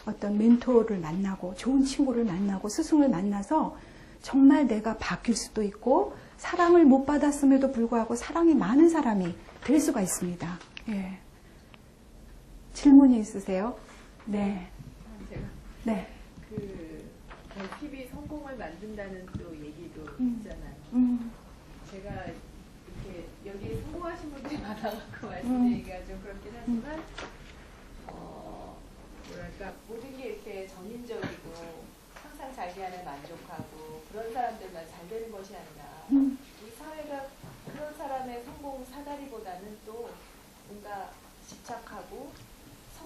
어떤 멘토를 만나고 좋은 친구를 만나고 스승을 만나서 정말 내가 바뀔 수도 있고 사랑을 못 받았음에도 불구하고 사랑이 많은 사람이 될 수가 있습니다. 예. 질문이 있으세요? 네. 제가 네. 결핍이 성공을 만든다는 또 얘기도 있잖아요. 제가 이렇게 여기 성공하신 분들이 많아갖고 말씀드리기가 좀 그렇긴 하지만 뭐랄까 모든 게 이렇게 전인적이고 항상 자기 안에 만족하고 그런 사람들만 잘 되는 것이 아니라 이 사회가 그런 사람의 성공 사다리보다는 또 뭔가 집착하고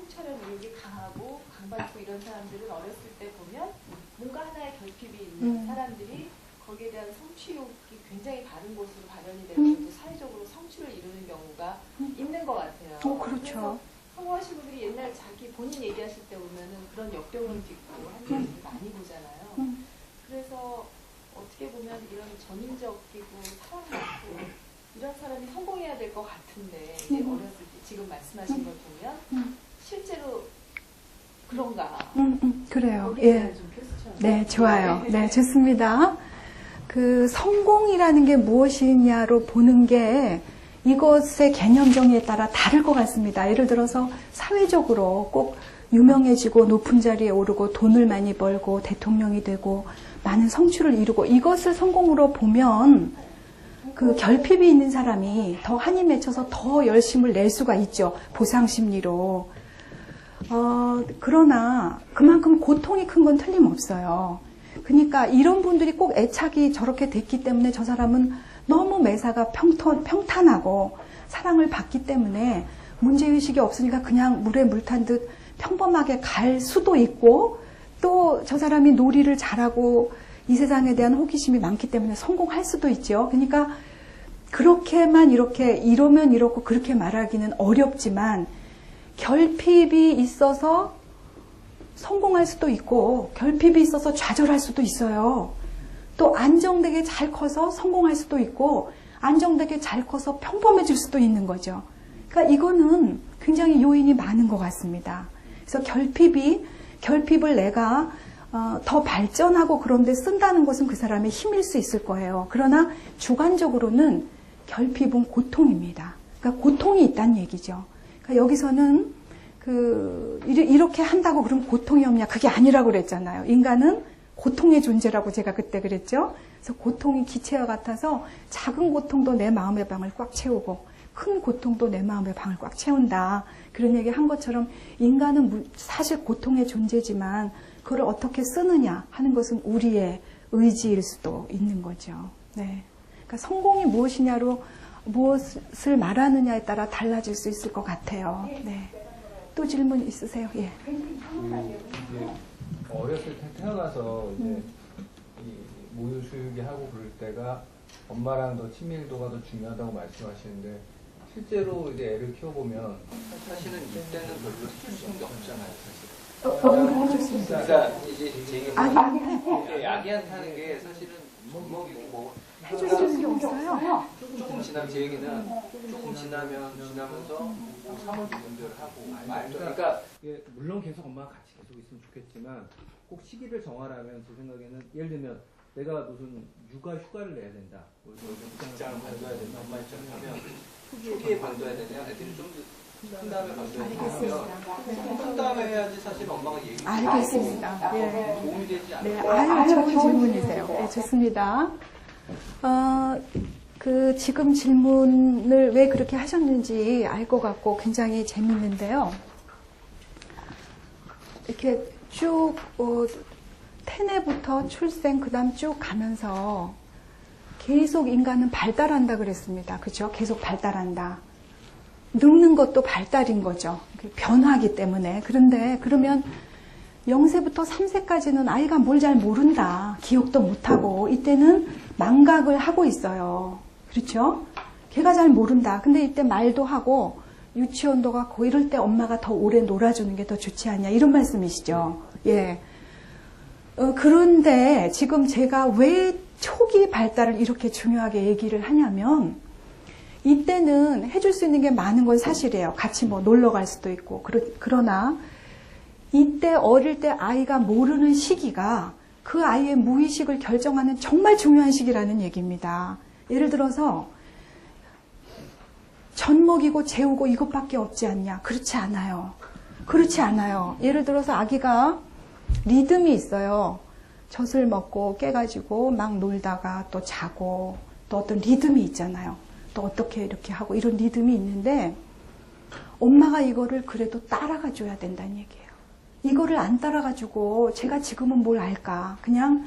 성차별 의욕이 강하고 강박고 이런 사람들은 어렸을 때 보면 뭔가 하나의 결핍이 있는 사람들이 거기에 대한 성취욕이 굉장히 바른 곳으로 발현이 되고 또 사회적으로 성취를 이루는 경우가 있는 것 같아요. 그렇죠. 그래서 성공하신 분들이 옛날 자기 본인 얘기하실 때 보면은 그런 역경을 딛고 하는 얘기를 많이 보잖아요. 그래서 어떻게 보면 이런 전인적이고 사랑받고 이런 사람이 성공해야 될 것 같은데 이제 어렸을 때 지금 말씀하신 걸 보면 실제로 그런가? 그래요. 거기에 예. 대한 좀 퀘스천. 네, 좋아요. 네, 좋습니다. 그 성공이라는 게 무엇이냐로 보는 게 이것의 개념 정의에 따라 다를 것 같습니다. 예를 들어서 사회적으로 꼭 유명해지고 높은 자리에 오르고 돈을 많이 벌고 대통령이 되고 많은 성취를 이루고 이것을 성공으로 보면 그 결핍이 있는 사람이 더 한이 맺혀서 더 열심을 낼 수가 있죠. 보상 심리로. 그러나 그만큼 고통이 큰 건 틀림없어요. 그러니까 이런 분들이 꼭 애착이 저렇게 됐기 때문에 저 사람은 너무 매사가 평탄하고 사랑을 받기 때문에 문제의식이 없으니까 그냥 물에 물 탄 듯 평범하게 갈 수도 있고 또 저 사람이 놀이를 잘하고 이 세상에 대한 호기심이 많기 때문에 성공할 수도 있죠. 그러니까 그렇게만 이렇게 이러면 이렇고 그렇게 말하기는 어렵지만 결핍이 있어서 성공할 수도 있고 결핍이 있어서 좌절할 수도 있어요. 또 안정되게 잘 커서 성공할 수도 있고 안정되게 잘 커서 평범해질 수도 있는 거죠. 그러니까 이거는 굉장히 요인이 많은 것 같습니다. 그래서 결핍을 내가 더 발전하고 그런 데 쓴다는 것은 그 사람의 힘일 수 있을 거예요. 그러나 주관적으로는 결핍은 고통입니다. 그러니까 고통이 있다는 얘기죠. 그러니까 여기서는 이렇게 한다고 그러면 고통이 없냐? 그게 아니라고 그랬잖아요. 인간은 고통의 존재라고 제가 그때 그랬죠. 그래서 고통이 기체와 같아서 작은 고통도 내 마음의 방을 꽉 채우고 큰 고통도 내 마음의 방을 꽉 채운다. 그런 얘기 한 것처럼 인간은 사실 고통의 존재지만 그걸 어떻게 쓰느냐 하는 것은 우리의 의지일 수도 있는 거죠. 네. 그러니까 성공이 무엇이냐로 무엇을 말하느냐에 따라 달라질 수 있을 것 같아요. 네. 또 질문 있으세요? 예. 어렸을 때 태어나서 이제 이 모유 수유기 하고 그럴 때가 엄마랑 더 친밀도가 더 중요하다고 말씀하시는데 실제로 이제 애를 키워보면 사실은 이때는 별로 해줄 수 있는 게 없잖아요, 사실. 좋습니다. 그러니까 이제 제 얘기는 아기한테 하는 게 사실은 먹이고 뭐 해줄 수 있는 게 없어요. 조금 지나면 제 얘기는 조금 지나면서 사물 분별을 하고 말도 그러니까 이게 물론 계속 엄마가 같이 계속 있으면 좋겠지만 꼭 시기를 정하라면 제 생각에는 예를 들면 내가 무슨 육아 휴가를 내야 된다. 직장을 관둬야 된다. 엄마 입장에 하면 초기에 관둬야 되냐 애들이 좀 큰 다음에 관둬야 되냐면 큰 다음에 해야지 사실 엄마가 얘기 알겠습니다. 예. 도움이 되지 않아요. 네, 아유, 좋은 질문이세요. 네, 좋습니다. 지금 질문을 왜 그렇게 하셨는지 알 것 같고 굉장히 재밌는데요. 이렇게 쭉, 태내부터 출생, 그 다음 쭉 가면서 계속 인간은 발달한다 그랬습니다. 그죠? 계속 발달한다. 늙는 것도 발달인 거죠. 변화하기 때문에. 그런데 그러면 0세부터 3세까지는 아이가 뭘 잘 모른다. 기억도 못하고 이때는 망각을 하고 있어요. 그렇죠? 걔가 잘 모른다. 근데 이때 말도 하고 유치원도 가고 이럴 때 엄마가 더 오래 놀아주는 게 더 좋지 않냐. 이런 말씀이시죠. 예. 그런데 지금 제가 왜 초기 발달을 이렇게 중요하게 얘기를 하냐면 이때는 해줄 수 있는 게 많은 건 사실이에요. 같이 뭐 놀러 갈 수도 있고. 그러나 이때 어릴 때 아이가 모르는 시기가 그 아이의 무의식을 결정하는 정말 중요한 시기라는 얘기입니다. 예를 들어서 젖 먹이고 재우고 이것밖에 없지 않냐? 그렇지 않아요. 그렇지 않아요. 예를 들어서 아기가 리듬이 있어요. 젖을 먹고 깨가지고 막 놀다가 또 자고 또 어떤 리듬이 있잖아요. 또 어떻게 이렇게 하고 이런 리듬이 있는데 엄마가 이거를 그래도 따라가 줘야 된다는 얘기예요. 이거를 안 따라가지고 제가 지금은 뭘 알까? 그냥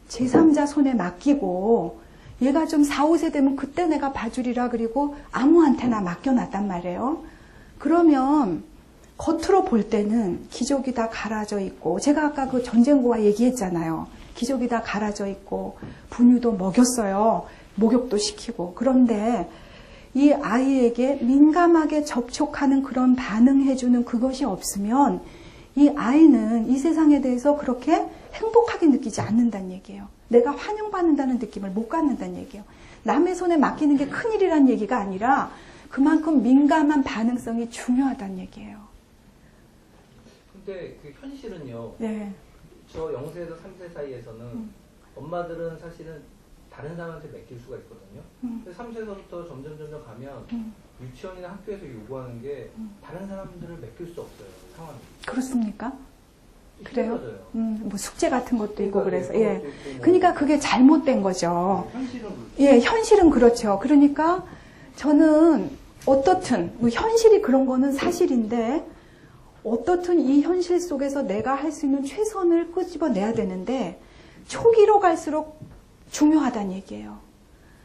제3자 손에 맡기고 얘가 좀 4, 5세 되면 그때 내가 봐주리라 그리고 아무한테나 맡겨놨단 말이에요. 그러면 겉으로 볼 때는 기저귀 다 갈아져 있고, 제가 아까 그 전쟁고와 얘기했잖아요. 기저귀 다 갈아져 있고 분유도 먹였어요. 목욕도 시키고. 그런데 이 아이에게 민감하게 접촉하는 그런 반응해주는 그것이 없으면 이 아이는 이 세상에 대해서 그렇게 행복하게 느끼지 않는다는 얘기예요. 내가 환영받는다는 느낌을 못 갖는다는 얘기예요. 남의 손에 맡기는 게 큰일이라는 얘기가 아니라 그만큼 민감한 반응성이 중요하다는 얘기예요. 근데 그 현실은요. 네. 저 0세에서 3세 사이에서는 엄마들은 사실은 다른 사람한테 맡길 수가 있거든요. 그래서 3세서부터 점점 가면 유치원이나 학교에서 요구하는 게 다른 사람들을 맡길 수 없어요. 상황이. 그렇습니까? 그래요? 힘들어져요. 뭐 숙제 같은 것도 있고 그래서 그것도 예. 있고 뭐. 그러니까 그게 잘못된 거죠. 현실은 그렇죠. 예, 현실은 그렇죠. 그러니까 저는 어떻든 뭐 현실이 그런 거는 사실인데 어떻든 이 현실 속에서 내가 할 수 있는 최선을 끄집어내야 되는데 초기로 갈수록 중요하다는 얘기예요.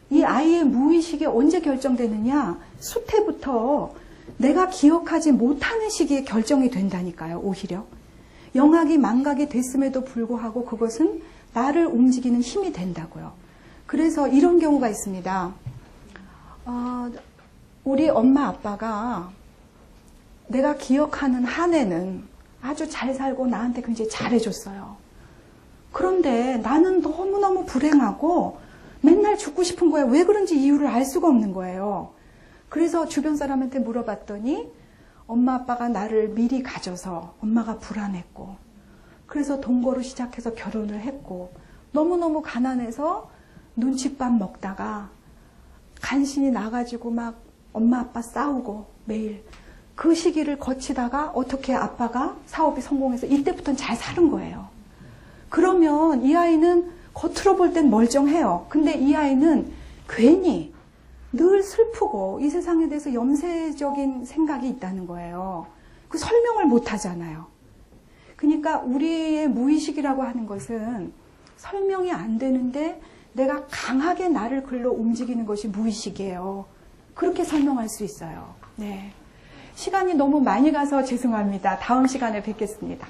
이 아이의 무의식이 언제 결정되느냐? 수태부터 내가 기억하지 못하는 시기에 결정이 된다니까요. 오히려. 영악이 망각이 됐음에도 불구하고 그것은 나를 움직이는 힘이 된다고요. 그래서 이런 경우가 있습니다. 우리 엄마 아빠가 내가 기억하는 한 해는 아주 잘 살고 나한테 굉장히 잘해줬어요. 그런데 나는 너무너무 불행하고 맨날 죽고 싶은 거예요. 왜 그런지 이유를 알 수가 없는 거예요. 그래서 주변 사람한테 물어봤더니 엄마 아빠가 나를 미리 가져서 엄마가 불안했고 그래서 동거로 시작해서 결혼을 했고 너무너무 가난해서 눈칫밥 먹다가 간신히 나가지고 막 엄마 아빠 싸우고 매일 그 시기를 거치다가 어떻게 아빠가 사업이 성공해서 이때부터는 잘 사는 거예요. 그러면 이 아이는 겉으로 볼 땐 멀쩡해요. 근데 이 아이는 괜히 늘 슬프고 이 세상에 대해서 염세적인 생각이 있다는 거예요. 그 설명을 못 하잖아요. 그러니까 우리의 무의식이라고 하는 것은 설명이 안 되는데 내가 강하게 나를 글로 움직이는 것이 무의식이에요. 그렇게 설명할 수 있어요. 네. 시간이 너무 많이 가서 죄송합니다. 다음 시간에 뵙겠습니다.